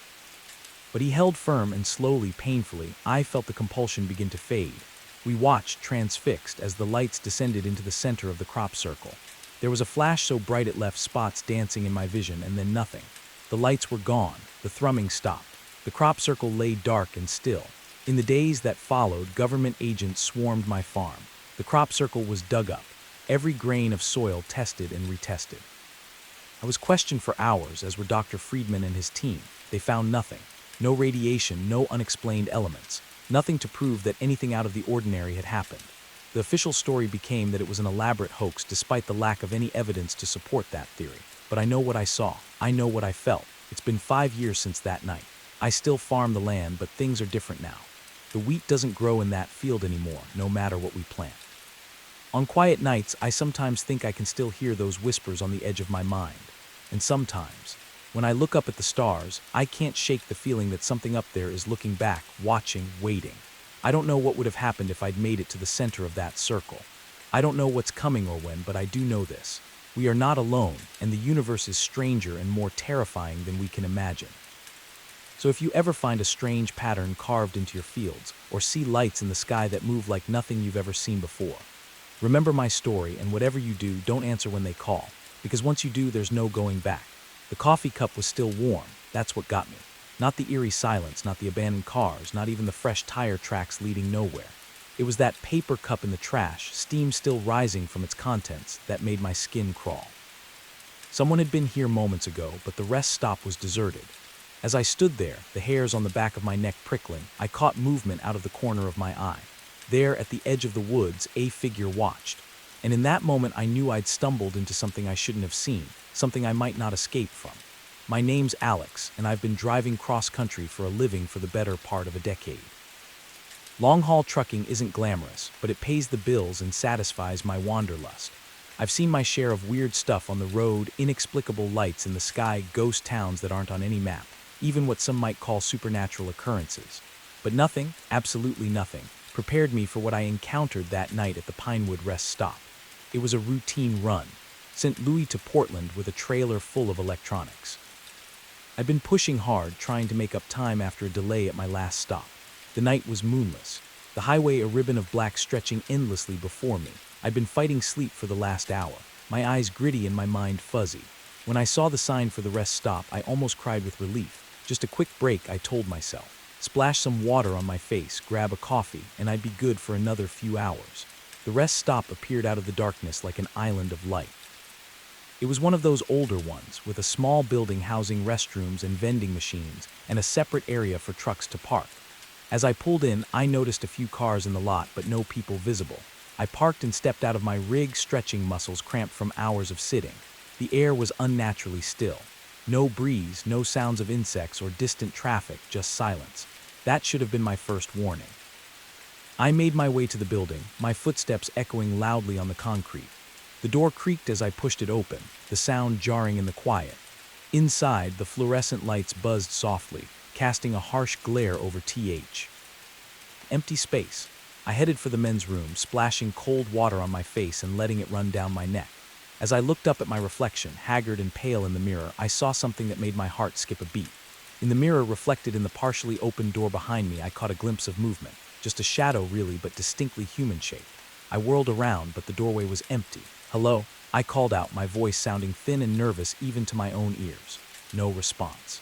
But he held firm, and slowly, painfully, I felt the compulsion begin to fade. We watched, transfixed, as the lights descended into the center of the crop circle. There was a flash so bright it left spots dancing in my vision, and then nothing. The lights were gone. The thrumming stopped. The crop circle lay dark and still. In the days that followed, government agents swarmed my farm. The crop circle was dug up, every grain of soil tested and retested. I was questioned for hours, as were Dr. Friedman and his team. They found nothing. No radiation, no unexplained elements. Nothing to prove that anything out of the ordinary had happened. The official story became that it was an elaborate hoax, despite the lack of any evidence to support that theory. But I know what I saw. I know what I felt. It's been 5 years since that night. I still farm the land, but things are different now. The wheat doesn't grow in that field anymore, no matter what we plant. On quiet nights, I sometimes think I can still hear those whispers on the edge of my mind. And sometimes, when I look up at the stars, I can't shake the feeling that something up there is looking back, watching, waiting. I don't know what would have happened if I'd made it to the center of that circle. I don't know what's coming or when, but I do know this. We are not alone, and the universe is stranger and more terrifying than we can imagine. So if you ever find a strange pattern carved into your fields, or see lights in the sky that move like nothing you've ever seen before, remember my story, and whatever you do, don't answer when they call, because once you do, there's no going back. The coffee cup was still warm, that's what got me. Not the eerie silence, not the abandoned cars, not even the fresh tire tracks leading nowhere. It was that paper cup in the trash, steam still rising from its contents, that made my skin crawl. Someone had been here moments ago, but the rest stop was deserted. As I stood there, the hairs on the back of my neck prickling, I caught movement out of the corner of my eye. There, at the edge of the woods, a figure watched. And in that moment, I knew I'd stumbled into something I shouldn't have seen, something I might not escape from. My name's Alex, and I've been driving cross-country for a living for the better part of a decade. Long-haul trucking isn't glamorous, but it pays the bills and satisfies my wanderlust. I've seen my share of weird stuff on the road, inexplicable lights in the sky, ghost towns that aren't on any map, even what some might call supernatural occurrences. But nothing, absolutely nothing, prepared me for what I encountered that night at the Pinewood Rest Stop. It was a routine run, St. Louis to Portland with a trailer full of electronics. I'd been pushing hard, trying to make up time after a delay at my last stop. The night was moonless, the highway a ribbon of black stretching endlessly before me. I'd been fighting sleep for the last hour, my eyes gritty and my mind fuzzy. When I saw the sign for the rest stop, I almost cried with relief. Just a quick break, I told myself. Splash some water on my face, grab a coffee, and I'd be good for another few hours. The rest stop appeared out of the darkness like an island of light. It was one of those older ones, with a small building housing restrooms and vending machines, and a separate area for trucks to park. As I pulled in, I noticed a few cars in the lot, but no people visible. I parked and stepped out of my rig, stretching muscles cramped from hours of sitting. The air was unnaturally still. No breeze, no sounds of insects or distant traffic, just silence. That should have been my first warning. I made my way to the building, my footsteps echoing loudly on the concrete. The door creaked as I pushed it open, the sound jarring in the quiet. Inside, the fluorescent lights buzzed softly, casting a harsh glare over empty space. I headed for the men's room, splashing cold water on my face and letting it run down my neck. As I looked up at my reflection, haggard and pale in the mirror, I saw something that made my heart skip a beat. In the mirror, reflected in the partially open door behind me, I caught a glimpse of movement. Just a shadow, really, but distinctly human-shaped. I whirled around, but the doorway was empty. "Hello?" I called out, my voice sounding thin and nervous even to my own ears. No response.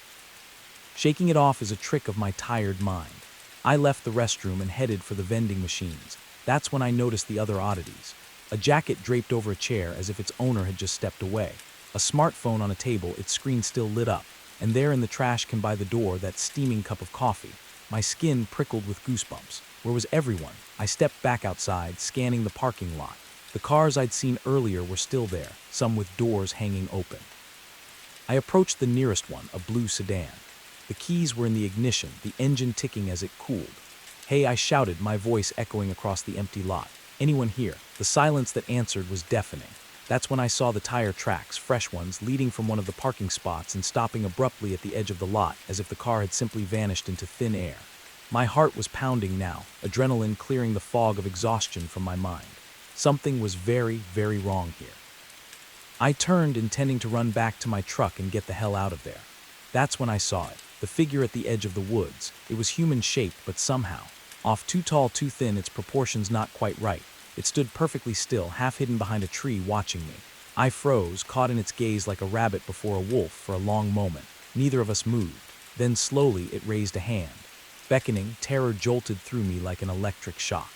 Shaking it off is a trick of my tired mind. I left the restroom and headed for the vending machines. That's when I noticed the other oddities. A jacket draped over a chair as if its owner had just stepped away. A smartphone on a table, its screen still lit up. And there in the trash can by the door, that steaming cup of coffee. My skin prickled with goosebumps. Where was everyone? I stepped back outside, scanning the parking lot. The cars I'd seen earlier were still there, some with doors hanging open. I approached the nearest one, a blue sedan. The keys were in the ignition, the engine ticking as it cooled. "Hey," I shouted, my voice echoing across the empty lot. "Anyone here?" The silence that answered was deafening. That's when I saw the tire tracks, fresh ones, leading from one of the parking spots and stopping abruptly at the edge of the lot, as if the car had simply vanished into thin air. My heart was pounding now, adrenaline clearing the fog of exhaustion from my mind. Something was very, very wrong here. I turned, intending to run back to my truck and get the hell out of there. That's when I saw it, the figure at the edge of the woods. It was human-shaped, but somehow off, too tall, too thin, its proportions not quite right. It stood perfectly still, half hidden behind a tree, watching me. I froze, caught in its gaze like a rabbit before a wolf for a long moment. Neither of us moved. Then slowly it raised a hand. Beckoning, terror jolted through me like an electric shock.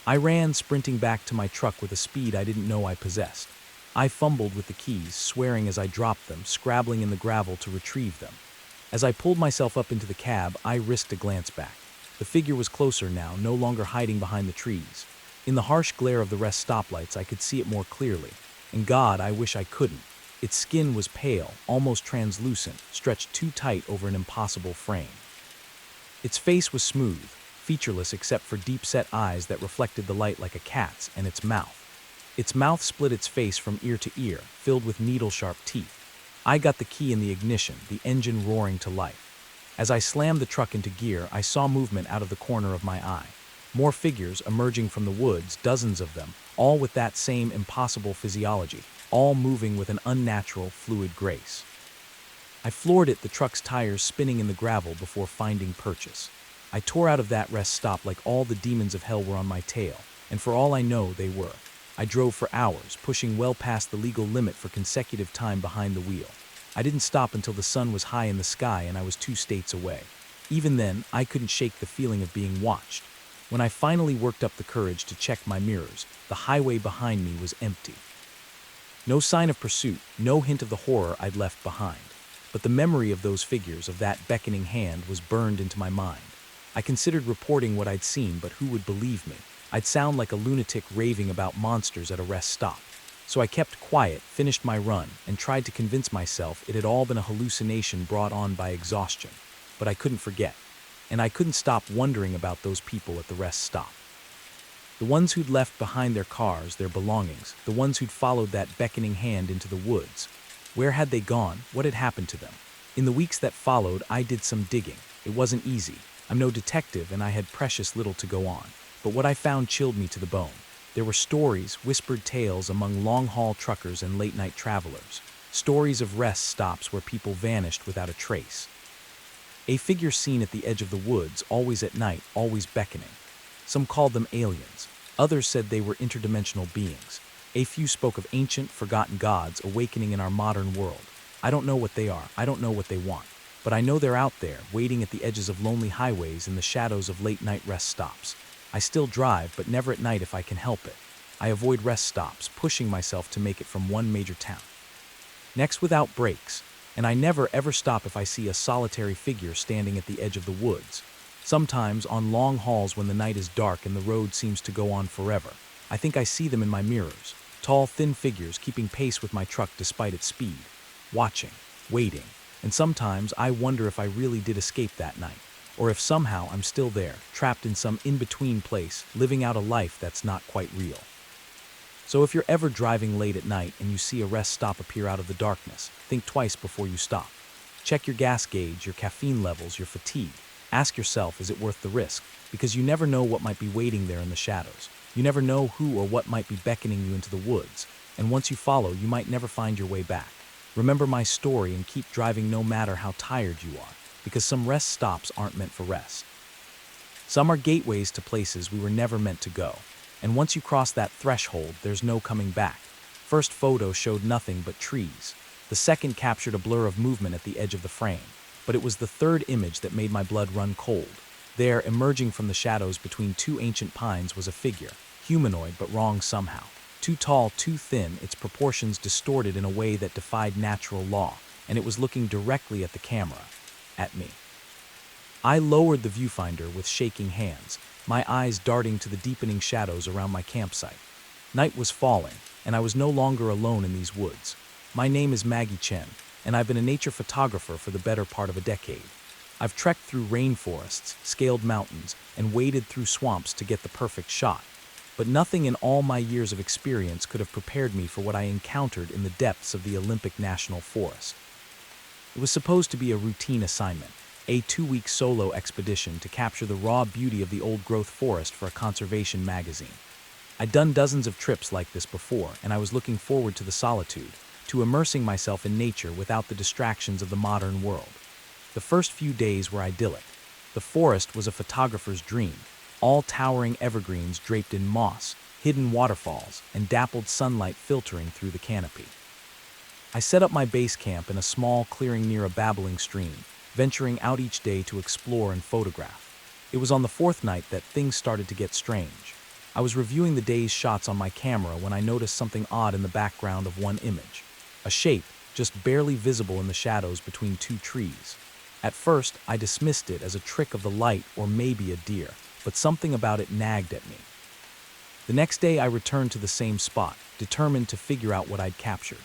I ran, sprinting back to my truck with a speed I didn't know I possessed. I fumbled with the keys, swearing as I dropped them, scrabbling in the gravel to retrieve them. As I pulled myself up into the cab, I risked a glance back. The figure was closer now, no longer hiding behind the trees. In the harsh glare of the rest stoplights, I could see it more clearly. And God, I wish I couldn't. Its skin was pale, almost translucent, stretched too tight over an impossible frame. Its face was smooth, featureless except for deep-set eyes that reflected the light like a cat's, and its mouth. Its mouth split its face from ear to ear, filled with needle-sharp teeth. I got the key in the ignition, the engine roaring to life. As I slammed the truck into gear, I saw movement out of the corner of my eye. More figures emerging from the woods, dozens of them, all with that same impossible physiology, all moving with an unnatural, fluid grace. I floored it, the truck's tires spinning in the gravel before finding purchase. I tore out of that rest stop like all the demons of hell were on my tail, and for all I know, they were. I drove for hours, pushing well past the legal limit for consecutive time behind the wheel. I didn't stop until the sun was high in the sky and I was 2 states away. Even then, I couldn't shake the feeling of being watched. When I finally worked up the courage to check my mirrors, the highway behind me was empty. No sign of pursuit, no hint of the horror I'd left behind. But the memory of those figures, of that beckoning hand, was burned into my mind. I considered reporting what I'd seen, but who would believe me? I'd sound like a lunatic raving about monsters at a rest stop. So I kept quiet, finished my run, and tried to convince myself it had all been a hallucination brought on by exhaustion. But I couldn't forget. And I couldn't stop wondering about those people at the rest stop. The ones who'd left behind their cars, their belongings, the ones who'd followed that beckoning hand into the woods. Where had they gone? What had happened to them? In the weeks that followed, I did some digging. It wasn't easy. I'm no detective and I had precious little to go on. But what I found chilled me to the bone. There were stories, whispered tales among long-haul truckers and late-night travelers. Stories of rest stops where people vanished without a trace. A figure seen at the edge of the woods, always at night, always beckoning. Some called them aliens. Others said they were interdimensional beings. A few spoke of ancient, forgotten gods awakening in our modern world. I don't know what they are, I don't know what they want. But I know they're out there, waiting at the edges of lonely highways in the shadows of late-night rest stops. I still drive, but never at night if I can help it. I avoid rest stops, pushing myself to make it from one major town next without breaks, and I never ever stop if I see a solitary figure standing at the edge of the woods. Sometimes, on long hauls when the night is dark and the road seems to go on forever, I think I see them in my mirrors. Tall, thin figures keeping pace with my truck despite its speed, watching, waiting, and sometimes I wonder if I really did escape that night, or if somehow I'm still there, trapped in some in-between place, living out a life that's not quite real. So if you're ever driving late at night and you see a rest stop appear out of the darkness, think twice before you stop. Check your gas gauge, your caffeine levels, your fatigue. Ask yourself, is it worth the risk? Because you never know what might be waiting there in the shadows. You never know who or what might be beckoning you into the woods, and once you follow, you might never find your way back. Remember my story and keep driving no matter how tired you are, because some rest stops aren't meant for rest. Some are gateways to places we were never meant to go, and once you cross that threshold, there's no coming back. First photo showed nothing but trees. The second captured a blur of movement at the edge of the frame, but it was the third image that made my blood run cold. There, emerging from the shadows between 2 ancient pines, was a figure, humanoid but wrong somehow. Too tall, too thin, its proportions distorted in a way that defied natural law, and it was looking directly at the camera, at me. I lowered the viewfinder with shaking hands, my eyes darting to the deepening shadows around my campsite. Night was falling, and I was no longer alone in these woods. My name is Maggie Chen, and I've been a nature photographer for the better part of a decade. I've trekked through rainforests, scaled mountains, and waded through swamps to get the perfect shot. But nothing in all my years of experience could have prepared me for what I encountered in the depths of the Olympic National Forest. It was supposed to be a routine assignment, a 2-week solo expedition to capture the raw beauty of the old-growth forest for a conservation magazine. I'd done dozens of trips like this before, and I was looking forward to the solitude, to immersing myself in nature without the distractions of the modern world. The first few days were idyllic. The forest was a photographer's dream, all towering evergreens draped in moss, hidden waterfalls, and dappled sunlight filtering through the canopy. I set up my base camp in a small clearing near a babbling stream, venturing out each day to explore and photograph. It was on the 4th night that things started to get strange. I was reviewing the day's shots on my camera when I noticed something odd in the background of one image. A shape, just barely visible in the shadows between 2 trees. At first, I dismissed it as a trick of the light or maybe a deer, but something about it nagged at me. The next day I returned to the same spot, determined to figure out what I'd captured.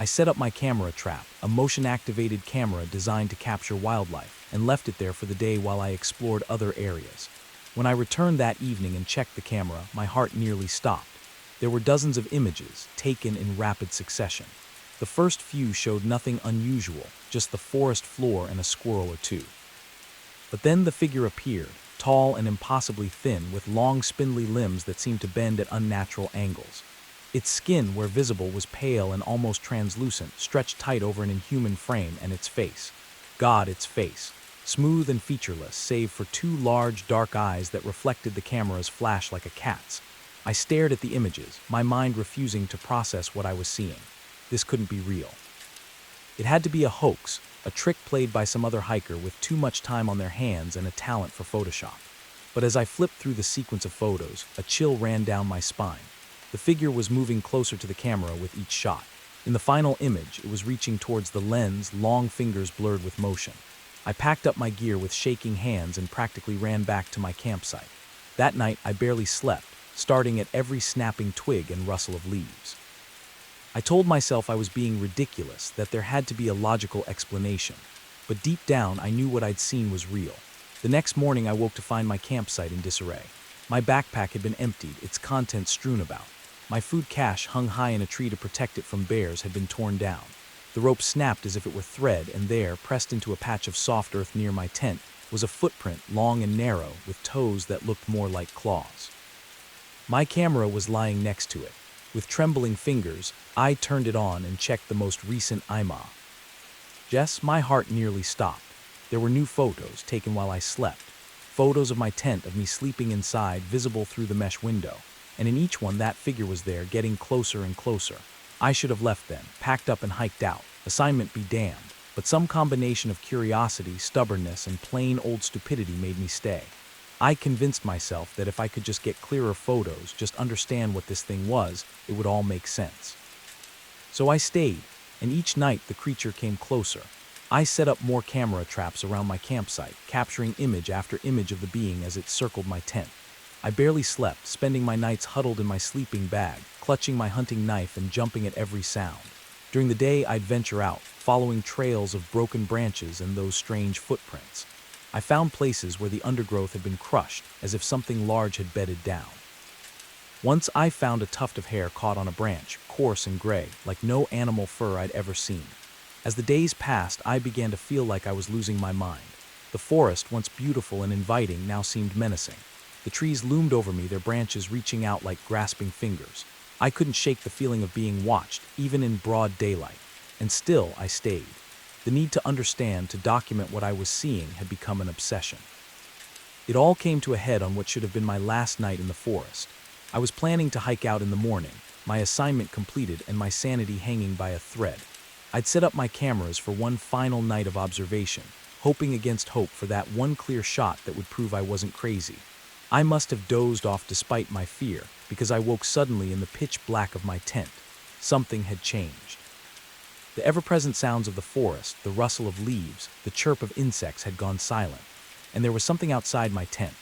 I set up my camera trap, a motion-activated camera designed to capture wildlife, and left it there for the day while I explored other areas. When I returned that evening and checked the camera, my heart nearly stopped. There were dozens of images, taken in rapid succession. The first few showed nothing unusual, just the forest floor and a squirrel or two. But then the figure appeared, tall and impossibly thin, with long spindly limbs that seemed to bend at unnatural angles. Its skin, where visible, was pale and almost translucent, stretched tight over an inhuman frame, and its face. God, its face. Smooth and featureless, save for two large, dark eyes that reflected the camera's flash like a cat's. I stared at the images, my mind refusing to process what I was seeing. This couldn't be real. It had to be a hoax, a trick played by some other hiker with too much time on their hands and a talent for Photoshop. But as I flipped through the sequence of photos, a chill ran down my spine. The figure was moving closer to the camera with each shot. In the final image, it was reaching towards the lens, long fingers blurred with motion. I packed up my gear with shaking hands and practically ran back to my campsite. That night, I barely slept, starting at every snapping twig and rustle of leaves. I told myself I was being ridiculous, that there had to be a logical explanation. But deep down, I knew what I'd seen was real. The next morning, I woke to find my campsite in disarray. My backpack had been emptied, its contents strewn about. My food cache, hung high in a tree to protect it from bears, had been torn down. The rope snapped as if it were thread, and there, pressed into a patch of soft earth near my tent, was a footprint, long and narrow, with toes that looked more like claws. My camera was lying next to it. With trembling fingers, I turned it on and checked the most recent IMA. Yes, my heart nearly stopped. There were new photos taken while I slept. Photos of my tent, of me sleeping inside, visible through the mesh window. And in each one, that figure was there, getting closer and closer. I should have left then, packed up and hiked out. Assignment be damned. But some combination of curiosity, stubbornness, and plain old stupidity made me stay. I convinced myself that if I could just get clearer photos, just understand what this thing was, it would all make sense. So I stayed, and each night the creature came closer. I set up more camera traps around my campsite, capturing image after image of the being as it circled my tent. I barely slept, spending my nights huddled in my sleeping bag, clutching my hunting knife and jumping at every sound. During the day, I'd venture out, following trails of broken branches and those strange footprints. I found places where the undergrowth had been crushed, as if something large had bedded down. Once I found a tuft of hair caught on a branch, coarse and gray, like no animal fur I'd ever seen. As the days passed, I began to feel like I was losing my mind. The forest, once beautiful and inviting, now seemed menacing. The trees loomed over me, their branches reaching out like grasping fingers. I couldn't shake the feeling of being watched, even in broad daylight. And still, I stayed. The need to understand, to document what I was seeing, had become an obsession. It all came to a head on what should have been my last night in the forest. I was planning to hike out in the morning, my assignment completed and my sanity hanging by a thread. I'd set up my cameras for one final night of observation, hoping against hope for that one clear shot that would prove I wasn't crazy. I must have dozed off despite my fear, because I woke suddenly in the pitch black of my tent. Something had changed. The ever-present sounds of the forest, the rustle of leaves, the chirp of insects had gone silent, and there was something outside my tent.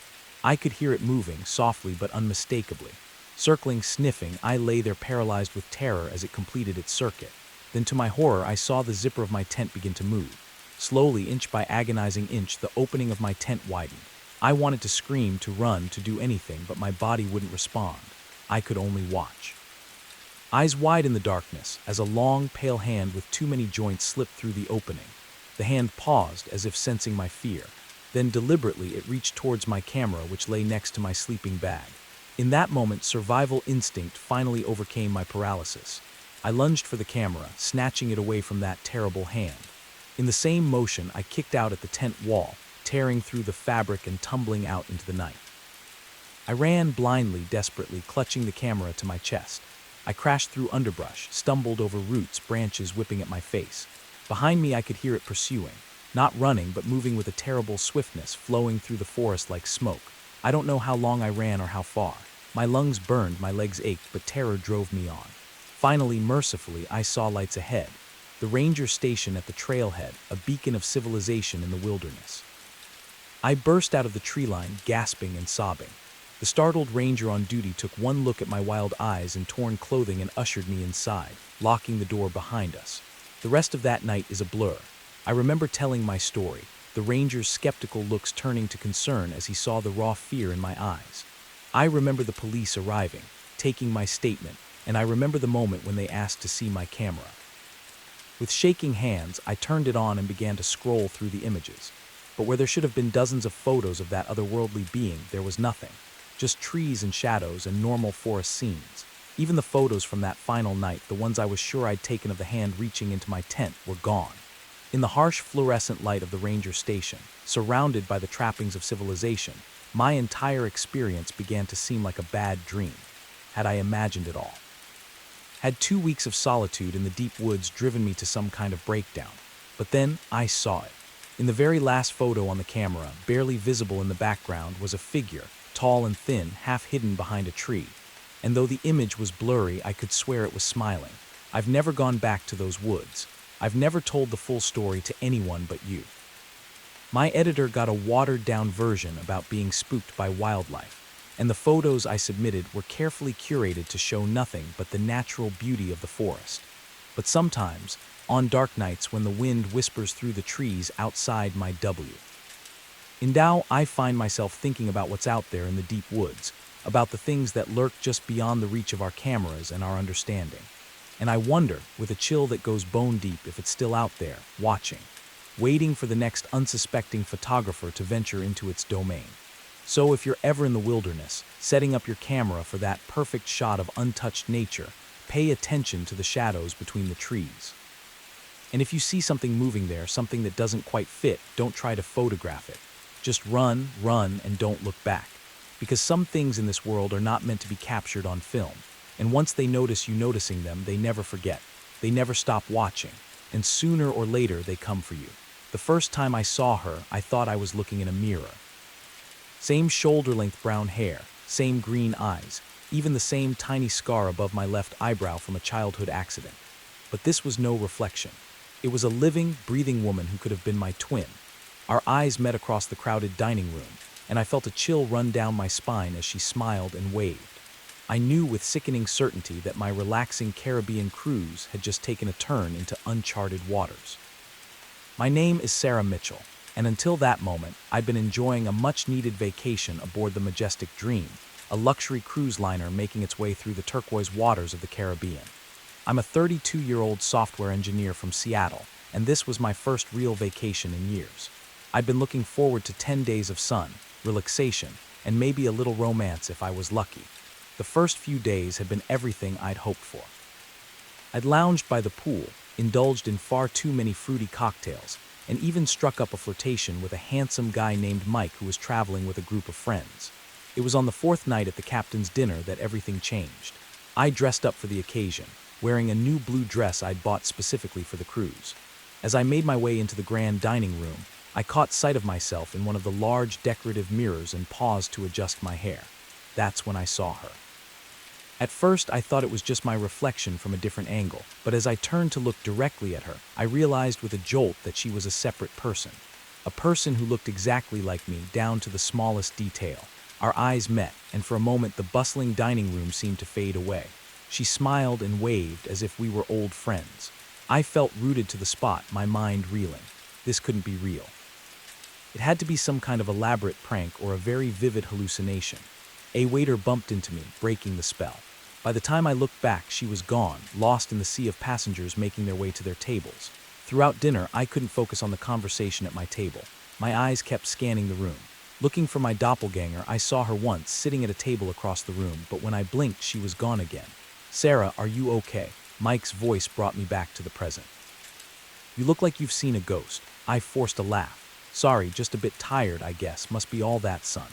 I could hear it moving, softly but unmistakably. Circling, sniffing, I lay there paralyzed with terror as it completed its circuit. Then to my horror, I saw the zipper of my tent begin to move. Slowly, inch by agonizing inch, the opening of my tent widened. I wanted to scream, to run, to do anything, but my body wouldn't respond. I could only watch. Eyes wide in the darkness, as a long, pale hand with too many joints slipped through the opening. The hand paused, as if sensing my fear. Then deliberately it reached towards my camera, which lay next to my sleeping bag. In that moment, survival instinct finally overcame my paralysis. I lunged for the camera, snatching it away from that terrible hand. In the same motion, I kicked out at the tent wall, tearing through the fabric and tumbling out into the night. I ran blindly, desperately, clutching the camera to my chest. I crashed through underbrush, stumbled over roots, branches whipping at my face. Behind me, I could hear it pursuing. Not running, but moving with a terrible swiftness, flowing through the forest like smoke. I don't know how long I ran or how far. My lungs burned, my legs ached, but terror drove me on. Finally, mercifully, I saw lights ahead. The ranger station at the trailhead, a beacon of civilization in the wilderness. I burst out of the tree line, gasping and sobbing. The startled ranger on duty took one look at my wild eyes and torn clothing and ushered me inside, locking the door behind us. The rest of that night is a blur. I remember telling my story, the ranger's skeptical looks turning to concern as he saw the raw fear in my eyes. I remember the police arriving, taking my statement, and I remember the moment when they asked to see my camera. With shaking hands, I turned it on and began to scroll through the images. But where there should have been dozens of photos of that otherworldly being, there was nothing. Just trees and shadows and normal forest scenes. Even the photos from that final night, the ones I was sure I'd taken of the hand reaching into my tent, were gone. In the harsh fluorescent light of the ranger station, surrounded by the trappings of civilization, my entire experience began to seem like a bad dream. Had I imagined it all? Had 2 weeks of solitude in the deep woods driven me to some kind of breakdown? But then I saw it. In the very last photo on the camera, barely visible in the background, was a figure, tall and thin, half hidden behind a tree. And though the image was blurry, I could swear it was smiling. I've never gone back to those woods. I've never told the full story to anyone but you. My editor got a watered-down version about being spooked by wildlife, and the photos I submitted were carefully curated to show nothing but the natural beauty of the forest. But sometimes, on dark nights when the wind whispers through the trees outside my in Tao, I find myself thinking about what's out there in the deep woods, about the things that lurk just beyond the reach of our cameras and our understanding. And I wonder, with a chill that goes bone deep, if it's still out there, watching, waiting for the next unsuspecting photographer to venture into its domain. So if you're ever in the wilderness, setting up your camera for that perfect shot of untouched nature, pay attention to the shadows between the trees. And if you see something moving there, something that doesn't quite fit, don't try to photograph it. Just run, and don't look back. Because some things in this world are not meant to be captured on film. And once they notice you noticing them, they never forget. They never stop watching. And sooner or later, they come for you. The first time I saw her, I thought I was looking in a mirror. Same shoulder-length brown hair, same green eyes, even the same tiny scar above my left eyebrow from a childhood accident. But this was no reflection. It was a living, breathing woman who could have been my twin. Our eyes met across the crowded dining room, and I felt a chill run down my spine as she smiled and waved. I knew with sickening certainty that my relaxing Caribbean cruise had just taken a turn into uncharted waters. My name is Sarah Mitchell, and until that moment, I'd been enjoying a much-needed vacation aboard the Majestic Dream, a luxury cruise liner making its way through the turquoise waters of the Caribbean. I'm a 32-year-old software engineer from Seattle, and this was my first real vacation in years. I'd been looking forward to 10 days of sun, relaxation, and maybe a little romance if I was lucky. The first few days had been everything I'd hoped for. I'd lounged by the pool, indulged in far too many fruity cocktails, and even struck up a flirtation with a handsome guy named Mike who was traveling with a group of friends. It was on the 4th night at the captain's dinner that everything changed. I dressed up for the occasion, wearing a new blue dress I'd bought specifically for the cruise. As I made my way into the grand dining room, I caught sight of myself in one of the large decorative mirrors and paused to adjust my hair. That's when I saw her. At first, I thought it was just my reflection from a different angle, but as I turned to look directly at her, I realized with a jolt that she was a separate person. A person who looked exactly like me, down to the smallest detail. Our eyes met, and for a moment the bustling dining room seemed to fade away. She smiled and waved as if we were old friends. I felt rooted to the spot, my mind reeling. This couldn't be real. It had to be some kind of elaborate prank or a very vivid hallucination. A waiter bumped into me, breaking the spell. By the time I looked back, she was gone, lost in the sea of passengers making their way to their tables. Throughout dinner, I couldn't focus on the conversation at my table. My eyes kept scanning the room. Looking for my doppelganger, I saw her once, sitting at a table across the room, but when I blinked, she was gone again. "Sarah, are you okay?" Mike's voice brought me back to the present. "You look like you've seen a ghost." I forced a laugh. "Sorry, just a bit tired, I guess. Must be all that sun."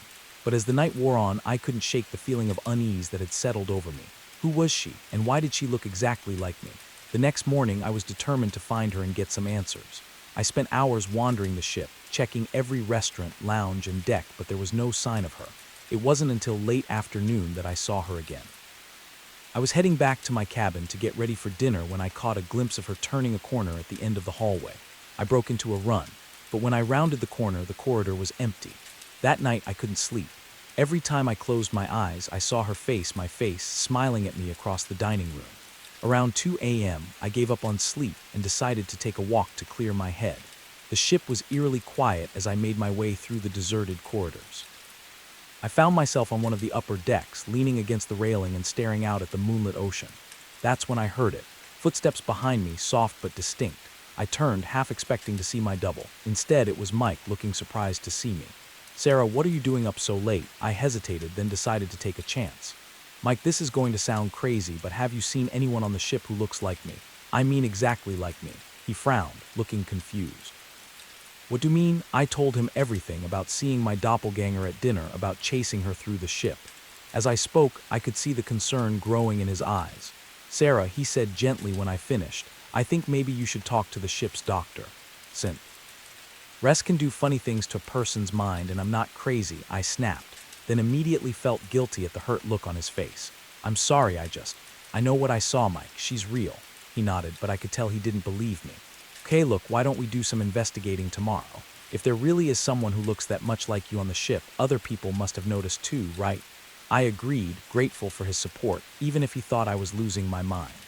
But as the night wore on, I couldn't shake the feeling of unease that had settled over me. Who was she, and why did she look exactly like me? The next morning, I was determined to find her and get some answers. I spent hours wandering the ship, checking every restaurant, lounge, and deck, but there was no sign of her. It wasn't until late afternoon that I saw her again. I was heading back to my cabin to get ready for dinner when I caught a glimpse of her turning a corner at the end of the hallway. I broke into a run, but when I rounded the corner, the corridor was empty. That night, I couldn't sleep. Every time I closed my eyes, I saw my face, smiling at me across the dining room. Around 2 a.m., I gave up on sleep and decided to take a walk to clear my head. The ship was eerily quiet as I made my way through the deserted corridors. I found myself on one of the upper decks, leaning against the railing and staring out at the moonlit ocean. That's when I heard it. Footsteps behind me, soft but distinct. I turned, half expecting to see my double. Instead, it was Mike, looking surprised to see me. "Sarah, what are you doing up so late?" I hesitated, then decided to take a chance. "Mike, this is going to sound crazy, but have you seen anyone on the ship who looks like me? I mean exactly like me." He frowned, looking confused. "What do you mean?" I told him everything about seeing my doppelganger at dinner, about chasing her through the ship. As I spoke, I could see the concern growing in his eyes. "Sarah," he said gently when I finished, "I think maybe you should talk to the ship's doctor. Since rest can do funny things to a person's mind, and I'm not crazy," I snapped, then immediately felt guilty at the hurt look on his face. "I'm sorry, I know what I saw, Mike. She's real." He nodded, but I could tell he didn't believe me. "Okay, look, why don't we do some investigating tomorrow? If there really is someone who looks that much like you on the ship, other people must have noticed too, right?" I agreed, grateful for his support, even if he thought I was losing my mind.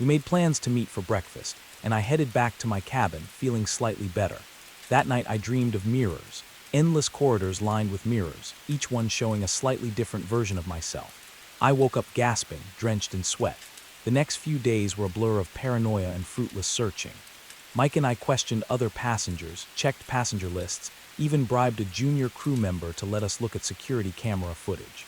We made plans to meet for breakfast, and I headed back to my cabin, feeling slightly better. That night I dreamed of mirrors, endless corridors lined with mirrors, each one showing a slightly different version of myself. I woke up gasping, drenched in sweat. The next few days were a blur of paranoia and fruitless searching. Mike and I questioned other passengers, checked passenger lists, even bribed a junior crew member to let us look at security camera footage.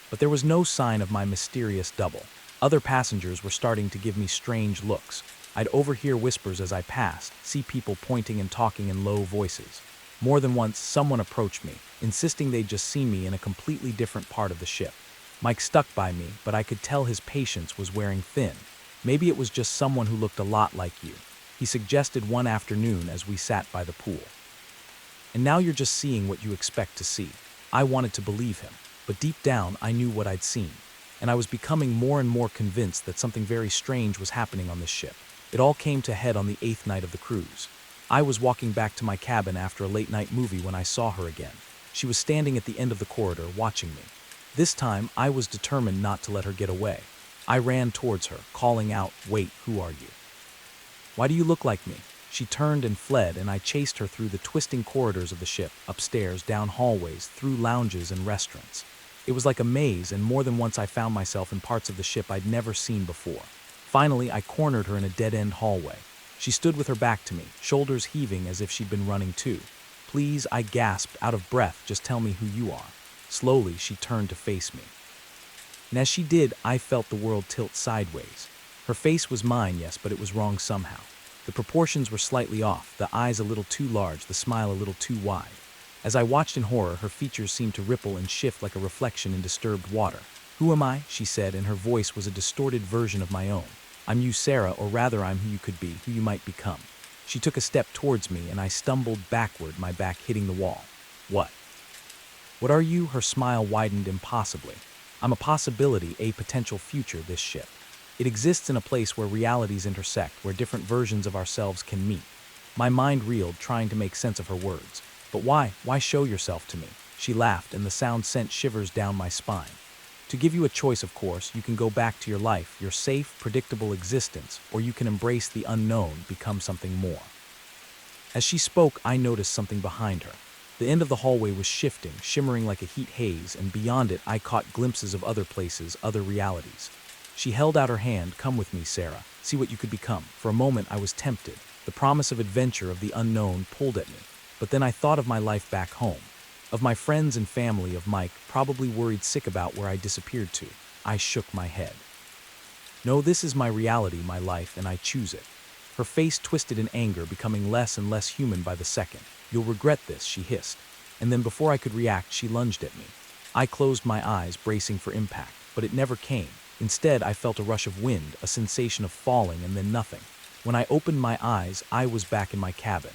But there was no sign of my mysterious double. Other passengers were starting to give me strange looks. I'd overhear whispers as I passed, see people pointing and talking in low voices. More than once, someone approached me, insisting they'd just seen me in a completely different part of the ship. Mike stuck by me, but I could tell his patience was wearing thin. "Maybe it was just someone who looked a lot like you," he suggested one afternoon as we sat by the pool. "And now you're just seeing what you expect to see." I wanted to believe him, but deep down I knew what I'd seen, and I was becoming more and more convinced that something very strange was happening on this ship. It all came to head on the 8th night of the cruise. I was walking back to my cabin after a late-night movie when I saw her again. She was standing at the end of the corridor, watching me. This time, I was determined not to let her get away. I ran towards her, calling out, "Wait, who are you? Why do you look like me?" She turned and fled, and I chased her through the twisting corridors of the ship, upstairs, down hallways, through lounges and restaurants. It was like a maze, and more than once I found myself in parts of the ship I'd never seen before. Finally, I cornered her in a dead-end hallway. She stood with her back to me, shoulders heaving as if she'd been running too. "Please," I gasped, out of breath, "just tell me who you are." Slowly, she turned to face me. And as she did, I felt the world tilt sideways. Her face was mine, yes, but it was wrong somehow. The proportions were slightly off, the eyes a little too large, the smile a little too wide. As I watched in horror, her features seemed to ripple and shift like a reflection in disturbed water. "Who am I?" she said, and her voice was a distorted version of my own. "I'm you, Sarah, or rather I'm who you could be, who you might become." She took a step towards me, and I stumbled backward, my back hitting the wall. What are you?" Her smile widened impossibly. "I'm a possibility, a potential future, this ship. It exists in a place where realities intersect, where different versions of ourselves can meet." My mind reeled, trying to make sense of her words. "But why? Why show yourself to me?" She laughed, and the sound sent shivers down my spine. "To give you a choice, of course, you can go back to your life, your safe, predictable existence, or you can embrace the unknown, become something more." As she spoke, I noticed something behind her. The end of the hallway was shifting, shimmering like a heat haze, and beyond it I caught glimpses of other places, other realities. She held out her hand. "Come with me, Sarah. See what you could become." For a moment I was tempted. The promise of adventure, of the unknown, pulled at me. But then I thought of my life back home, of my friends and family, of Mike, probably worried sick about where I disappeared to. I shook my head. "No, this is my reality, my life, and I choose it." Her face twisted in anger, becoming less and less human by the second. "You'll regret this," she hissed. And then before I could react, she lunged at me. I closed my eyes, bracing for impact, but it never came. Instead, I felt a rush of wind, a sensation of falling, and then nothing. When I opened my eyes, I was back in my cabin.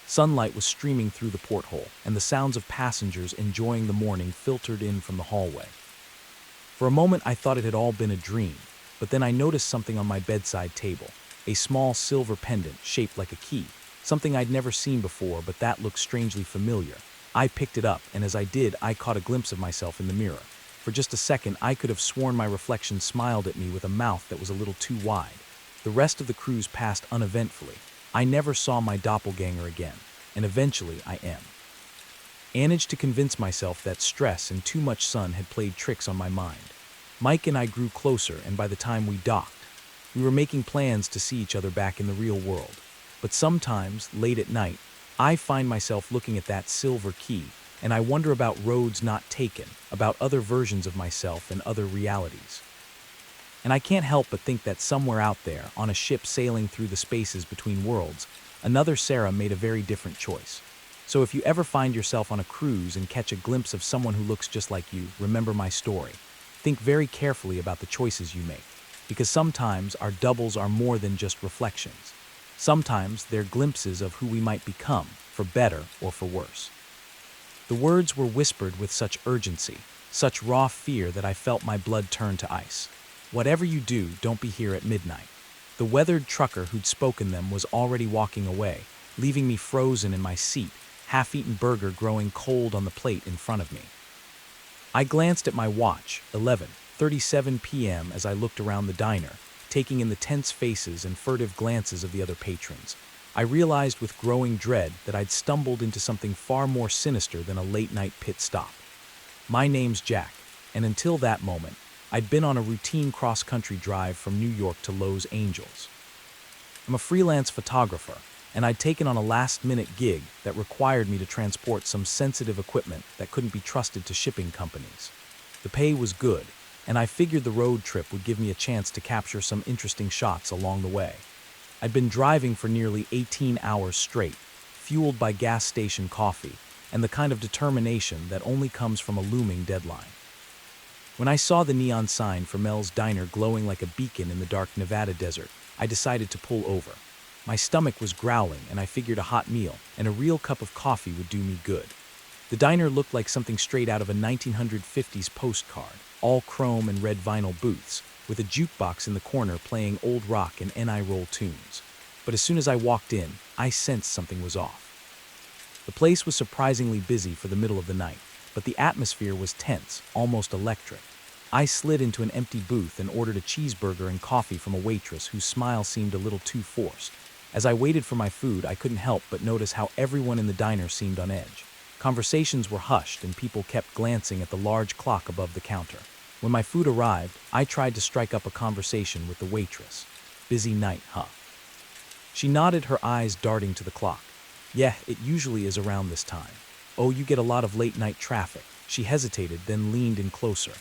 Sunlight was streaming through the porthole, and the sounds of passengers enjoying the morning filtered in from the hallway. For a moment, I thought it had all been a dream, but then I noticed something on my bedside table. A small silver pendant shaped like a key. Something I'd never seen before, but that looked strangely familiar. I picked it up, and as I did, I caught a glimpse of myself in the mirror. For just a second, I could have sworn my reflection smiled at me with a mouth that was a little too wide. The rest of the cruise passed uneventfully. I never saw my doppelganger again, and eventually I managed to convince myself that stress and too much sun had played tricks on my mind. Mike and I grew closer, and by the time we docked, we were making plans to see each other back in the real world. But sometimes, late at night, I find myself looking at that silver key, and I wonder about roads not taken, about other versions of myself and other realities. And I can't help but think that somewhere out there, on a ship sailing through the spaces between worlds, another Sarah made a very different choice. So if you ever find yourself on a cruise and catch a glimpse of someone who looks just like you, remember my story. Think very carefully about the choices you make, because sometimes our doubles are more than just reflections. Sometimes they're glimpses of who we might become, for better or for worse. The words were whispered with such urgency, such raw fear that I felt my blood turn to ice. Whatever you do, don't be here at midnight. The weathered trucker who'd spoken them was already walking away, leaving me frozen in my seat, half-eaten burger growing cold on the plate in front of me. I glanced at my watch, 11:37 p.m., as I looked around the diner, taking in the tense faces and furtive glances of the other patrons. I realized with growing dread that I'd stumbled into something far more sinister than a late-night pit stop. My name's Jack, and until that moment, I'd been on a routine cross-country drive from New York to Los Angeles. I'm a freelance photographer, and I'd taken on a last-minute gig that required me to transport some sensitive equipment that couldn't be trusted to shipping companies. The pay was good, and I figured the road trip would give me a chance to capture some interesting shots along the way. I'd been driving for nearly 18 hours straight, fueled by gas station coffee, and the kind of determination that only comes from a looming deadline. When I saw the neon sign for Mel's Diner glowing like a beacon in the dark Nevada desert, I decided to pull over. My stomach was growling, and I figured a hot meal and a real cup of coffee would do me good. The diner looked like something straight out of a 1950s postcard, all chrome and red vinyl booths, with a jukebox in the corner playing old rock and NI roll tunes. But as soon as I walked in, I sensed something was off. The place was surprisingly busy for the middle of the night, but the atmosphere was tense, almost electric. I slid into an empty booth and ordered a cheeseburger and coffee from a waitress whose smile seemed a little too forced. As I waited for my food, I couldn't help but notice how everyone in the diner seemed on edge. Conversations were hushed and people kept glancing at the large clock above the counter. When my food arrived, I tried to strike up a conversation with the waitress. Busy night, huh? She nodded, her eyes darting to the clock. Yeah, it usually is around this time. Oh, you get a lot of late-night traffic. She hesitated, then leaned in closer.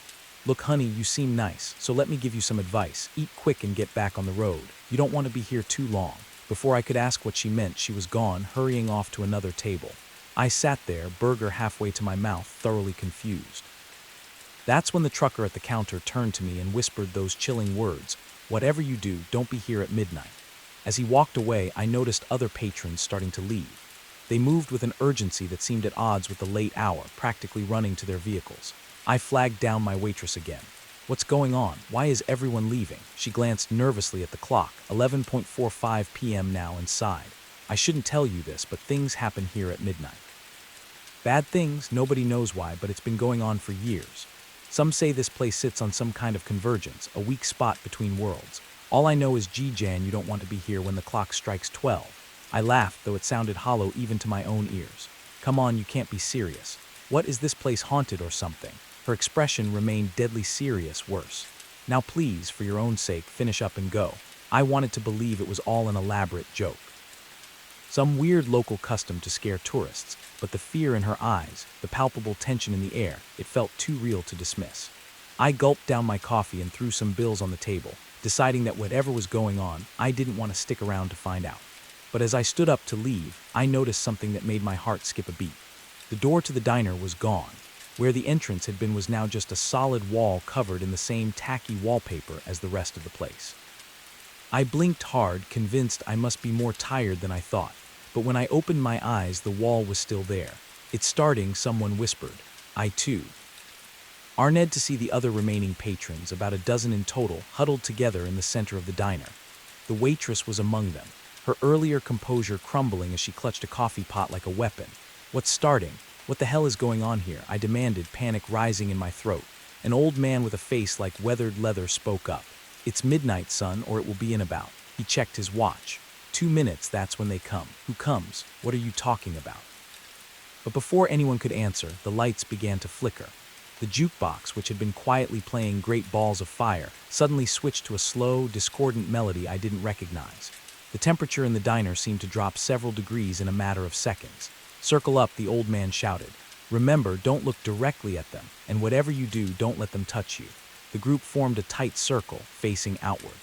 Look, honey, you seem nice, so let me give you some advice. Eat quick and get back on the road. You don't want to be here too long. Before I could ask what she meant, she was gone, hurrying off to another table. I sat there, burger halfway to my mouth, thoroughly confused. That's when the trucker at the counter turned to me and whispered those chilling words, "Whatever you do, don't be here at midnight." As he walked away, I noticed other patrons starting to leave. They moved with an urgency that seemed at odds with the late hour, practically running to their vehicles. I flagged down my waitress again. What's going on? Why is everyone leaving? She glanced nervously at the clock, 11:45 p.m. now, and sighed. I shouldn't tell you this, but things happen here at midnight. Bad things, nobody knows why, but it's been going on for years. Some say this place sits on some kind of convergence, a weak spot between worlds. All I know is, Jan, you don't want to be here when the clock strikes 12. I laughed, though it sounded hollow even to my own ears. Come on, you can't be serious. What, is this place haunted or something? Her expression remained deadly serious, worse. Now please, for your own sake, finish up and go. I wanted to believe it was all an elaborate joke. Some weird local custom to scare tourists, but the fear in her eyes, the palpable tension in the air, it felt too real to dismiss. I gulped down my coffee and threw some bills on the table, deciding that whatever was going on, I didn't want to stick around to find out. But as I stood up to leave, I noticed something that made my heart skip a beat. The door to the diner was gone. Where the entrance had been was now just a solid wall covered in the same tacky wallpaper as the rest of the place. I blinked hard, convinced I must be more tired than I thought, but when I opened my eyes, the wall was still there. It's starting, someone whispered. I too. Arned to see the other remaining patrons, about a dozen in total, huddled together in the center of the diner. The waitress was among them, her earlier composure crumbling as she clutched a coffee pot like a weapon. What's starting? What the hell is going on here? I demanded, panic rising in my throat. An old man with a face like weathered leather spoke up. It's midnight, son, or it will be in about. He checked his watch. 2 minutes, that's when they come. Who comes? What are you talking about? But before anyone could answer, the lights began to flicker. The jukebox, which had been quietly playing Great Balls of Fire, suddenly switched to a slow, discordant melody I didn't recognize. The temperature in the diner seemed to drop several degrees in a matter of seconds. Circle up, the old man shouted. Remember, don't look directly at them, and whatever you do, don't let them touch you. The group formed a tight circle, facing outward.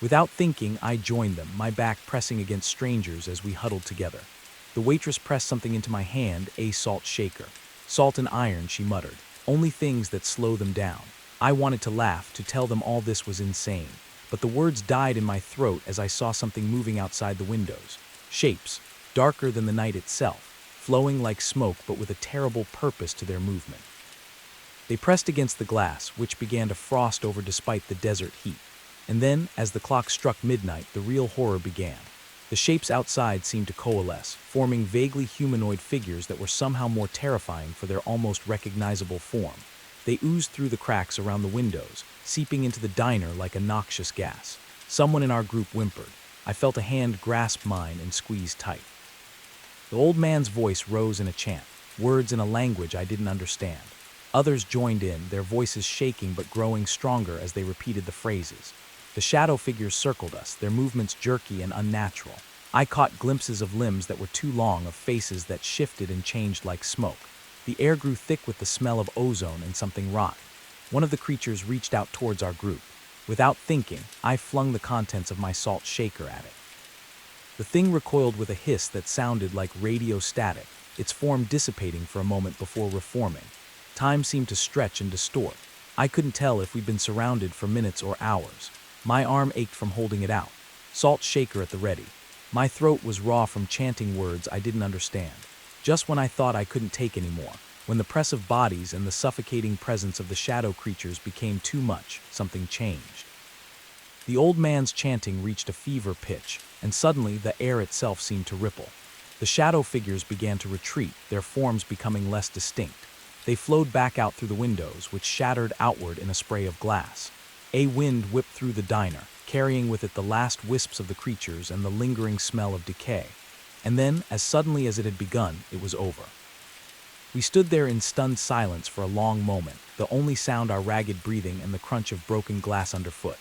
Without thinking, I joined them, my back pressing against strangers as we huddled together. The waitress pressed something into my hand, a salt shaker. Salt and iron, she muttered. Only things that slow them down. I wanted to laugh, to tell them all this was insane. But the words died in my throat as I saw something moving outside the windows. Shapes, darker than the night itself, flowing like smoke but with a terrible purpose to their movement. They pressed against the glass, which began to frost over despite the desert heat. And then, as the clock struck midnight, the real horror began. The shapes outside seemed to coalesce, forming vaguely humanoid figures that were somehow more terrifying for their almost recognizable form. They oozed through the cracks around the windows, seeping into the diner like a noxious gas. Someone in our group whimpered. I felt a hand grasp mine and squeeze tight. The old man's voice rose in a chant, words in a language I didn't understand. Others joined in, their voices shaking but growing stronger as they repeated the phrases. The shadow figures circled us, their movements jerky and unnatural. I caught glimpses of limbs that were too long, of faces that shifted and changed like smoke. The air grew thick with the smell of ozone and something rotten. One of the creatures reached out towards our group. Without thinking, I flung the contents of my salt shaker at it. The thing recoiled with a hiss that sounded like radio static, its form dissipating for a moment before reforming. Time seemed to stretch and distort. I couldn't tell if we'd been surrounded for minutes or hours. My arm ached from holding it out. Salt shaker at the ready. My throat was raw from chanting words I didn't understand. Just when I thought I couldn't take anymore, when the press of bodies and the suffocating presence of the shadow creatures became too much, something changed. The old man's chanting reached a fever pitch, and suddenly the air itself seemed to ripple. The shadow figures began to retreat, their forms becoming less distinct. They flowed back out through the windows, which shattered outward in a spray of glass. A wind whipped through the diner, carrying with it the last wisps of the creatures and the lingering smell of decay. And then, as suddenly as it had begun, it was over. We stood there in stunned silence for a long moment, the only sound our ragged breathing and the crunch of broken glass underfoot.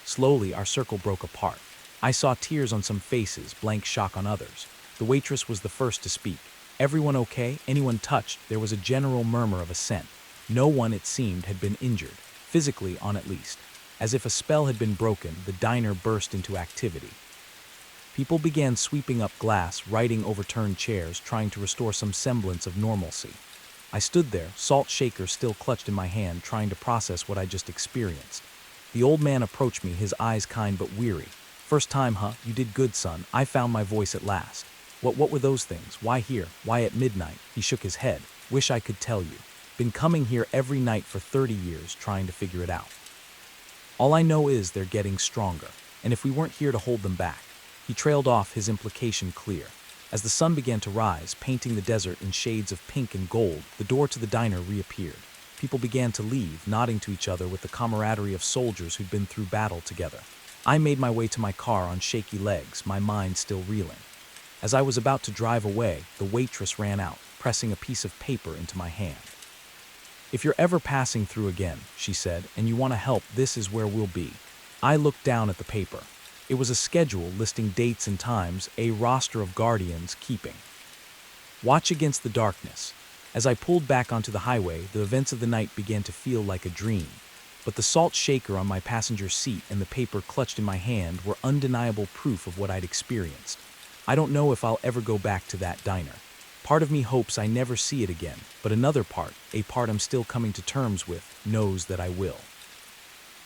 Slowly, our circle broke apart. I saw tears on some faces, blank shock on others. The waitress was the first to speak. Everyone okay? Anyone touched? There was a general murmur of assent. No one, it seemed, had been injured, physically on at least. As if a spell had been broken, the diner burst into activity. People began sweeping up glass, righting overturned chairs, trying to restore some semblance of normalcy. I stood there, salt shaker still clutched in my hand, trying to process what I just experienced. The old man approached me, his eyes kind but weary. First time, huh? You did good, son. I found my voice at last. What were those things? Why here? Why at midnight? He shook his head. Wish I could tell you. Been coming here every night for 30 years, trying to figure it out. All I know is they're getting stronger, and if we weren't here to hold them back. He trailed off, his implication clear. As the sun began to rise, painting the desert in shades of pink and gold, the door to the diner reappeared. People began to leave, nodding to each other with the camaraderie of soldiers who'd been through battle together. I made my way to my car on shaky legs, my mind still reeling. As I was about to drive away, the waitress ran out, pressing a piece of paper into my hand. If you're ever passing through again, she said, and you want to help, this is where we'll be. I looked down at the paper. It was a schedule listing dates and times, a roster of guardians keeping watch against the darkness. As I pulled back onto the highway, the events of the night began to feel like a dream. But the salt shaker on my passenger seat and the paper clutched in my hand were undeniable proof of what I'd experienced. I don't know if I'll ever go back to that diner. Part of me hopes I never see it again, but another part, a part I'm still coming to terms with, knows that I will.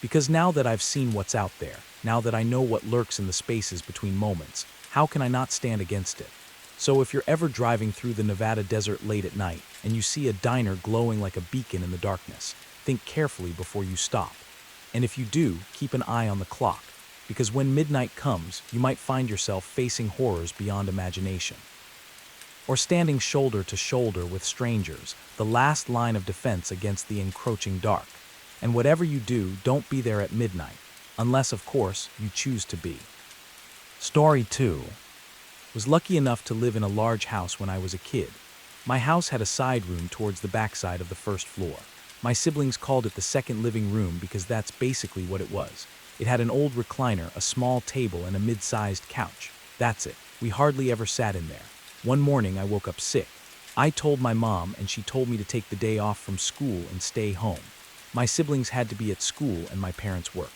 Because now that I've seen what's out there, now that I know what lurks in the spaces between moments, how can I not stand against it? So if you're ever driving through the Nevada desert late at night and you see a diner glowing like a beacon in the darkness, think carefully before you stop. And if you do, keep an eye on the clock, because when midnight comes, you might find yourself facing horrors beyond imagination. or standing shoulder to shoulder with strangers, the last line of defense against the encroaching dark. And whatever you do, don't be there at midnight, unless, of course, you choose to be. Story 2. Was lucky enough to live in a large house when I was a kid. My house had a side room towards the backside of the first floor. My siblings called it the second living room because that's basically what it was. It had an old recliner, a small table, and a mid-sized couch. That's it. We hardly ever sat in there. One morning I woke up sick. I told my mom, and she told me to take the day off from school and stay home. My siblings had to be at school and my parents worked.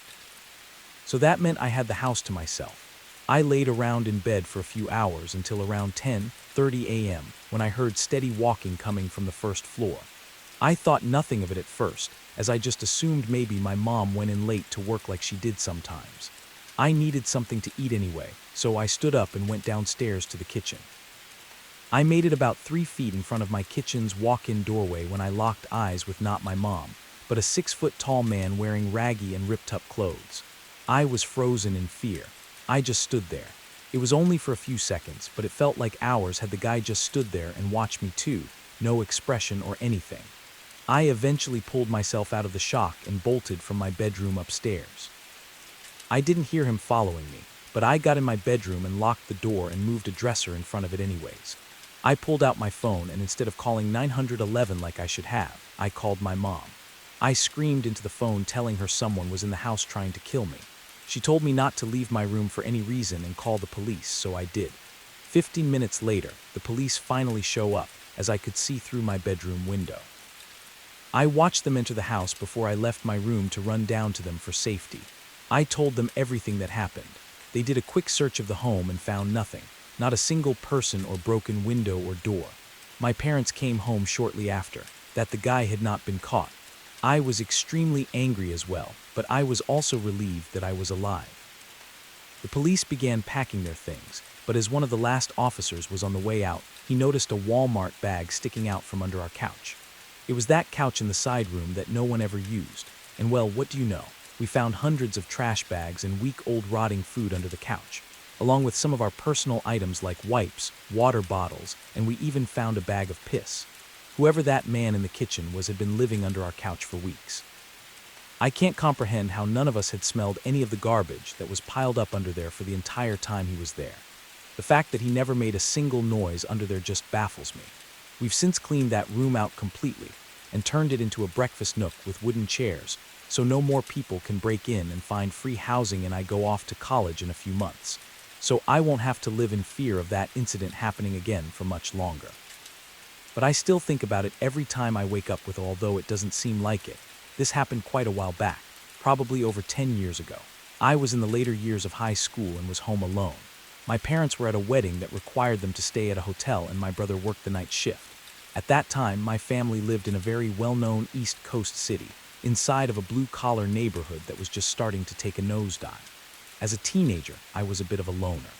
So that meant I had the house to myself. I laid around in bed for a few hours until around 10:30 a.m. when I heard steady walking coming from the first floor. I thought nothing of it at first, as I just assumed maybe my mom went in late to work like she did sometimes. I needed something to eat anyway, so I stood up and went downstairs to the kitchen. I made it about 3 feet in front of my kitchen's walk-in doorway when I locked eyes with not my mom, but a 6-foot-tall man wearing raggy and ripped-up clothes. I was frozen in fear. I just stood there. It was only for a few seconds, but it felt like hours had the guy just stood there and watched me too, no expression or anything. I eventually pulled myself out of the shock and bolted from my bedroom upstairs. I didn't hear him following me, but I got in my bedroom and locked the door and moved a dresser in front of it anyways. I pulled out my phone and instead of calling 911 like I should have, I called my mom. I screamed into the phone telling her someone was in the house trying to kill me. She told me not to leave my room for any reason and call the police, so I did. 15 minutes later, the police finally show up, as I could see through my bedroom window. I watched them enter the house before I left my room to run down to them for safety. I told them everything that happened. They did a quick search of the home and found nothing, not a single person or broken window or door. My parents came home shortly after, that the guy had not been caught. I was extremely angry as well, but I was also relieved that I was alive. The police began packing their things, but as one of the last officers was on the way out, he noticed a Walmart bag sticking out from under our couch. It was that couch in the side room that no one ever used, and well, what do you know? We found hundreds of trash bags and week-old rotting food under the couch, along with some of our personal items like wipes, water bottles, and we even found a bag of piss. Whoever that man in the kitchen was had been living under our couch for weeks. I can't comprehend how none of us had smelled any of the garbage that was piled up under there for the entire time he was there. The fact that he never made a single noise under there just baffles me. We've since cleaned that room out completely and turned it into a breakfast nook with wooden chairs, so no more people can break in and find free housing and I go off to college in a few months. So I won't have to live in fear of that incident happening again for much longer. But I still think about it every time I wake up with, although it doesn't seem like it. This happened quite a while back, probably over 10 years ago. I was in the later years of high school and was home alone. My parents were at a wedding that required them to stay at a hotel and my brother worked the night shift. At that time, my family lived in a very well-known East Coast city, inside of a blue-collar neighborhood that was just starting to take a nosedive. As a teenager, I was a bit of a loner.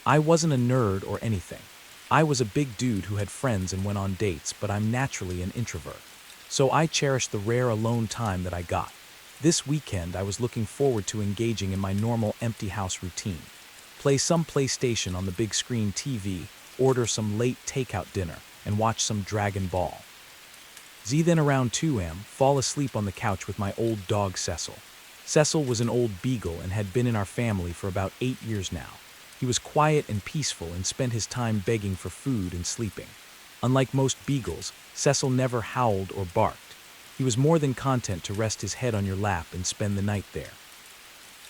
I wasn't a nerd or anything. I was a big dude who had friends and went on dates, but I'm naturally an introvert. So I cherished the rare alone time that I got. This weekend, I was looking forward to engaging in my normal empty house routine. Play some PlayStation on the big screen TV, order some late takeout dinner, and watch some Dragon Ball. Then around 2 a.m., fall asleep on the couch with my old dog Cecil. Cecil was an old beagle and had been in our family for about 8 years now. He was quiet and peaceful and spent his time begging for food and sleeping. Unlike most beagles, Cecil never howled or barked. He was more than content to rest his head on your lap and spend the night there.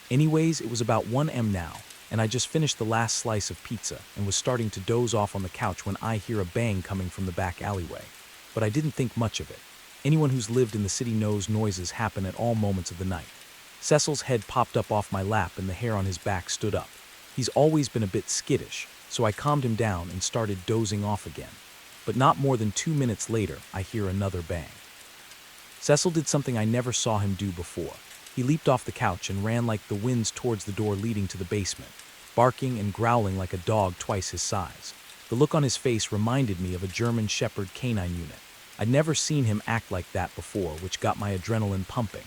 Anyways, it was about 1 a.m. now, and I just finished the last slice of pizza and was starting to doze off on the couch when I hear a bang coming from the back alleyway. But I didn't think much of it. Anyone who's lived in the city knows noises happen at all moments of the night. Cecil's head popped up off my lap and the hair on his back stood up. He's always been a bit skittish, so I calmed him down and started dozing off again. But not more than 2 minutes later, I hear another bang. Cecil did something I never saw him do before. He leaped off the couch and ran like the winds towards the door leading to the basement, barking and growling like a dog twice his size. The look on his face reminded me of a German Shepherd canine unit. I'd never seen him act like that before, which got my adrenaline pumping.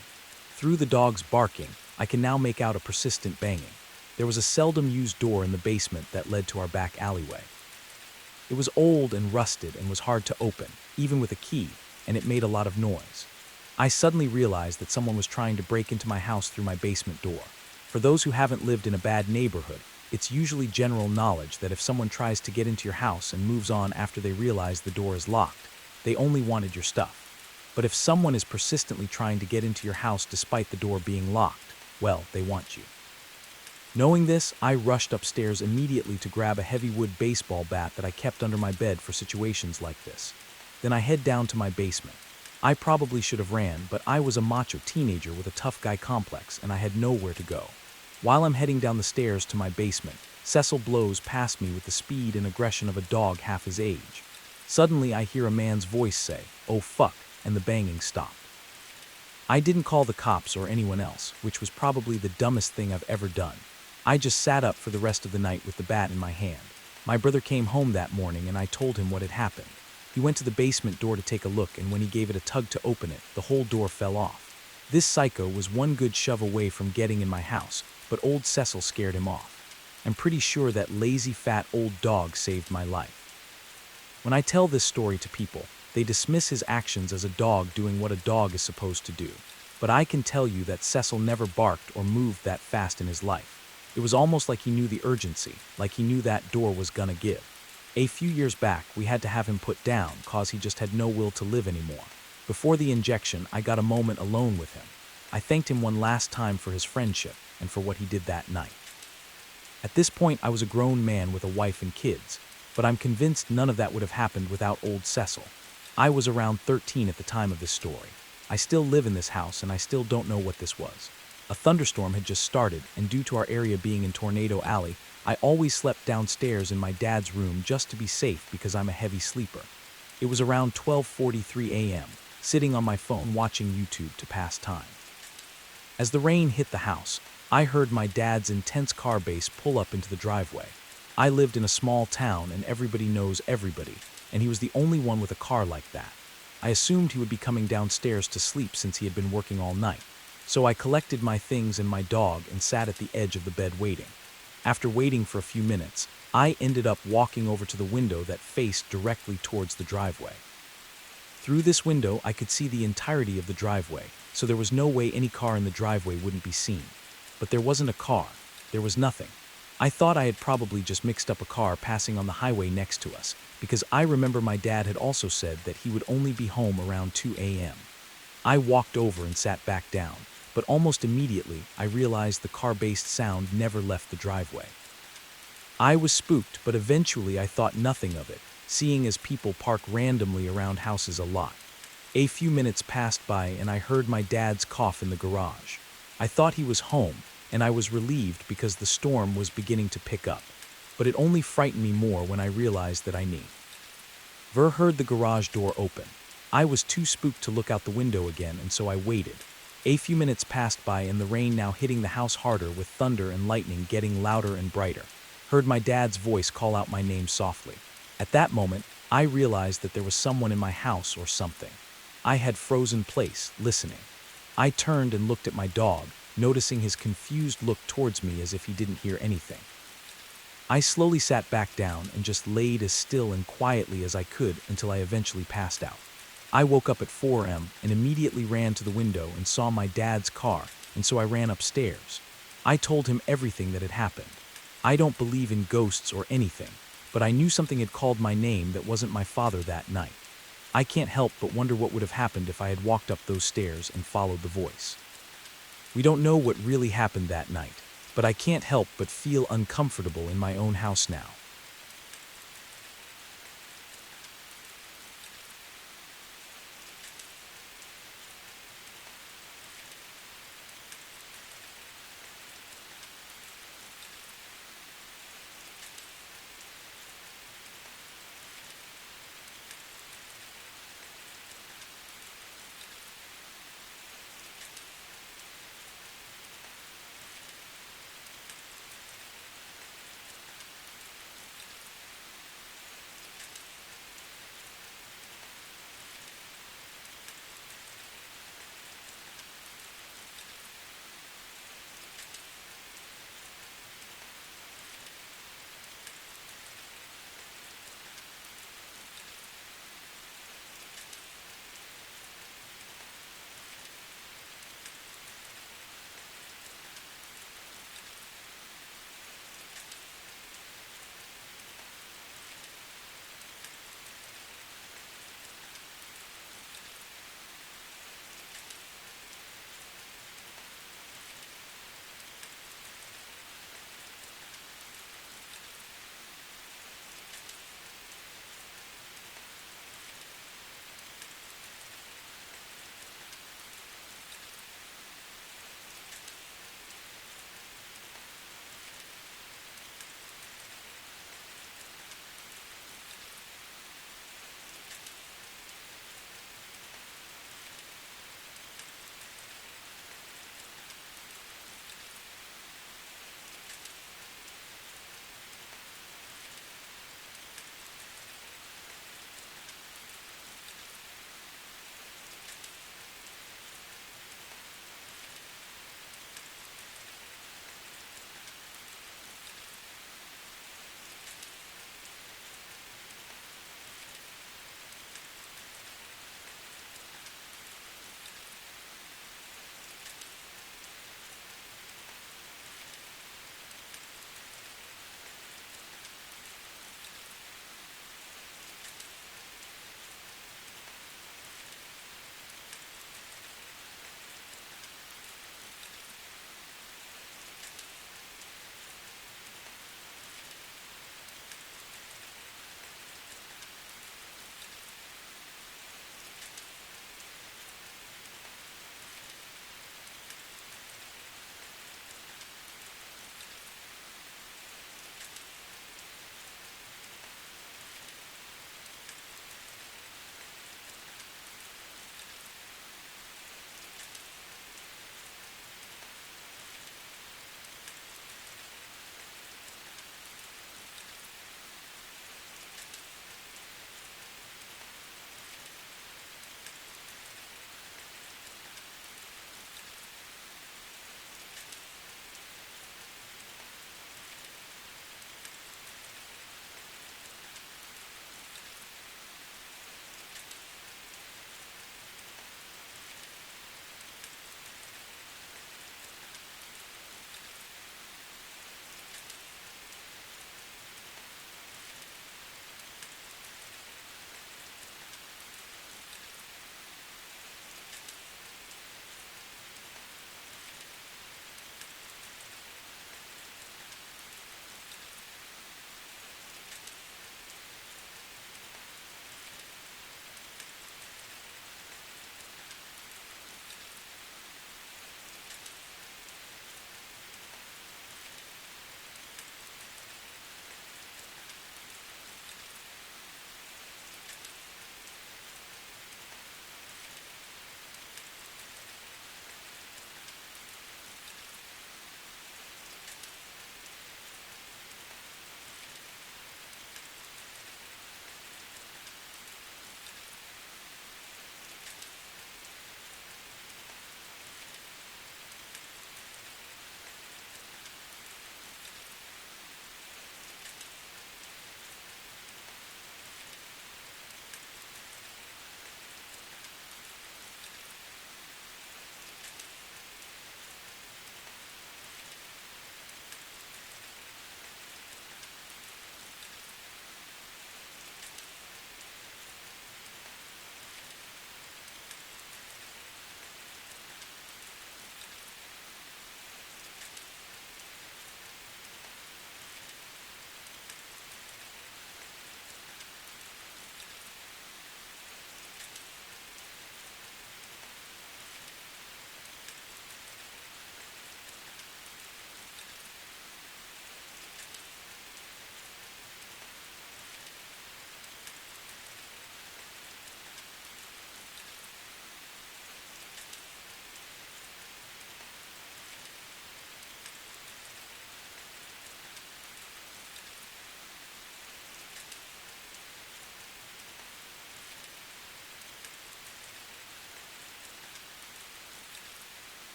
Through the dog's barking, I can now make out a persistent banging. There was a seldom used door in the basement that led to our back alleyway. It was old and rusted and was hard to open, even with a key, and it made a lot of noise. I suddenly realized that someone was trying to break into my house through my basement door. For those who haven't lived in a bad neighborhood, it's usually general knowledge that if someone tries to get into your house and moves on after they realize the door is locked, they only wanted your stuff. But if someone is persistently trying to get into your house despite the door being locked, well, they want you. Knowing this, I rushed upstairs immediately to grab a heavy wood baseball bat that I kept under my bed for situations like this. Then I head down to my basement. I probably should have ran, but I was a macho teenager with a tough guy complex and I had nowhere to go. While I'm heading down the stairs to my basement, Cecil blows past me with the speed and aggression of a dog half his age. Suddenly I hear a man's voice say, "Oh fuck," and the banging stopped. I didn't call the cops or anyone else, which was probably the dumbest thing I've ever done. I just sat up for the rest of the night with the bat in my hand. My brother came home that morning and I told him what had happened. He went to the basement door to take a look, and when he gave it a tug to open it, the whole door fell off. This psycho was one good shove away from getting in my house, but old Cecil scared him off. I'm pretty sure that lazy fat old dog saved my life. When I tell this story to people, they dismiss his actions as a dog doing what a dog is supposed to do. But I can tell you that Cecil never barked or moved that fast in his life. It was almost like he knew the urgency, like he knew that door was gonna give. A few years back, we had to have him put down cause he just had no will to live anymore. Before the injection, I got a moment alone with him. I thanked him one last time for his friendship and for what he did that night. At this point, I was a grown man with a wife and kids, but I'm convinced none of that would have happened without old Cecil. I was around 13 at the time of this story. I still live in this house and I still don't know what this was. A thunderstorm had just started, and due to our area being in Tornado Alley, I always slept downstairs in my dad's room just to be safe because I'm a heavy sleeper. It was around 12:43 a.m., sitting on my phone watching YouTube to pass time. As the rain hit the house, I heard my dad's intense car bass pull up into the driveway. I lived in a small town and everybody knows everybody, and he was the only one with a car like that. I assumed he would be coming downstairs to sleep since he had been working all night. So I collected my things and my dog and sat at the edge of the bed waiting. After waiting for a few minutes, I ended up walking over to the window that faced directly towards the driveway. Through this window, I could see the entirety of the driveway, so there was no way any car in the driveway wouldn't be seen. But there wasn't a car. There was nothing. I thought I had probably just mixed up a car passing on the highway next to us, because I remember my dad had also said that he would only be home around 2 a.m. I walked over and sat back down, but almost immediately I realized the car-based sound never left the driveway. I was spooked, but eventually I thought nothing of it, seeing as people park randomly around houses a lot. A few minutes passed by and I heard my dad's cough in the garage. I thought he was home, and I was relieved because the storm was beginning to pick up, but it only frightened me more when I realized that I never heard the garage door open. I was too spooked to look out the window again, and so I waited. A few minutes passed by and the rain now hitting the house harder, with thunder and lightning getting louder and brighter. Heard my dad's voice call out my name softly. At that moment, I realized that there was someone in my house or something. I had frozen place, listening. I turned and looked at my dog, noticing his confused look towards me as if he didn't hear anything. I slowly sat back down and just laid as still and quietly as I could until I eventually passed out. I woke up at 4 a.m. and immediately ran to the window and saw my dad's car, and so I ran upstairs. I told him everything that had happened. I don't believe in ghosts or anything, but I knew something had called my name that wasn't my father that night. I can't help but wonder what would have happened if I had walked up those stairs and followed the voice. We don't know what really happened that night, but I can't help but feel uncomfortable in my own house now.